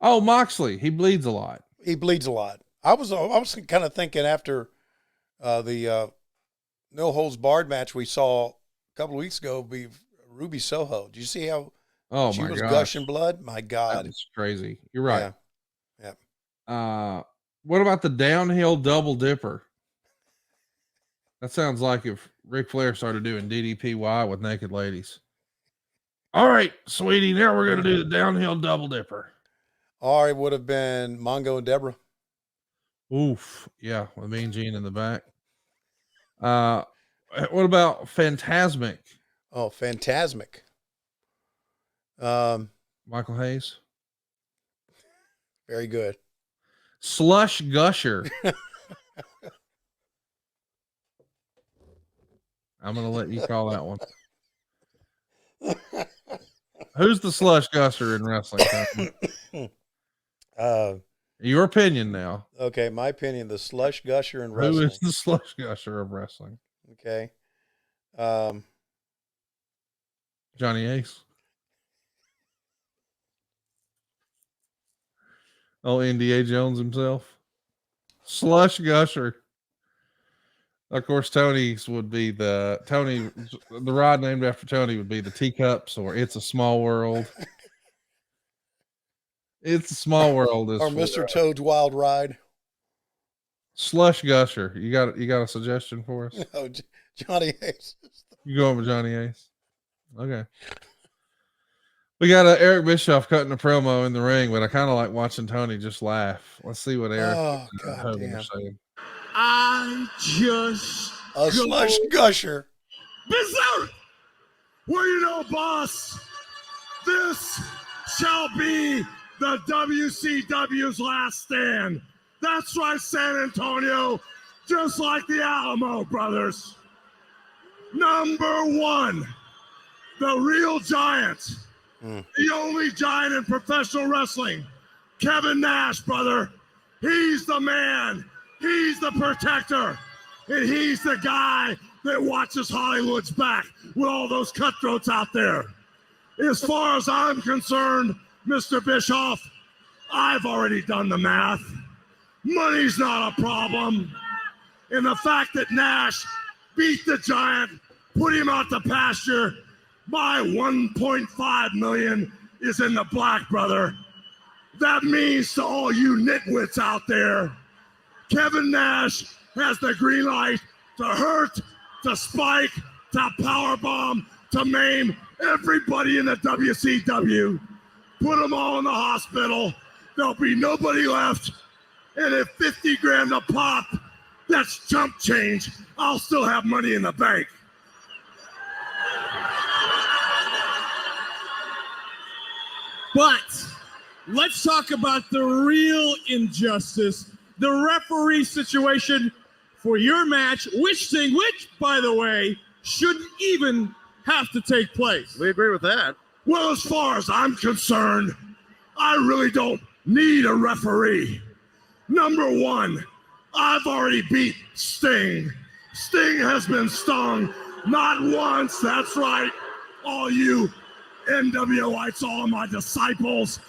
Speaker 1: Oh, Moxley. He bleeds a lot.
Speaker 4: He bleeds a lot. I was kind of thinking after the No Holds Barred match we saw a couple of weeks ago be Ruby Soho. Did you see how she was gushing blood? My God.
Speaker 1: That's crazy. You're right.
Speaker 4: Yeah.
Speaker 1: What about the downhill double dipper? That sounds like if Ric Flair started doing DDPY with naked ladies. All right, sweetie, now we're going to do the downhill double dipper.
Speaker 4: Or it would have been Mongo and Deborah.
Speaker 1: Oof. Yeah, with Mean Gene in the back. What about Phantasmic?
Speaker 4: Oh, Phantasmic.
Speaker 1: Michael Hayes.
Speaker 4: Very good.
Speaker 1: Slush Gusher. I'm going to let you call that one. Who's the Slush Gusher in wrestling? Your opinion now.
Speaker 4: Okay, my opinion, the Slush Gusher in wrestling.
Speaker 1: Who is the Slush Gusher of wrestling?
Speaker 4: Okay.
Speaker 1: Johnny Ace. Oh, NDA Jones himself. Slush Gusher. Of course, Tony's would be the ride named after Tony would be the Teacups or It's a Small World. It's a Small World.
Speaker 4: Or Mr. Toad's Wild Ride.
Speaker 1: Slush Gusher. You got a suggestion for us?
Speaker 4: No, Johnny Ace.
Speaker 1: You going with Johnny Ace? Okay. We got Eric Bischoff cutting a promo in the ring, but I kind of like watching Tony just laugh. Let's see what Eric
Speaker 4: Hogan
Speaker 1: is saying.
Speaker 6: I just
Speaker 4: A Slush Gusher.
Speaker 7: Berserk! Well, you know, boss, this shall be the WCW's last stand. That's right, San Antonio, just like the Alamo brothers. Number one, the real giant, the only giant in professional wrestling, Kevin Nash, brother. He's the man. He's the protector. And he's the guy that watches Hollywood's back with all those cutthroats out there. As far as I'm concerned, Mr. Bischoff, I've already done the math. Money's not a problem. And the fact that Nash beat the giant, put him out the pasture, my $1.5 million is in the black, brother. That means to all you nitwits out there, Kevin Nash has the green light to hurt, to spike, to powerbomb, to maim everybody in the WCW. Put them all in the hospital. There'll be nobody left And if 50 grand a pop, that's chump change, I'll still have money in the bank.
Speaker 6: But let's talk about the real injustice, the referee situation for your match, which, by the way, shouldn't even have to take place.
Speaker 9: We agree with that.
Speaker 7: Well, as far as I'm concerned, I really don't need a referee. Number one, I've already beat Sting. Sting has been stung not once, that's right, all you NWOites, all my disciples.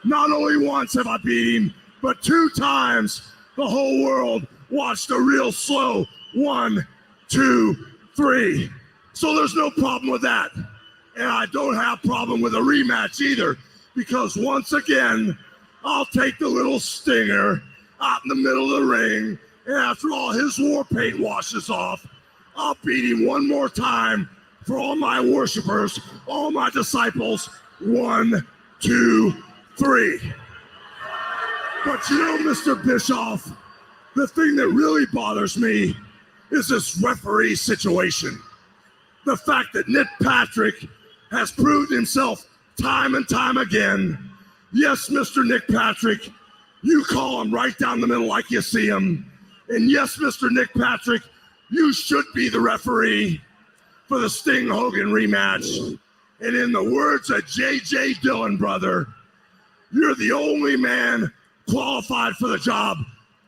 Speaker 7: Not only once have I beat him, but 2 times the whole world watched a real slow 1, 2, 3. So there's no problem with that. And I don't have a problem with a rematch either, because once again, I'll take the little stinger out in the middle of the ring, and after all his war paint washes off, I'll beat him one more time for all my worshipers, all my disciples. 1, 2, 3. But you know, Mr. Bischoff, the thing that really bothers me is this referee situation. The fact that Nick Patrick has proved himself time and time again. Yes, Mr. Nick Patrick, you call him right down the middle like you see him. And yes, Mr. Nick Patrick, you should be the referee for the Sting Hogan rematch. And in the words of J.J. Dillon, brother, you're the only man qualified for the job.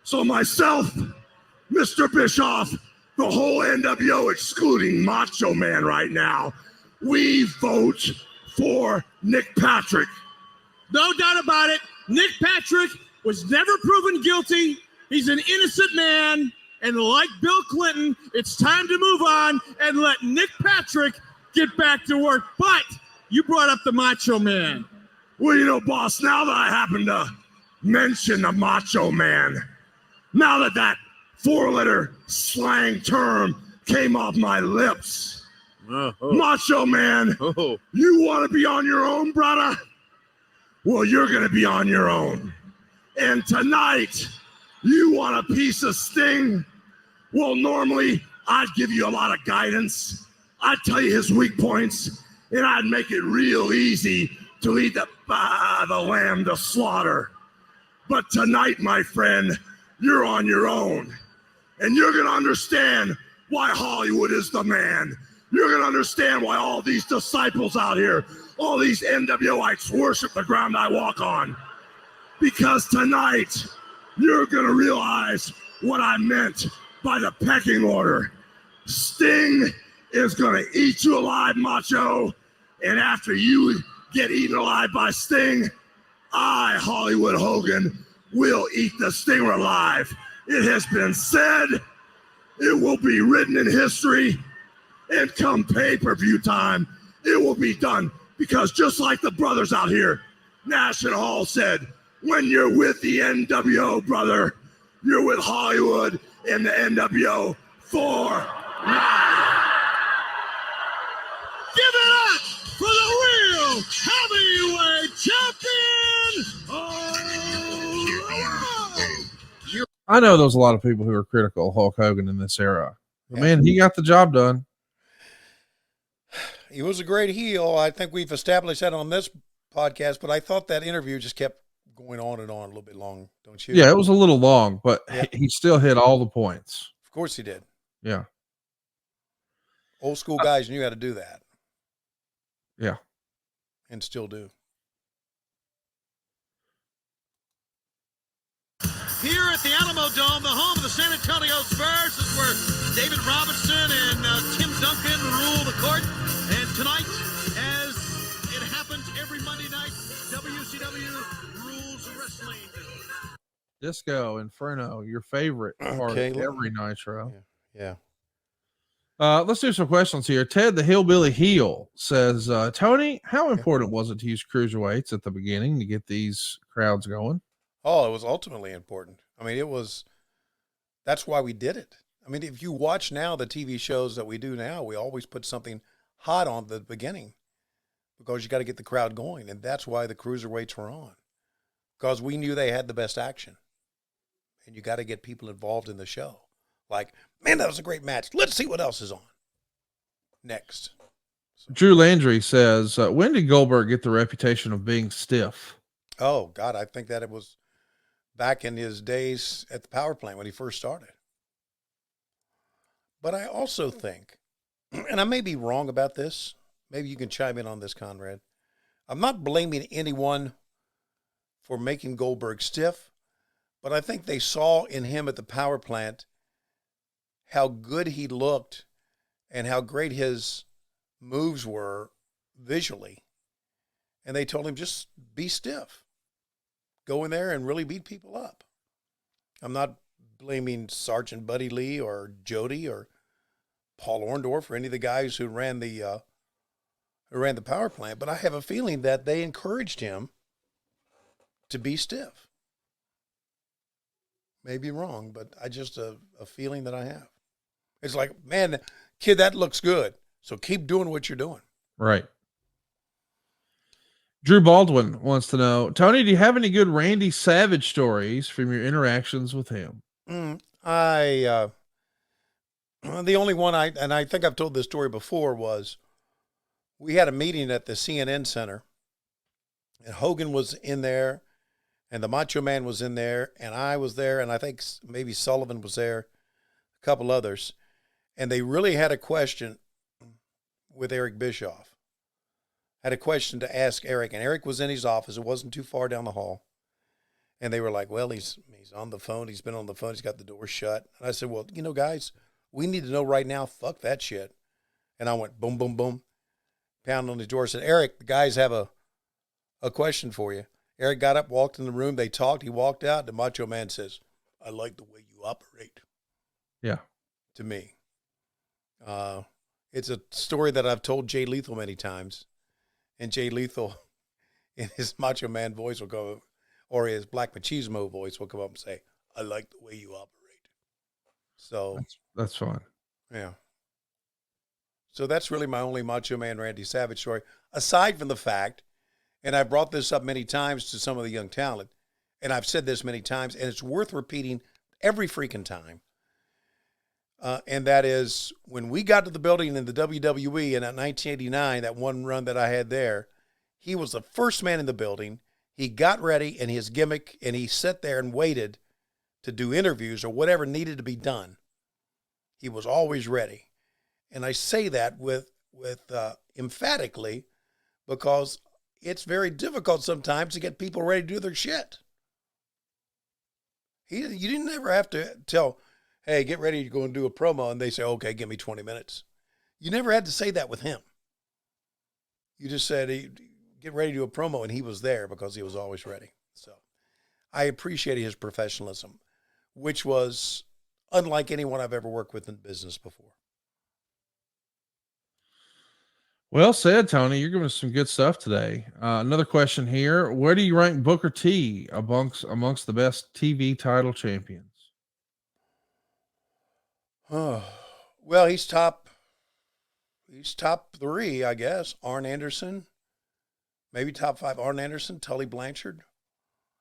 Speaker 7: So myself, Mr. Bischoff, the whole NWO excluding Macho Man right now, we vote for Nick Patrick.
Speaker 6: No doubt about it. Nick Patrick was never proven guilty. He's an innocent man. And like Bill Clinton, it's time to move on and let Nick Patrick get back to work. But you brought up the Macho Man.
Speaker 7: Well, you know, boss, now that I happen to mention the Macho Man, now that that 4-letter slang term came off my lips, Macho Man, you want to be on your own, brother? Well, you're going to be on your own. And tonight, you want a piece of Sting? Well, normally, I'd give you a lot of guidance. I'd tell you his weak points, and I'd make it real easy to lead the lamb to slaughter. But tonight, my friend, you're on your own. And you're going to understand why Hollywood is the man. You're going to understand why all these disciples out here, all these NWOites worship the ground I walk on. Because tonight, you're going to realize what I meant by the pecking order. Sting is going to eat you alive, Macho. And after you get eaten alive by Sting, I, Hollywood Hogan, will eat the Stinger alive. It has been said, it will be written in history, and come pay-per-view time, it will be done. Because just like the brothers out here, Nash and Hall said, when you're with the NWO, brother, you're with Hollywood and the NWO for life.
Speaker 6: Give it up for the real heavyweight champion.
Speaker 1: I know there's a lot of people who are critical of Hulk Hogan in this era. But man, he got the job done.
Speaker 4: He was a great heel. I think we've established that on this podcast, but I thought that interview just kept going on and on a little bit long, don't you?
Speaker 1: Yeah, it was a little long, but he still hit all the points.
Speaker 4: Of course he did.
Speaker 1: Yeah.
Speaker 4: Old school guys knew how to do that.
Speaker 1: Yeah.
Speaker 4: And still do.
Speaker 6: Here at the Alamo Dome, the home of the San Antonio Spurs, is where David Robinson and Tim Duncan rule the court. And tonight, as it happens every Monday night, WCW rules wrestling.
Speaker 1: Disco Inferno, your favorite part of every Nitro.
Speaker 4: Yeah.
Speaker 1: Let's do some questions here. Ted, the Hillbilly Heel, says, Tony, how important was it to use cruiserweights at the beginning to get these crowds going?
Speaker 4: Oh, it was ultimately important. I mean, that's why we did it. I mean, if you watch now the TV shows that we do now, we always put something hot on the beginning because you got to get the crowd going. And that's why the cruiserweights were on, because we knew they had the best action. and you got to get people involved in the show. Like, man, that was a great match. Let's see what else is on next.
Speaker 1: Drew Landry says, when did Goldberg get the reputation of being stiff?
Speaker 4: Oh, God, I think that it was back in his days at the power plant when he first started. But I also think, and I may be wrong about this, maybe you can chime in on this, Conrad. I'm not blaming anyone for making Goldberg stiff, but I think they saw in him at the power plant how good he looked and how great his moves were visually. And they told him, just be stiff. Go in there and really beat people up. I'm not blaming Sergeant Buddy Lee or Jody or Paul Orndorff or any of the guys who ran the power plant, but I have a feeling that they encouraged him to be stiff. Maybe wrong, but I just a feeling that I have. It's like, man, kid, that looks good. So keep doing what you're doing.
Speaker 1: Right. Drew Baldwin wants to know, Tony, do you have any good Randy Savage stories from your interactions with him?
Speaker 4: The only one I think I've told this story before was we had a meeting at the CNN Center, and Hogan was in there, and the Macho Man was in there, and I was there, and I think maybe Sullivan was there, a couple others, and they really had a question with Eric Bischoff. Had a question to ask Eric, and Eric was in his office. It wasn't too far down the hall. And they were like, well, he's on the phone. He's been on the phone. He's got the door shut. And I said, well, guys, we need to know right now. Fuck that shit. And I went boom, boom, boom, pound on his door. I said, Eric, the guys have a question for you. Eric got up, walked in the room. They talked. He walked out. The Macho Man says, I like the way you operate.
Speaker 1: Yeah.
Speaker 4: To me. It's a story that I've told Jay Lethal many times. And Jay Lethal, in his Macho Man voice, will go, or his Black Machismo voice will come up and say, I like the way you operate. So
Speaker 1: that's fine.
Speaker 4: Yeah. So that's really my only Macho Man Randy Savage story, aside from the fact, and I brought this up many times to some of the young talent, and I've said this many times, and it's worth repeating every freaking time. And that is when we got to the building in the WWE in 1989, that one run that I had there, he was the first man in the building. He got ready and his gimmick, and he sat there and waited to do interviews or whatever needed to be done. He was always ready. And I say that with emphatically because it's very difficult sometimes to get people ready to do their shit. You didn't ever have to tell, hey, get ready to go and do a promo, and they say, okay, give me 20 minutes. You never had to say that with him. You just said, hey, get ready to do a promo, and he was there because he was always ready. So I appreciated his professionalism, which was unlike anyone I've ever worked with in business before.
Speaker 1: Well said, Tony. You're giving us some good stuff today. Another question here. Where do you rank Booker T amongst the best TV title champions?
Speaker 4: Oh, well, he's top 3, I guess. Arn Anderson, maybe top 5. Arn Anderson, Tully Blanchard.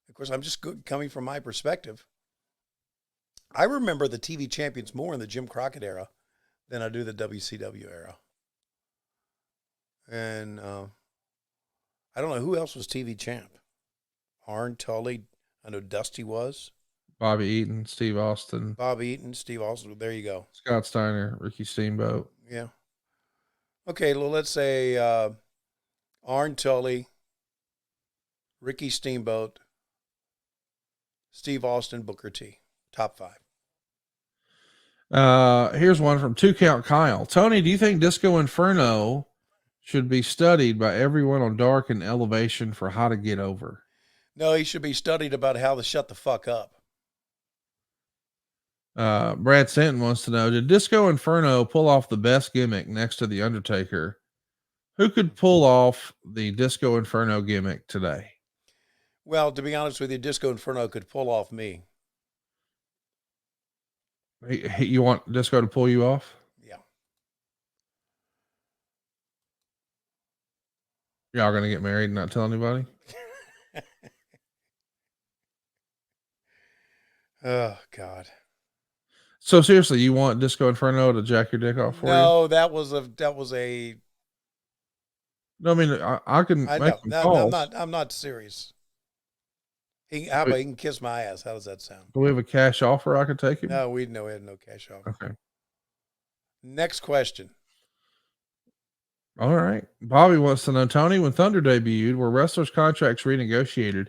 Speaker 4: Of course, I'm just coming from my perspective. I remember the TV champions more in the Jim Crockett era than I do the WCW era. And I don't know who else was TV champ. Arn, Tully, I know Dusty was.
Speaker 1: Bobby Eaton, Steve Austin.
Speaker 4: Bobby Eaton, Steve Austin. There you go.
Speaker 1: Scott Steiner, Ricky Steamboat.
Speaker 4: Yeah. Okay, well, let's say Arn, Tully, Ricky Steamboat, Steve Austin, Booker T. Top 5.
Speaker 1: Here's one from 2 Count Kyle. Tony, do you think Disco Inferno should be studied by everyone on Dark and Elevation for how to get over?
Speaker 4: No, he should be studied about how to shut the fuck up.
Speaker 1: Brad Stanton wants to know, did Disco Inferno pull off the best gimmick next to The Undertaker? Who could pull off the Disco Inferno gimmick today?
Speaker 4: Well, to be honest with you, Disco Inferno could pull off me.
Speaker 1: You want Disco to pull you off?
Speaker 4: Yeah.
Speaker 1: Y'all gonna get married and not tell anybody?
Speaker 4: Oh God.
Speaker 1: So seriously, you want Disco Inferno to jack your dick off for you?
Speaker 4: No, that was a.
Speaker 1: No, I mean I can
Speaker 4: I
Speaker 1: make
Speaker 4: know.
Speaker 1: some
Speaker 4: No,
Speaker 1: calls.
Speaker 4: I'm not serious. How about he can kiss my ass? How does that sound?
Speaker 1: Do we have a cash offer I could take him?
Speaker 4: No, we had no cash offer.
Speaker 1: Okay.
Speaker 4: Next question.
Speaker 1: All right. Bobby wants to know, Tony, when Thunder debuted, were wrestlers' contracts renegotiated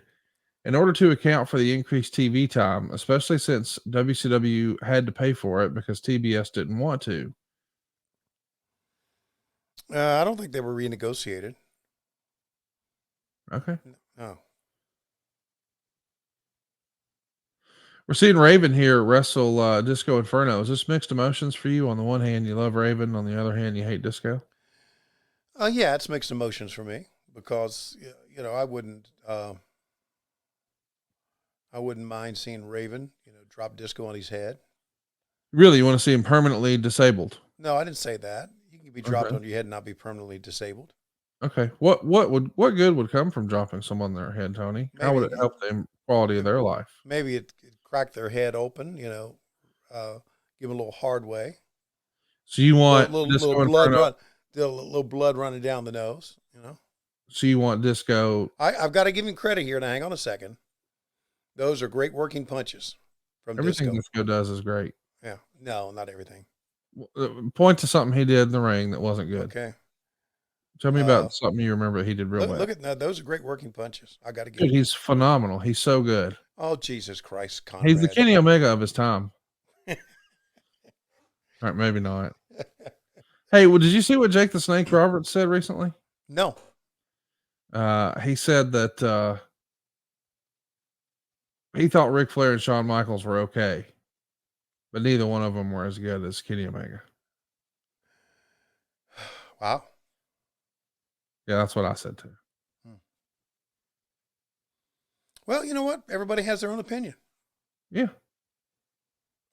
Speaker 1: in order to account for the increased TV time, especially since WCW had to pay for it because TBS didn't want to?
Speaker 4: I don't think they were renegotiated.
Speaker 1: Okay.
Speaker 4: No.
Speaker 1: We're seeing Raven here wrestle Disco Inferno. Is this mixed emotions for you? On the one hand, you love Raven. On the other hand, you hate Disco.
Speaker 4: Yeah, it's mixed emotions for me because I wouldn't mind seeing Raven, drop Disco on his head.
Speaker 1: Really, you want to see him permanently disabled?
Speaker 4: No, I didn't say that. You can be dropped
Speaker 1: Okay.
Speaker 4: on your head and not be permanently disabled.
Speaker 1: Okay. What good would come from dropping someone on their head, Tony? How would it help the quality of their life?
Speaker 4: Maybe it cracked their head open, give them a little hard way.
Speaker 1: So you want
Speaker 4: little blood running down the nose,
Speaker 1: So you want Disco?
Speaker 4: I've got to give him credit here. Now, hang on a second. Those are great working punches from
Speaker 1: Everything
Speaker 4: Disco.
Speaker 1: Disco does is great.
Speaker 4: Yeah. No, not everything.
Speaker 1: Point to something he did in the ring that wasn't good.
Speaker 4: Okay.
Speaker 1: Tell me about something you remember he did real well.
Speaker 4: Look at that. Those are great working punches. I got to give
Speaker 1: Dude, he's phenomenal. He's so good.
Speaker 4: Oh, Jesus Christ, Conrad.
Speaker 1: He's the Kenny Omega of his time. All right, maybe not. Hey, well, did you see what Jake the Snake Roberts said recently?
Speaker 4: No.
Speaker 1: He said that he thought Ric Flair and Shawn Michaels were okay, but neither one of them were as good as Kenny Omega.
Speaker 4: Wow.
Speaker 1: Yeah, that's what I said too.
Speaker 4: Well, you know what? Everybody has their own opinion.
Speaker 1: Yeah.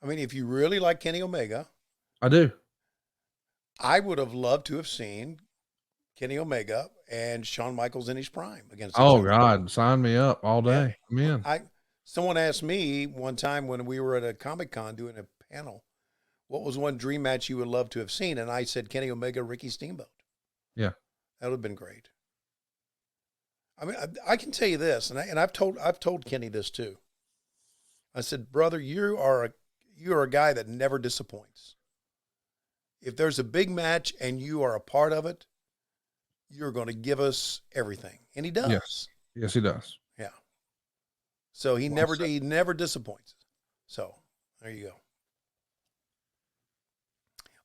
Speaker 4: I mean, if you really like Kenny Omega,
Speaker 1: I do.
Speaker 4: I would have loved to have seen Kenny Omega and Shawn Michaels in his prime against each
Speaker 1: Oh
Speaker 4: other.
Speaker 1: God, sign me up all day. I'm in.
Speaker 4: Someone asked me one time when we were at a Comic-Con doing a panel, what was one dream match you would love to have seen? And I said Kenny Omega, Ricky Steamboat.
Speaker 1: Yeah.
Speaker 4: That would have been great. I mean, I can tell you this, and I've told Kenny this too. I said, brother, you are a guy that never disappoints. If there's a big match and you are a part of it, you're going to give us everything, and he does.
Speaker 1: Yes, he does.
Speaker 4: Yeah. So he never disappoints. So there you go.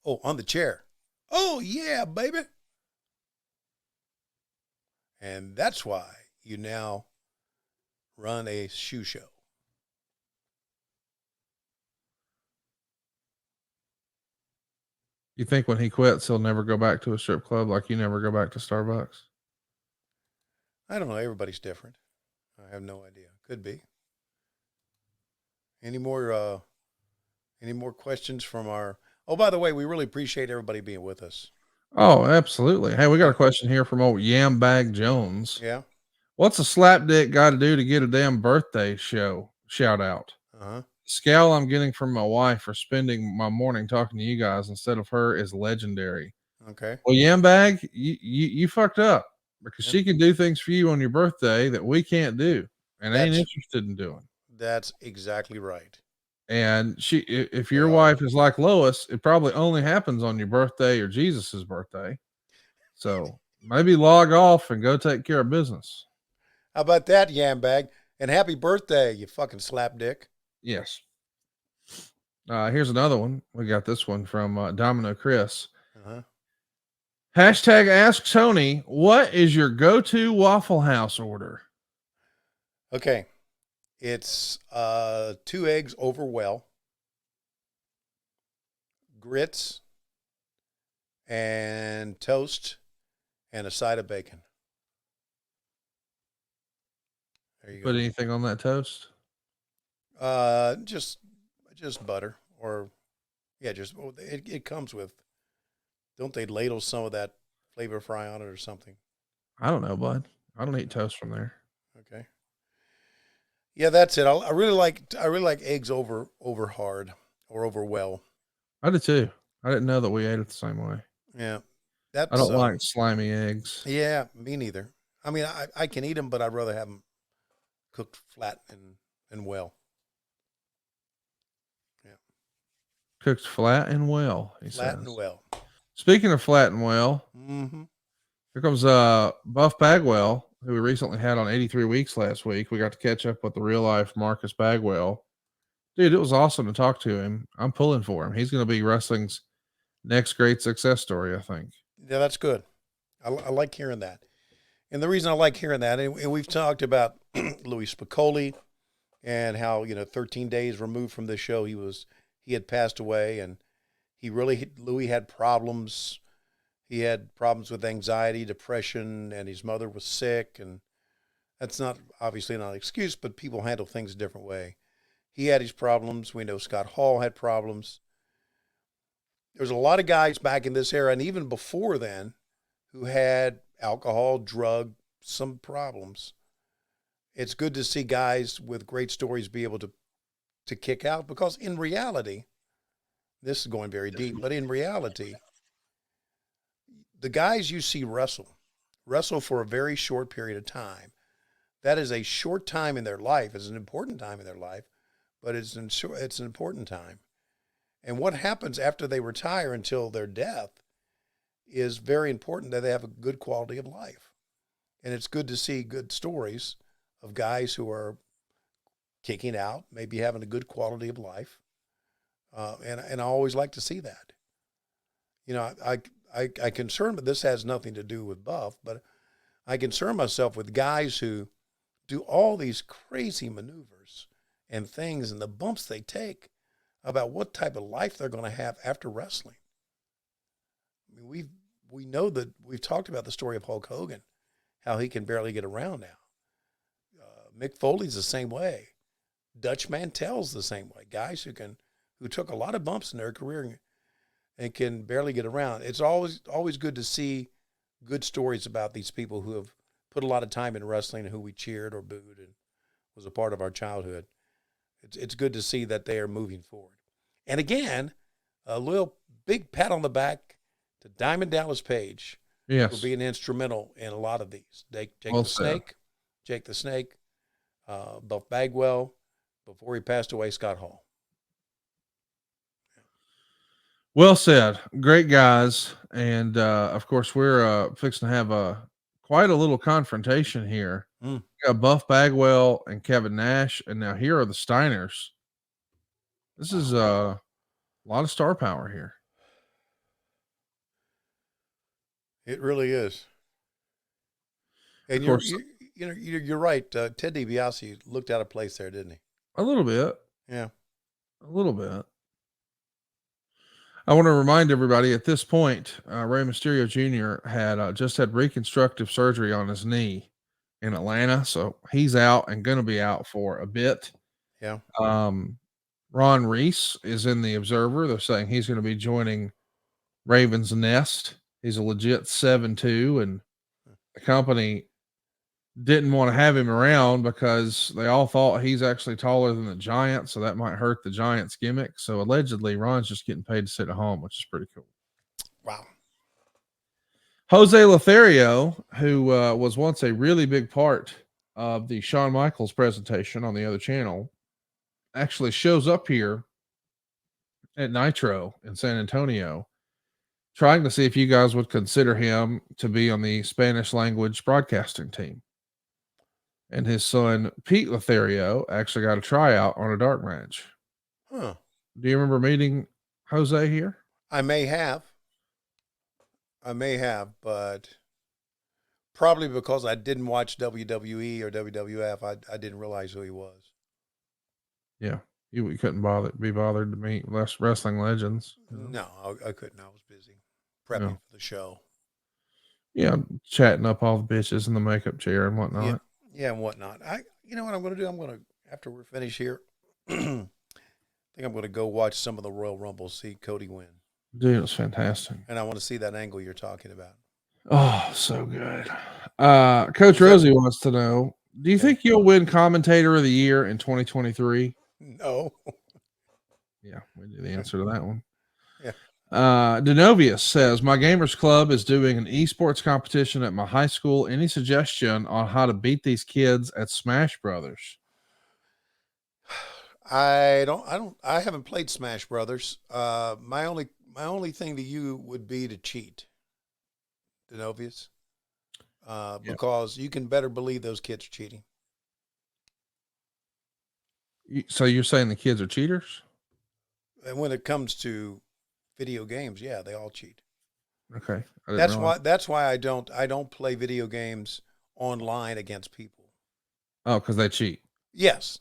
Speaker 4: Oh, on the chair. Oh yeah, baby. And that's why you now run a shoe show.
Speaker 1: You think when he quits, he'll never go back to a strip club like you never go back to Starbucks?
Speaker 4: I don't know. Everybody's different. I have no idea. Could be. Any more questions from our... Oh, by the way, we really appreciate everybody being with us.
Speaker 1: Oh, absolutely. Hey, we got a question here from old Yam Bag Jones.
Speaker 4: Yeah.
Speaker 1: What's a slap dick got to do to get a damn birthday show shout out?
Speaker 4: Uh-huh.
Speaker 1: Scowl I'm getting from my wife for spending my morning talking to you guys instead of her is legendary.
Speaker 4: Okay.
Speaker 1: Well, Yam Bag, you fucked up because she can do things for you on your birthday that we can't do and ain't interested in doing.
Speaker 4: That's exactly right.
Speaker 1: And if your wife is like Lois, it probably only happens on your birthday or Jesus's birthday. So maybe log off and go take care of business.
Speaker 4: How about that, Yam Bag? And happy birthday, you fucking slap dick.
Speaker 1: Yes. Here's another one. We got this one from Domino Chris.
Speaker 4: Uh-huh.
Speaker 1: Hashtag Ask Tony, what is your go-to Waffle House order?
Speaker 4: Okay. It's 2 eggs over well, grits, and toast, and a side of bacon. There you go.
Speaker 1: Put anything on that toast?
Speaker 4: Just butter, or it comes with. Don't they ladle some of that flavor fry on it or something?
Speaker 1: I don't know, bud. I don't eat toast from there.
Speaker 4: Okay. Yeah, that's it. I really like eggs over hard or over well.
Speaker 1: I did too. I didn't know that we ate it the same way.
Speaker 4: Yeah,
Speaker 1: I
Speaker 4: that's
Speaker 1: don't like slimy eggs.
Speaker 4: yeah, me neither. I mean, I can eat them, but I'd rather have them cooked flat and well. Yeah,
Speaker 1: Cooked flat and well, he
Speaker 4: flat
Speaker 1: says.
Speaker 4: and well.
Speaker 1: Speaking of flat and well,
Speaker 4: Mm-hmm.
Speaker 1: here comes Buff Bagwell, who we recently had on 83 Weeks last week. We got to catch up with the real life Marcus Bagwell. Dude, it was awesome to talk to him. I'm pulling for him. He's going to be wrestling's next great success story, I think.
Speaker 4: Yeah, that's good. I like hearing that. And the reason I like hearing that, and we've talked about Louis Spicoli and how, 13 days removed from this show, he had passed away, and Louis had problems. He had problems with anxiety, depression, and his mother was sick, and that's obviously not an excuse, but people handle things a different way. He had his problems. We know Scott Hall had problems. There's a lot of guys back in this era, and even before then, who had alcohol, drug, some problems. It's good to see guys with great stories be able to kick out, because in reality, this is going very deep, but in reality, the guys you see wrestle for a very short period of time. That is a short time in their life. It's an important time in their life, but it's an important time. And what happens after they retire until their death is very important, that they have a good quality of life. And it's good to see good stories of guys who are kicking out, maybe having a good quality of life. And I always like to see that. I concern, but this has nothing to do with Buff, but I concern myself with guys who do all these crazy maneuvers and things and the bumps they take about what type of life they're going to have after wrestling. I mean, we know that we've talked about the story of Hulk Hogan, how he can barely get around now. Mick Foley's the same way. Dutch Mantel's the same way. Guys who took a lot of bumps in their career and can barely get around. It's always good to see good stories about these people who have put a lot of time in wrestling and who we cheered or booed and was a part of our childhood. It's good to see that they are moving forward. And again, a little big pat on the back to Diamond Dallas Page for being instrumental in a lot of these. Jake the Snake, Buff Bagwell, before he passed away, Scott Hall.
Speaker 1: Well said. Great guys. And of course, we're fixing to have quite a little confrontation here. We got Buff Bagwell and Kevin Nash, and now here are the Steiners. This is a lot of star power here.
Speaker 4: It really is. And you're right. Ted DiBiase looked out of place there, didn't he?
Speaker 1: A little bit.
Speaker 4: Yeah.
Speaker 1: A little bit. I want to remind everybody at this point, Rey Mysterio Jr. had just had reconstructive surgery on his knee in Atlanta. So he's out and going to be out for a bit.
Speaker 4: Yeah.
Speaker 1: Ron Reese is in the Observer. They're saying he's going to be joining Raven's Nest. He's a legit 7'2", and the company didn't want to have him around because they all thought he's actually taller than the Giant, so that might hurt the Giant's gimmick. So allegedly, Ron's just getting paid to sit at home, which is pretty cool.
Speaker 4: Wow.
Speaker 1: Jose Lothario, who was once a really big part of the Shawn Michaels presentation on the other channel, actually shows up here at Nitro in San Antonio, trying to see if you guys would consider him to be on the Spanish language broadcasting team. And his son, Pete Lothario, actually got a tryout on a dark match.
Speaker 4: Huh.
Speaker 1: Do you remember meeting Jose here?
Speaker 4: I may have, but probably because I didn't watch WWE or WWF, I didn't realize who he was.
Speaker 1: Yeah. You couldn't be bothered to meet less wrestling legends.
Speaker 4: No, I couldn't. I was busy prepping for the show.
Speaker 1: Yeah, chatting up all the bitches in the makeup chair and whatnot.
Speaker 4: Yeah, and whatnot. You know what I'm going to do? After we're finished here, I think I'm going to go watch some of the Royal Rumble, see Cody win.
Speaker 1: Dude, it was fantastic.
Speaker 4: And I want to see that angle you're talking about.
Speaker 1: Oh, so good. Coach Rosie wants to know, Do you think you'll win commentator of the year in 2023?
Speaker 4: No.
Speaker 1: Yeah, we knew the answer to that one.
Speaker 4: Yeah.
Speaker 1: Denovius says, my gamers club is doing an esports competition at my high school. Any suggestion on how to beat these kids at Smash Brothers?
Speaker 4: I haven't played Smash Brothers. My only thing to you would be to cheat, Denovius. Because you can better believe those kids are cheating.
Speaker 1: So you're saying the kids are cheaters?
Speaker 4: And when it comes to video games, yeah, they all cheat.
Speaker 1: Okay.
Speaker 4: That's why I don't play video games online against people.
Speaker 1: Oh, because they cheat.
Speaker 4: Yes.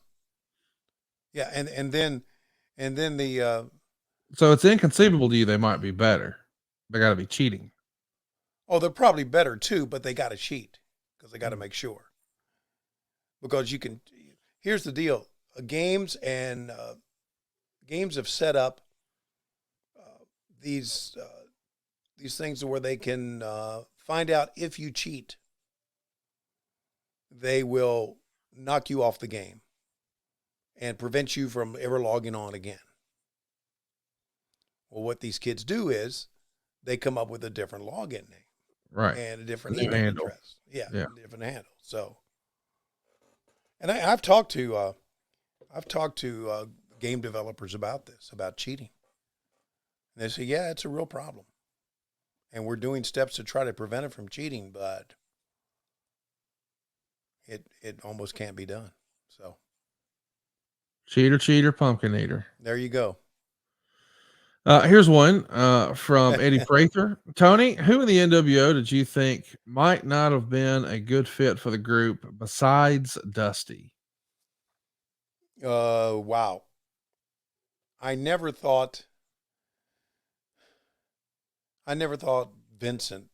Speaker 4: Yeah, and then the
Speaker 1: so it's inconceivable to you they might be better. They got to be cheating.
Speaker 4: oh, they're probably better too, but they got to cheat because they got to make sure. Because you can. Here's the deal: games have set up these things where they can find out if you cheat. They will knock you off the game and prevent you from ever logging on again. Well, what these kids do is they come up with a different login name.
Speaker 1: Right.
Speaker 4: And a different
Speaker 1: New
Speaker 4: email
Speaker 1: handle.
Speaker 4: address. Yeah,
Speaker 1: Yeah.
Speaker 4: different handle. So, and I've talked to game developers about this, about cheating. And they say, yeah, it's a real problem. And we're doing steps to try to prevent it from cheating, but it almost can't be done. So,
Speaker 1: Cheater, pumpkin eater.
Speaker 4: there you go.
Speaker 1: Here's one from Eddie Prather. Tony, who in the NWO did you think might not have been a good fit for the group besides Dusty?
Speaker 4: Wow. I never thought Vincent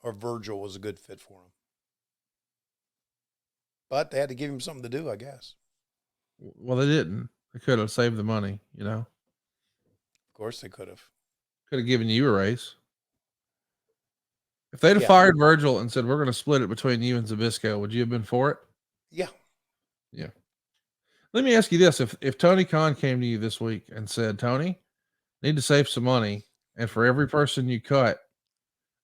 Speaker 4: or Virgil was a good fit for him. But they had to give him something to do, I guess.
Speaker 1: Well, they didn't. They could have saved the money,
Speaker 4: Of course they could have.
Speaker 1: Could have given you a raise. If they'd have
Speaker 4: Yeah.
Speaker 1: fired Virgil and said, we're going to split it between you and Zbyszko, would you have been for it?
Speaker 4: Yeah.
Speaker 1: Yeah. Let me ask you this. If Tony Khan came to you this week and said, Tony, need to save some money, and for every person you cut,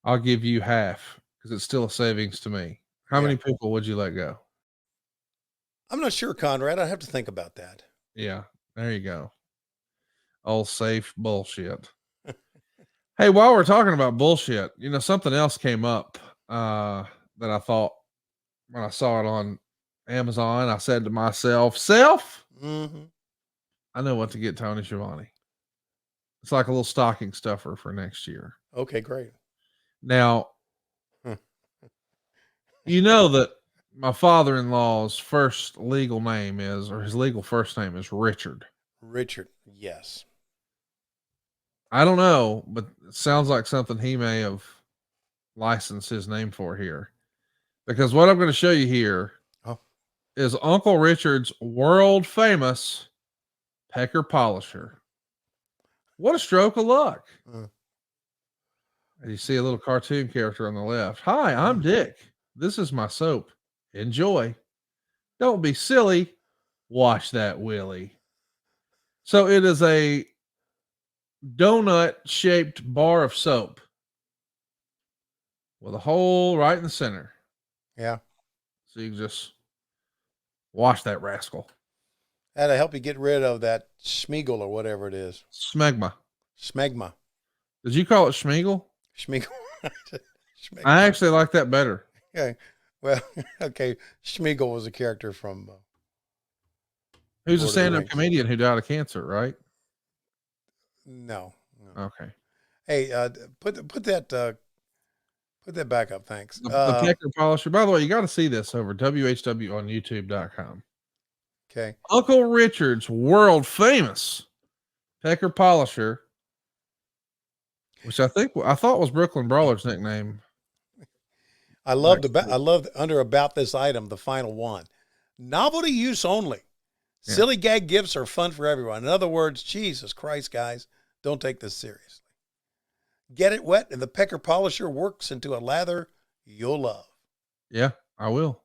Speaker 1: I'll give you half because it's still a savings to me. How many people would you let go?
Speaker 4: I'm not sure, Conrad. I have to think about that.
Speaker 1: Yeah, there you go. All safe bullshit. Hey, while we're talking about bullshit, something else came up that I thought when I saw it on Amazon, I said to myself,
Speaker 4: Mm-hmm.
Speaker 1: I know what to get Tony Schiavone. It's like a little stocking stuffer for next year.
Speaker 4: Okay, great.
Speaker 1: Now, you know that my father-in-law's first legal name is, or his legal first name is Richard.
Speaker 4: Richard, yes.
Speaker 1: I don't know, but it sounds like something he may have licensed his name for here. Because what I'm going to show you here is Uncle Richard's world famous pecker polisher. What a stroke of luck. And you see a little cartoon character on the left. Hi, I'm Dick. This is my soap. Enjoy. Don't be silly. Wash that Willie. So it is a donut shaped bar of soap with a hole right in the center.
Speaker 4: Yeah.
Speaker 1: So you can just wash that rascal.
Speaker 4: That'll help you get rid of that Schmiegel or whatever it is.
Speaker 1: Smegma.
Speaker 4: Smegma.
Speaker 1: Did you call it Schmiegel?
Speaker 4: Schmiegel.
Speaker 1: I actually like that better.
Speaker 4: Okay. Well, okay. Schmiegel was a character from
Speaker 1: Who's a
Speaker 4: Lord of the
Speaker 1: stand-up
Speaker 4: Rings.
Speaker 1: comedian who died of cancer, right?
Speaker 4: No.
Speaker 1: Okay.
Speaker 4: Hey, put that back up, thanks.
Speaker 1: The pecker polisher. By the way, you got to see this over WHW on YouTube.com.
Speaker 4: Okay.
Speaker 1: Uncle Richard's world famous pecker polisher, which I thought was Brooklyn Brawler's nickname.
Speaker 4: I loved under about this item, the final one. Novelty use only.
Speaker 1: Yeah.
Speaker 4: Silly gag gifts are fun for everyone. In other words, Jesus Christ, guys, don't take this seriously. Get it wet, and the pecker polisher works into a lather you'll love.
Speaker 1: Yeah, I will.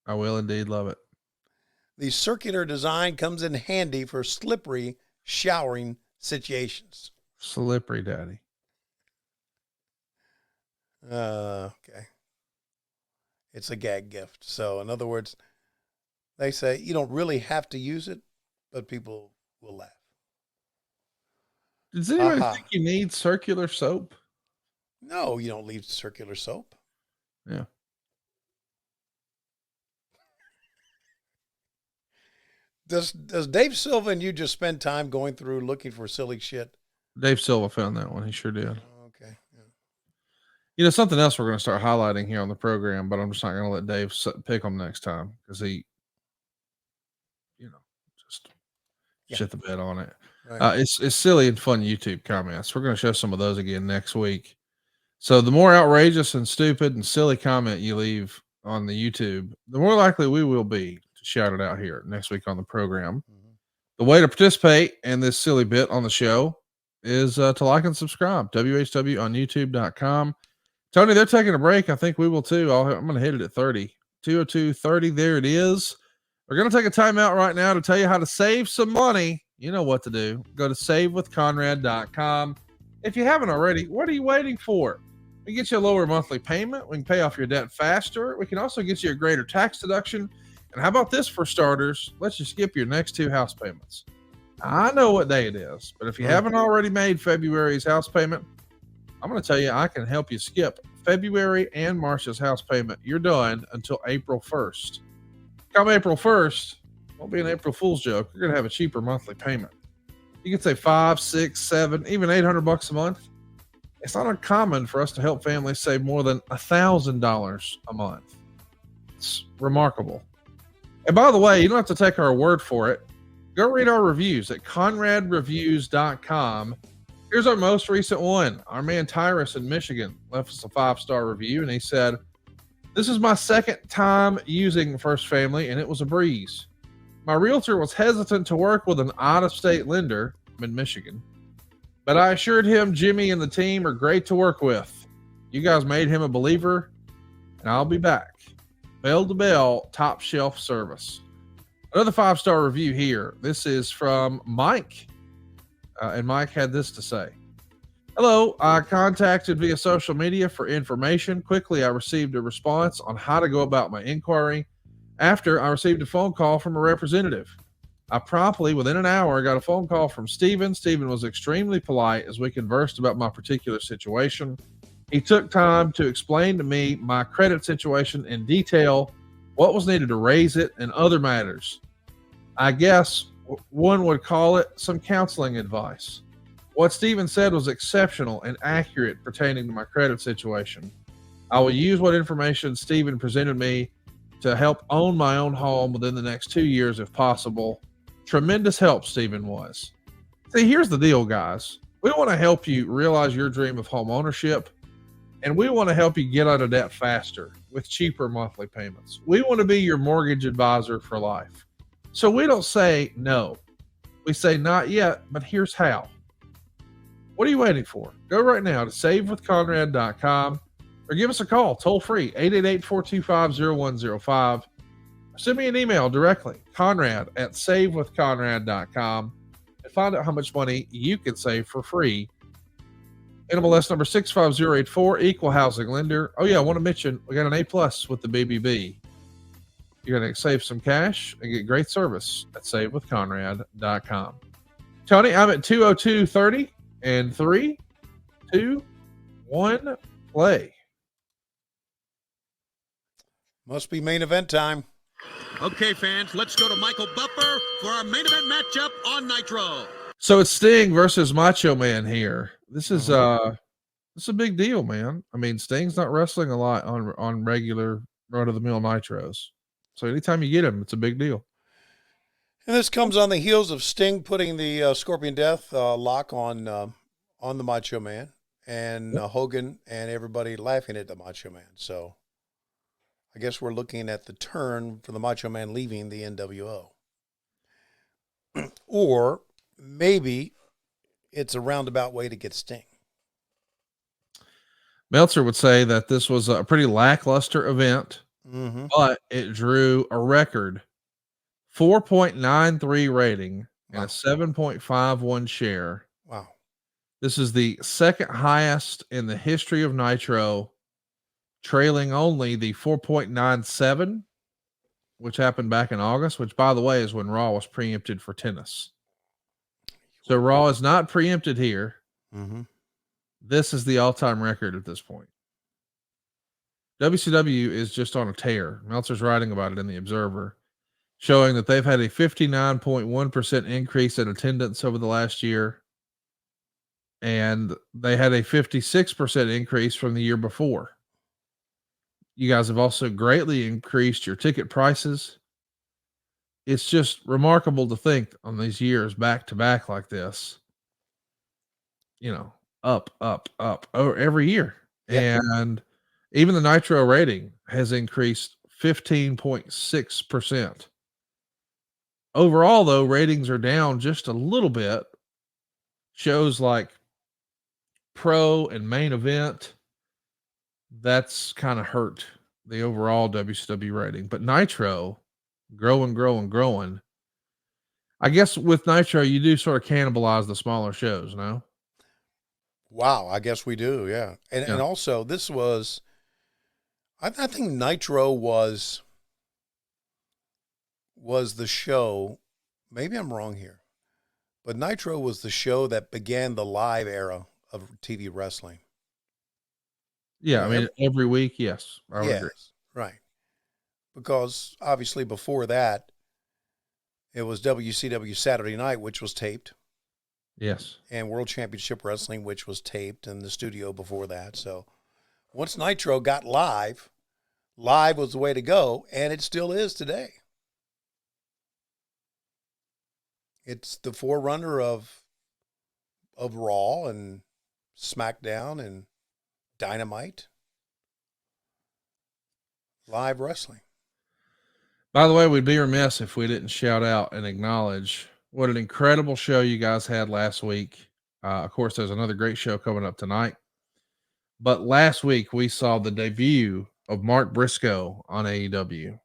Speaker 1: I will indeed love it.
Speaker 4: The circular design comes in handy for slippery showering situations.
Speaker 1: Slippery daddy.
Speaker 4: Okay. It's a gag gift. So, in other words, they say you don't really have to use it, but people will laugh.
Speaker 1: Does anybody think you need circular soap?
Speaker 4: No, you don't need circular soap.
Speaker 1: Yeah.
Speaker 4: Does Dave Silva and you just spend time going through looking for silly shit?
Speaker 1: Dave Silva found that one. He sure did.
Speaker 4: Okay. Yeah.
Speaker 1: You know, something else we're going to start highlighting here on the program, but I'm just not going to let Dave pick them next time because he, just shit the bed on it.
Speaker 4: Right.
Speaker 1: It's silly and fun YouTube comments. We're going to show some of those again next week. So the more outrageous and stupid and silly comment you leave on the YouTube, the more likely we will be to shout it out here next week on the program.
Speaker 4: Mm-hmm.
Speaker 1: The way to participate in this silly bit on the show is to like and subscribe. WHW on YouTube.com. Tony, they're taking a break. I think we will too. I'm going to hit it at 30. 202-30. There it is. We're going to take a timeout right now to tell you how to save some money. You know what to do. Go to savewithconrad.com. If you haven't already, what are you waiting for? We can get you a lower monthly payment. We can pay off your debt faster. We can also get you a greater tax deduction. And how about this for starters? Let's you skip your next 2 house payments. I know what day it is, but if you haven't already made February's house payment, I'm going to tell you I can help you skip February and March's house payment. You're done until April 1st. Come April 1st, won't be an April Fool's joke. You're going to have a cheaper monthly payment. You can say $500, $600, $700, even $800 a month. It's not uncommon for us to help families save more than $1,000 a month. It's remarkable. And by the way, you don't have to take our word for it. Go read our reviews at conradreviews.com. Here's our most recent one. Our man Tyrus in Michigan left us a 5-star review, and he said, "This is my second time using First Family, and it was a breeze. My realtor was hesitant to work with an out-of-state lender. I'm in Michigan. But I assured him Jimmy and the team are great to work with. You guys made him a believer, and I'll be back. Bell to bell, top shelf service." Another 5-star review here. This is from Mike. And Mike had this to say. "Hello, I contacted via social media for information. Quickly, I received a response on how to go about my inquiry. After, I received a phone call from a representative. I promptly, within an hour, got a phone call from Steven. Steven was extremely polite as we conversed about my particular situation. He took time to explain to me my credit situation in detail, what was needed to raise it, and other matters. I guess one would call it some counseling advice. What Steven said was exceptional and accurate pertaining to my credit situation. I will use what information Steven presented me to help own my own home within the next 2 years if possible. Tremendous help, Steven was." See, here's the deal, guys. We want to help you realize your dream of home ownership, and we want to help you get out of debt faster with cheaper monthly payments. We want to be your mortgage advisor for life. So we don't say no. We say not yet, but here's how. What are you waiting for? Go right now to savewithconrad.com or give us a call toll free 888-425-0105. Or send me an email directly, conrad@savewithconrad.com, and find out how much money you can save for free. NMLS number 65084, equal housing lender. Oh yeah, I want to mention we got an A+ with the BBB. You're going to save some cash and get great service at savewithconrad.com. Tony, I'm at 202-30 and 3, 2, 1, play.
Speaker 4: Must be main event time.
Speaker 6: Okay, fans, let's go to Michael Buffer for our main event matchup on Nitro.
Speaker 1: So it's Sting versus Macho Man here. This is a big deal, man. I mean, Sting's not wrestling a lot on regular run-of-the-mill Nitros. So anytime you get him, it's a big deal.
Speaker 4: And this comes on the heels of Sting putting the Scorpion Death lock on the Macho Man, and Hogan and everybody laughing at the Macho Man. So I guess we're looking at the turn for the Macho Man leaving the NWO. Or maybe it's a roundabout way to get Sting.
Speaker 1: Meltzer would say that this was a pretty lackluster event,
Speaker 4: Mm-hmm.
Speaker 1: but it drew a record 4.93 rating and
Speaker 4: Wow.
Speaker 1: a 7.51 share.
Speaker 4: Wow.
Speaker 1: This is the second highest in the history of Nitro, trailing only the 4.97, which happened back in August, which, by the way, is when Raw was preempted for tennis. So Raw is not preempted here.
Speaker 4: Mm-hmm.
Speaker 1: This is the all-time record at this point. WCW is just on a tear. Meltzer's writing about it in the Observer, showing that they've had a 59.1% increase in attendance over the last year, and they had a 56% increase from the year before. You guys have also greatly increased your ticket prices. It's just remarkable to think on these years back to back like this, up, every year.
Speaker 4: Yeah.
Speaker 1: And even the Nitro rating has increased 15.6%. Overall, though, ratings are down just a little bit. Shows like Pro and Main Event, that's kind of hurt the overall WCW rating. But Nitro, growing. I guess with Nitro, you do sort of cannibalize the smaller shows, no?
Speaker 4: Wow. I guess we do. Yeah. And also, this was, I think Nitro was the show. Maybe I'm wrong here, but Nitro was the show that began the live era of TV wrestling.
Speaker 1: Yeah, I mean, every week, yes. I would agree.
Speaker 4: Right. Because obviously before that, it was WCW Saturday Night, which was taped.
Speaker 1: Yes.
Speaker 4: And World Championship Wrestling, which was taped in the studio before that. So once Nitro got live was the way to go, and it still is today. It's the forerunner of Raw and SmackDown and Dynamite. Live wrestling.
Speaker 1: By the way, we'd be remiss if we didn't shout out and acknowledge what an incredible show you guys had last week. Of course, there's another great show coming up tonight. But last week, we saw the debut of Mark Briscoe on AEW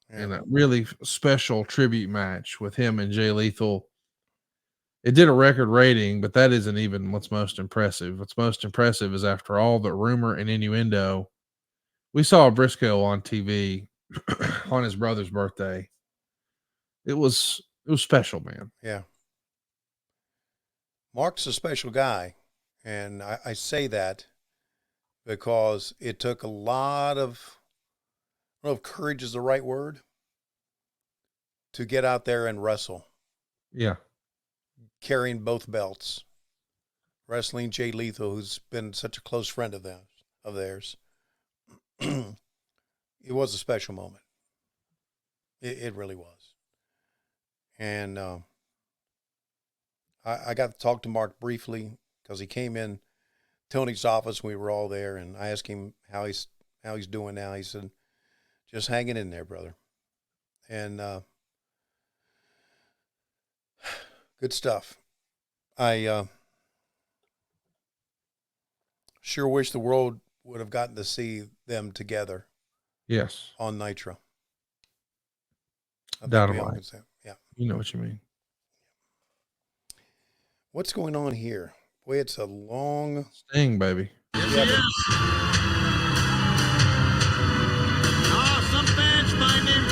Speaker 1: in a really special tribute match with him and Jay Lethal. It did a record rating, but that isn't even what's most impressive. What's most impressive is after all the rumor and innuendo, we saw Briscoe on TV on his brother's birthday. It was special, man.
Speaker 4: Yeah. Mark's a special guy. And I say that because it took a lot of, I don't know if courage is the right word, to get out there and wrestle.
Speaker 1: Yeah.
Speaker 4: Carrying both belts. Wrestling Jay Lethal, who's been such a close friend of theirs. It was a special moment. It really was. And I got to talk to Mark briefly because he came in Tony's office. We were all there, and I asked him how he's doing now. He said, "Just hanging in there, brother." And good stuff. I sure wish the world would have gotten to see them together.
Speaker 1: Yes.
Speaker 4: On Nitro.
Speaker 1: Dynamite.
Speaker 4: Yeah.
Speaker 1: You know what you mean.
Speaker 4: What's going on here? Boy, it's a long
Speaker 1: Sting, baby.
Speaker 6: Some fans find him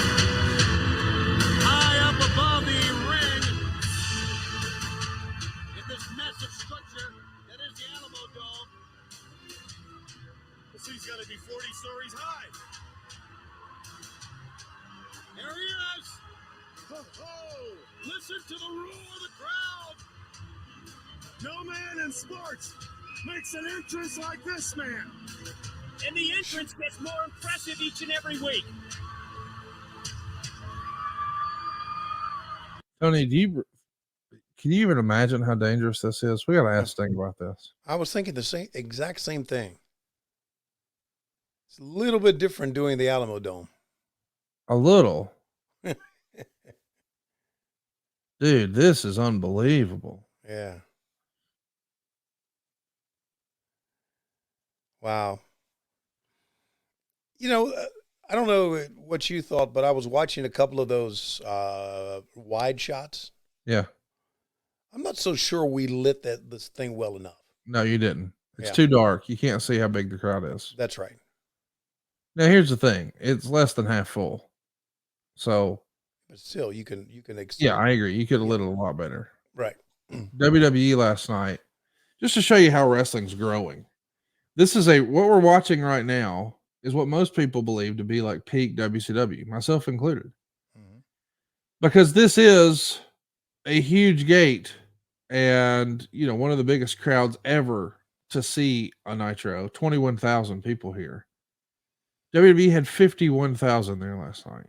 Speaker 6: high up above the ring in this massive structure that is the Alamo Dome.
Speaker 7: This thing's got to be 40 stories high.
Speaker 6: There he is.
Speaker 7: Ho-ho!
Speaker 6: Listen to the roar of the crowd.
Speaker 7: No man in sports makes an entrance like this man.
Speaker 8: And the entrance gets more impressive each and every week.
Speaker 1: Tony, can you even imagine how dangerous this is? We got to ask Sting about this.
Speaker 4: I was thinking the exact same thing. It's a little bit different doing the Alamo Dome.
Speaker 1: A little. Dude, this is unbelievable.
Speaker 4: Yeah. Wow. You know, I don't know what you thought, but I was watching a couple of those wide shots.
Speaker 1: Yeah.
Speaker 4: I'm not so sure we lit this thing well enough.
Speaker 1: No, you didn't. It's
Speaker 4: Yeah.
Speaker 1: too dark. You can't see how big the crowd is.
Speaker 4: That's right.
Speaker 1: Now, here's the thing. It's less than half full. So,
Speaker 4: But still, you can
Speaker 1: yeah, I agree. You could have lit it a lot better.
Speaker 4: Right.
Speaker 1: WWE last night, just to show you how wrestling's growing. This is what we're watching right now is what most people believe to be like peak WCW, myself included. Because this is a huge gate and, one of the biggest crowds ever to see a Nitro, 21,000 people here. WWE had 51,000 there last night.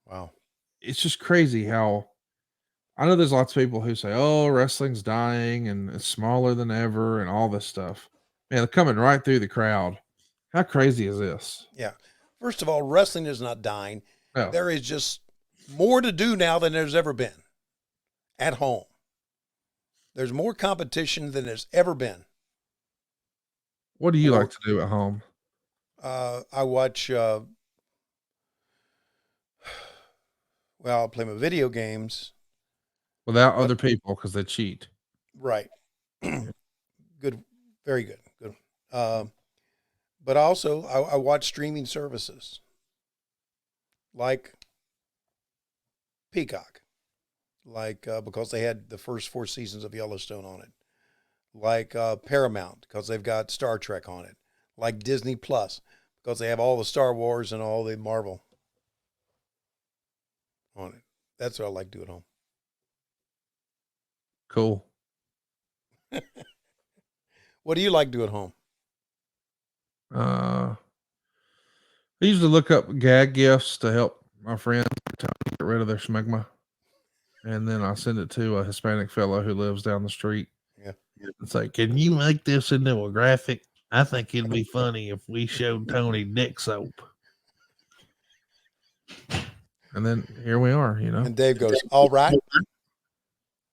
Speaker 4: Wow.
Speaker 1: It's just crazy how I know there's lots of people who say, oh, wrestling's dying and it's smaller than ever and all this stuff. Man, they're coming right through the crowd. How crazy is this?
Speaker 4: Yeah. First of all, wrestling is not dying.
Speaker 1: No.
Speaker 4: There is just more to do now than there's ever been at home. There's more competition than there's ever been.
Speaker 1: What do you like to do at home?
Speaker 4: I watch, I play my video games.
Speaker 1: Without other people because they cheat.
Speaker 4: Right. Good. Very good. Good. But also I watch streaming services like Peacock, like because they had the first 4 seasons of Yellowstone on it, like Paramount because they've got Star Trek on it, like Disney Plus because they have all the Star Wars and all the Marvel on it. That's what I like to do at home.
Speaker 1: Cool.
Speaker 4: What do you like to do at home?
Speaker 1: I usually look up gag gifts to help my friends get rid of their smegma. And then I send it to a Hispanic fellow who lives down the street.
Speaker 4: Yeah.
Speaker 1: It's like, can you make this into a graphic? I think it'd be funny if we showed Tony dick soap. And then here we are,
Speaker 4: And Dave goes, all right.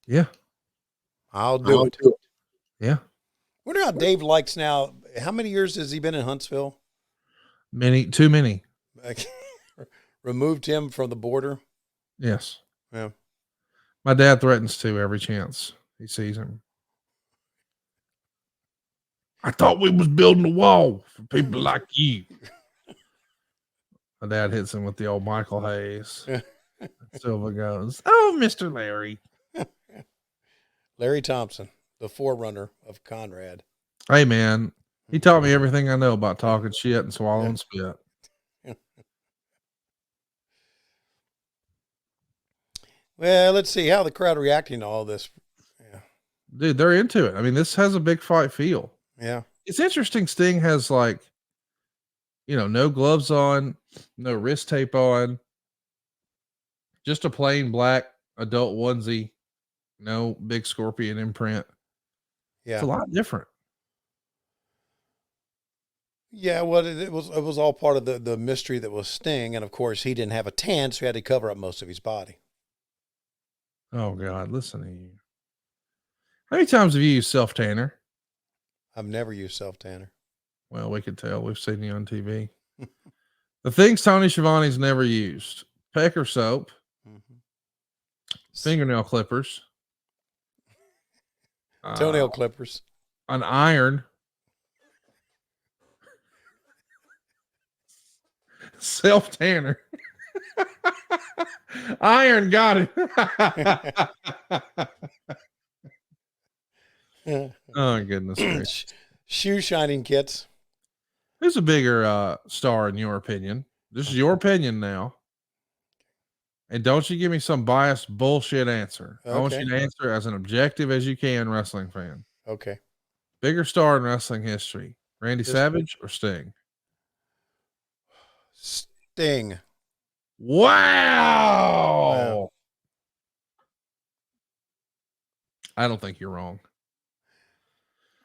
Speaker 1: Yeah.
Speaker 4: I'll do it.
Speaker 1: Yeah.
Speaker 4: Wonder how Dave likes now. How many years has he been in Huntsville?
Speaker 1: Too many.
Speaker 4: Removed him from the border.
Speaker 1: Yes.
Speaker 4: Yeah.
Speaker 1: My dad threatens to every chance he sees him. I thought we was building a wall for people like you. My dad hits him with the old Michael Hayes. Silva goes, oh, Mr. Larry.
Speaker 4: Larry Thompson, the forerunner of Conrad.
Speaker 1: Hey, man. He taught me everything I know about talking shit and swallowing spit.
Speaker 4: Well, let's see how the crowd reacting to all this. Yeah.
Speaker 1: Dude, they're into it. I mean, this has a big fight feel.
Speaker 4: Yeah.
Speaker 1: It's interesting. Sting has no gloves on, no wrist tape on, just a plain black adult onesie, no big scorpion imprint.
Speaker 4: Yeah.
Speaker 1: It's a lot different.
Speaker 4: Yeah, well, it was all part of the mystery that was Sting, and of course he didn't have a tan, so he had to cover up most of his body.
Speaker 1: Oh God, listen to you. How many times have you used self tanner?
Speaker 4: I've never used self tanner.
Speaker 1: Well, we could tell. We've seen you on TV. The things Tony Schiavone's never used: pecker soap, fingernail clippers,
Speaker 4: toenail clippers,
Speaker 1: an iron, self tanner. Iron got it. Oh goodness.
Speaker 4: Shoe shining kits.
Speaker 1: Who's a bigger star in your opinion? This is your opinion now. And don't you give me some biased bullshit answer.
Speaker 4: Okay.
Speaker 1: I want you to answer as an objective as you can, wrestling fan.
Speaker 4: Okay.
Speaker 1: Bigger star in wrestling history, Randy Savage or Sting?
Speaker 4: Sting.
Speaker 1: Wow. I don't think you're wrong.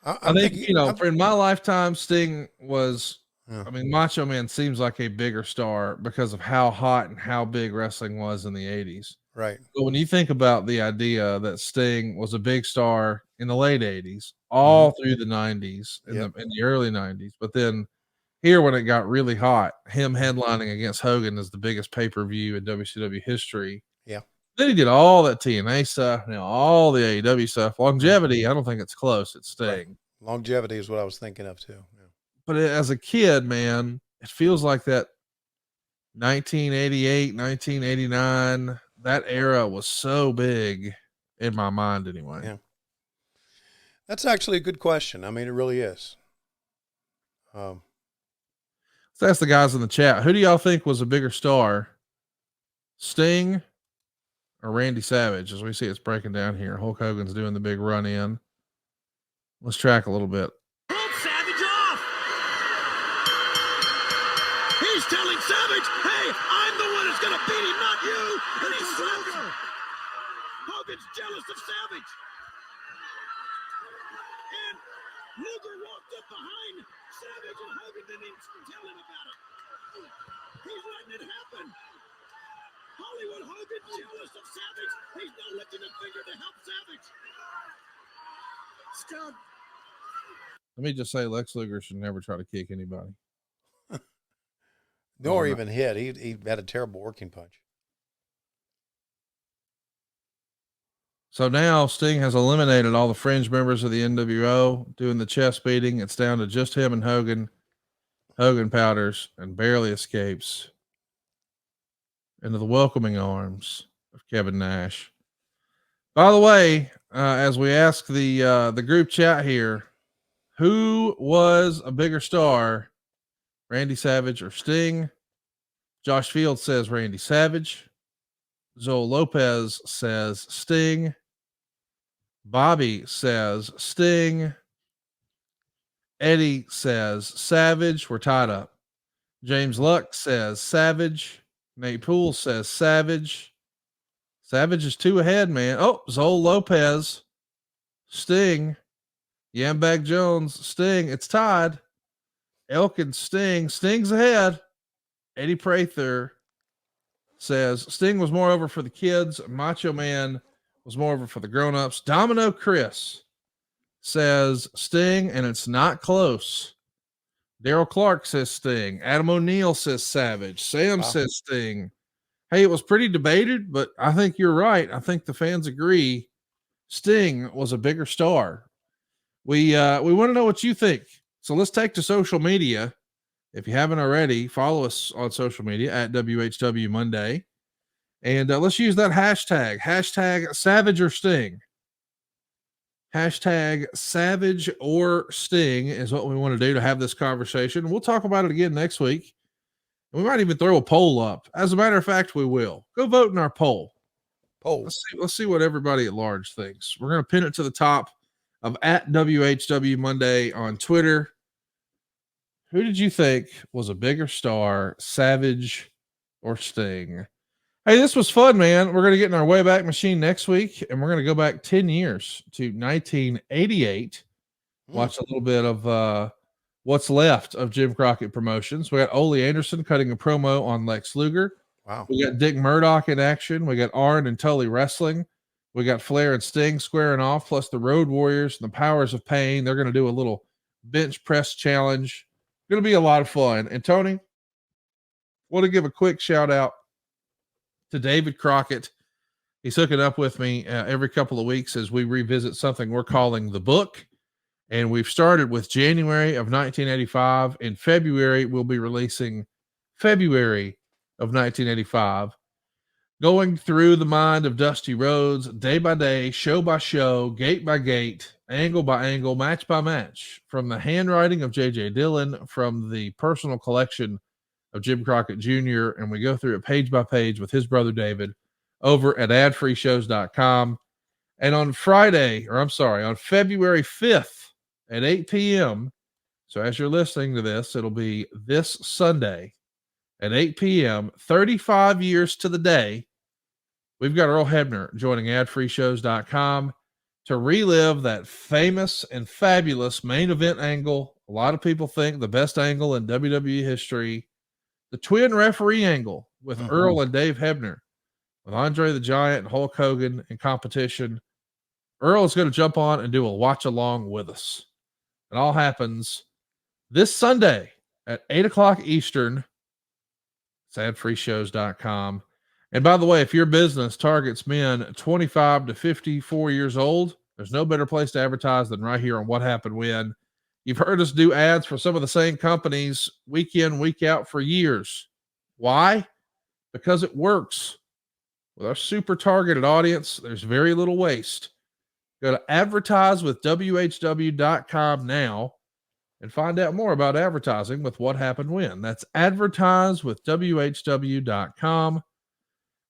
Speaker 1: I think, in my lifetime, Sting was, Macho Man seems like a bigger star because of how hot and how big wrestling was in the 80s.
Speaker 4: Right.
Speaker 1: But when you think about the idea that Sting was a big star in the late 80s, all through the 90s, in the early 90s, but then here when it got really hot, him headlining against Hogan is the biggest pay-per-view in WCW history.
Speaker 4: Yeah.
Speaker 1: Then he did all that TNA stuff, all the AEW stuff. Longevity, I don't think it's close. It's Sting.
Speaker 4: Right. Longevity is what I was thinking of too. Yeah.
Speaker 1: But as a kid, man, it feels like that 1988, 1989, that era was so big in my mind anyway.
Speaker 4: Yeah. That's actually a good question. I mean, it really is.
Speaker 1: Let's ask the guys in the chat. Who do y'all think was a bigger star? Sting or Randy Savage? As we see it's breaking down here. Hulk Hogan's doing the big run in. Let's track a little bit.
Speaker 6: Pulled Savage off. He's telling Savage, hey, I'm the one that's going to beat him, not you. And he slaps him. Hogan's jealous of Savage. And Luger walked up behind Savage, and Hogan didn't even tell him about it. He's letting it happen. Hollywood Hogan jealous of Savage. He's not lifting a finger to help Savage. Scott.
Speaker 1: Let me just say Lex Luger should never try to kick anybody.
Speaker 4: Nor even hit. He had a terrible working punch.
Speaker 1: So now Sting has eliminated all the fringe members of the NWO doing the chest beating. It's down to just him and Hogan. Hogan powders and barely escapes into the welcoming arms of Kevin Nash. By the way, as we ask the group chat here, who was a bigger star, Randy Savage or Sting? Josh Fields says Randy Savage. Zoe Lopez says Sting. Bobby says Sting. Eddie says Savage. We're tied up. James Luck says Savage. Nate Poole says Savage. Savage is 2 ahead, man. Oh, Zoe Lopez, Sting. Yambag Jones, Sting. It's tied. Elkin, Sting. Sting's ahead. Eddie Prather says Sting was more over for the kids. Macho Man was more over for the grown-ups. Domino Chris says Sting, and it's not close. Daryl Clark says Sting. Adam O'Neill says Savage. Sam says Sting. Hey, it was pretty debated, but I think you're right. I think the fans agree. Sting was a bigger star. We want to know what you think. So let's take to social media. If you haven't already, follow us on social media at WHW Monday. And let's use that hashtag Savage or Sting. Hashtag Savage or Sting is what we want to do to have this conversation. We'll talk about it again next week. And we might even throw a poll up. As a matter of fact, we will. Go vote in our poll. Let's see what everybody at large thinks. We're going to pin it to the top of at WHW Monday on Twitter. Who did you think was a bigger star, Savage or Sting? Hey, this was fun, man. We're going to get in our Wayback Machine next week, and we're going to go back 10 years to 1988. Watch a little bit of what's left of Jim Crockett Promotions. We got Ole Anderson cutting a promo on Lex Luger.
Speaker 4: Wow.
Speaker 1: We got Dick Murdoch in action. We got Arn and Tully wrestling. We got Flair and Sting squaring off, plus the Road Warriors and the Powers of Pain. They're going to do a little bench press challenge. Going to be a lot of fun. And Tony, want to give a quick shout out to David Crockett. He's hooking up with me every couple of weeks as we revisit something we're calling the book. And we've started with January of 1985. In February, we'll be releasing February of 1985, going through the mind of Dusty Rhodes, day by day, show by show, gate by gate, angle by angle, match by match, from the handwriting of J.J. Dillon, from the personal collection of Jim Crockett Jr., and we go through it page by page with his brother David over at adfreeshows.com. And on February 5th at 8 p.m., so as you're listening to this, it'll be this Sunday at 8 p.m., 35 years to the day, we've got Earl Hebner joining adfreeshows.com to relive that famous and fabulous main event angle. A lot of people think the best angle in WWE history, the twin referee angle with Earl and Dave Hebner, with Andre the Giant and Hulk Hogan in competition. Earl is going to jump on and do a watch along with us. It all happens this Sunday at 8 o'clock Eastern. It's adfreeshows.com. And by the way, if your business targets men 25 to 54 years old, there's no better place to advertise than right here on What Happened When. You've heard us do ads for some of the same companies week in, week out for years. Why? Because it works. With our super targeted audience, there's very little waste. Go to advertisewithwhw.com now and find out more about advertising with What Happened When. That's advertisewithwhw.com.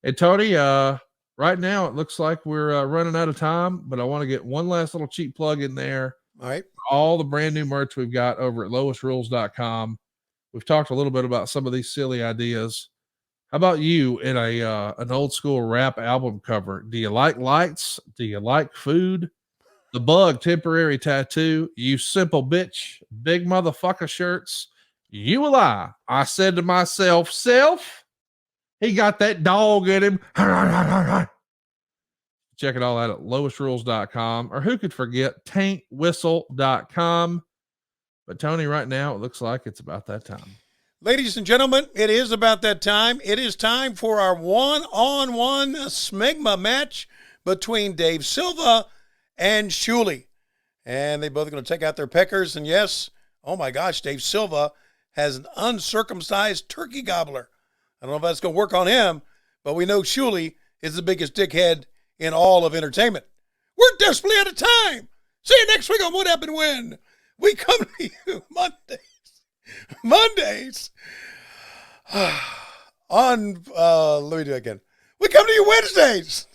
Speaker 1: Hey, Tony, right now it looks like we're running out of time, but I want to get one last little cheap plug in there.
Speaker 4: All right.
Speaker 1: All the brand new merch we've got over at lowestrules.com. We've talked a little bit about some of these silly ideas. How about you in an old school rap album cover? Do you like lights? Do you like food? The Bug temporary tattoo, you simple bitch, big motherfucker shirts. You a lie. I said to myself, self, he got that dog in him. Check it all out at lowestrules.com, or who could forget taintwhistle.com. But Tony, right now, it looks like it's about that time.
Speaker 4: Ladies and gentlemen, it is about that time. It is time for our one-on-one smegma match between Dave Silva and Shuli. And they both are going to take out their peckers. And yes, oh my gosh, Dave Silva has an uncircumcised turkey gobbler. I don't know if that's going to work on him, but we know Shuli is the biggest dickhead in all of entertainment. We're desperately out of time. See you next week on What Happened When. We come to you Mondays on, let me do it again. We come to you Wednesdays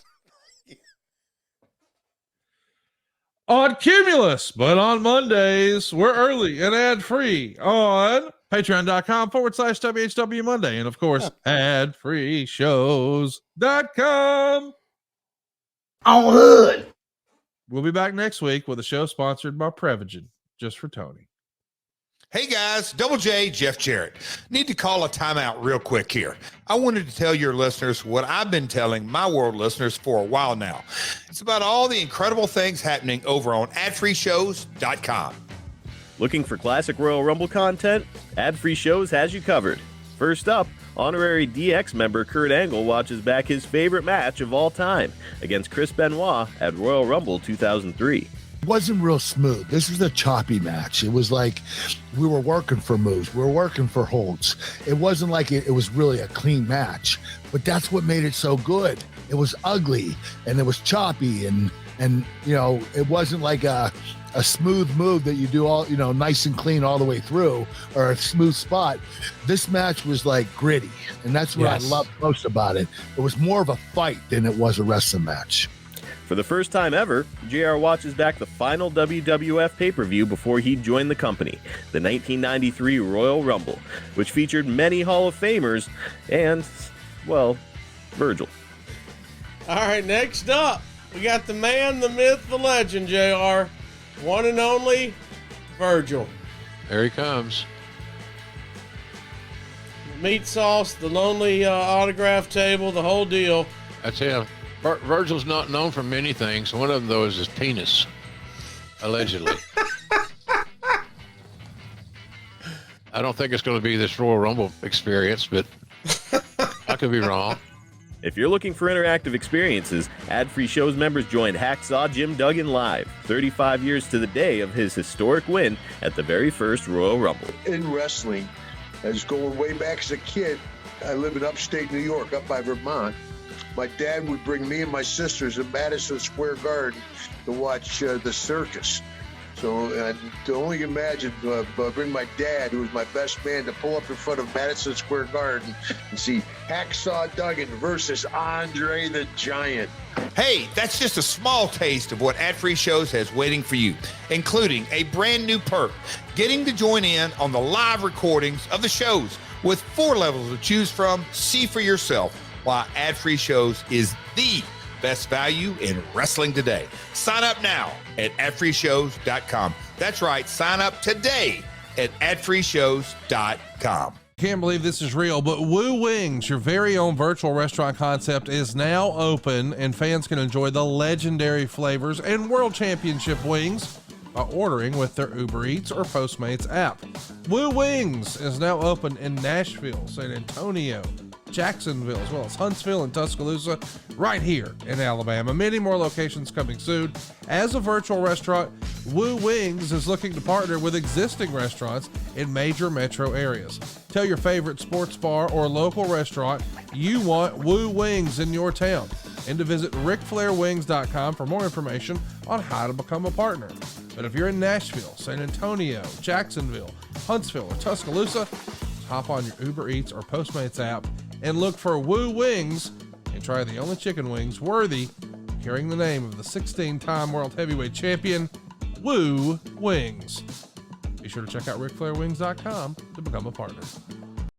Speaker 1: on Cumulus, but on Mondays, we're early and ad-free on patreon.com/WHW Monday. And of course, adfreeshows.com.
Speaker 6: On hood.
Speaker 1: We'll be back next week with a show sponsored by Prevagen, just for Tony.
Speaker 9: Hey guys, Double J, Jeff Jarrett. Need to call a timeout real quick here. I wanted to tell your listeners what I've been telling my world listeners for a while now. It's about all the incredible things happening over on adfreeshows.com.
Speaker 10: Looking for classic Royal Rumble content? Ad Free Shows has you covered. First up, honorary DX member Kurt Angle watches back his favorite match of all time against Chris Benoit at Royal Rumble 2003.
Speaker 11: It wasn't real smooth. This was a choppy match. It was like we were working for moves. We were working for holds. It wasn't like it was really a clean match, but that's what made it so good. It was ugly and it was choppy and you know, it wasn't like a smooth move that you do all, you know, nice and clean all the way through, or a smooth spot. This match was like gritty, and that's what I loved most about it. It was more of a fight than it was a wrestling match.
Speaker 10: For the first time ever, JR watches back the final WWF pay-per-view before he joined the company, the 1993 Royal Rumble, which featured many Hall of Famers and, well, Virgil.
Speaker 12: All right, next up, we got the man, the myth, the legend, JR. One and only Virgil.
Speaker 13: There he comes.
Speaker 12: Meat sauce, the lonely autograph table, the whole deal.
Speaker 13: That's him. Virgil's not known for many things. One of them, though, is his penis, allegedly. I don't think it's going to be this Royal Rumble experience, but I could be wrong.
Speaker 10: If you're looking for interactive experiences, Ad Free Shows members joined Hacksaw Jim Duggan live, 35 years to the day of his historic win at the very first Royal Rumble.
Speaker 14: In wrestling, as going way back as a kid, I live in upstate New York, up by Vermont. My dad would bring me and my sisters in Madison Square Garden to watch the circus. So to only imagine, bring my dad, who was my best man, to pull up in front of Madison Square Garden and see Hacksaw Duggan versus Andre the Giant.
Speaker 9: Hey, that's just a small taste of what Ad Free Shows has waiting for you, including a brand new perk, getting to join in on the live recordings of the shows with 4 levels to choose from. See for yourself why Ad Free Shows is the best value in wrestling today. Sign up now at adfreeshows.com. That's right, sign up today at adfreeshows.com.
Speaker 1: Can't believe this is real, but Wooo Wings, your very own virtual restaurant concept, is now open, and fans can enjoy the legendary flavors and world championship wings by ordering with their Uber Eats or Postmates app. Wooo Wings is now open in Nashville, San Antonio, Jacksonville, as well as Huntsville and Tuscaloosa, right here in Alabama. Many more locations coming soon. As a virtual restaurant, Wooo Wings is looking to partner with existing restaurants in major metro areas. Tell your favorite sports bar or local restaurant you want Wooo Wings in your town, and to visit RicFlairWings.com for more information on how to become a partner. But if you're in Nashville, San Antonio, Jacksonville, Huntsville, or Tuscaloosa, hop on your Uber Eats or Postmates app and look for Wooo Wings and try the only chicken wings worthy of carrying the name of the 16-time World Heavyweight Champion, Wooo Wings. Be sure to check out RicFlairWings.com to become a partner.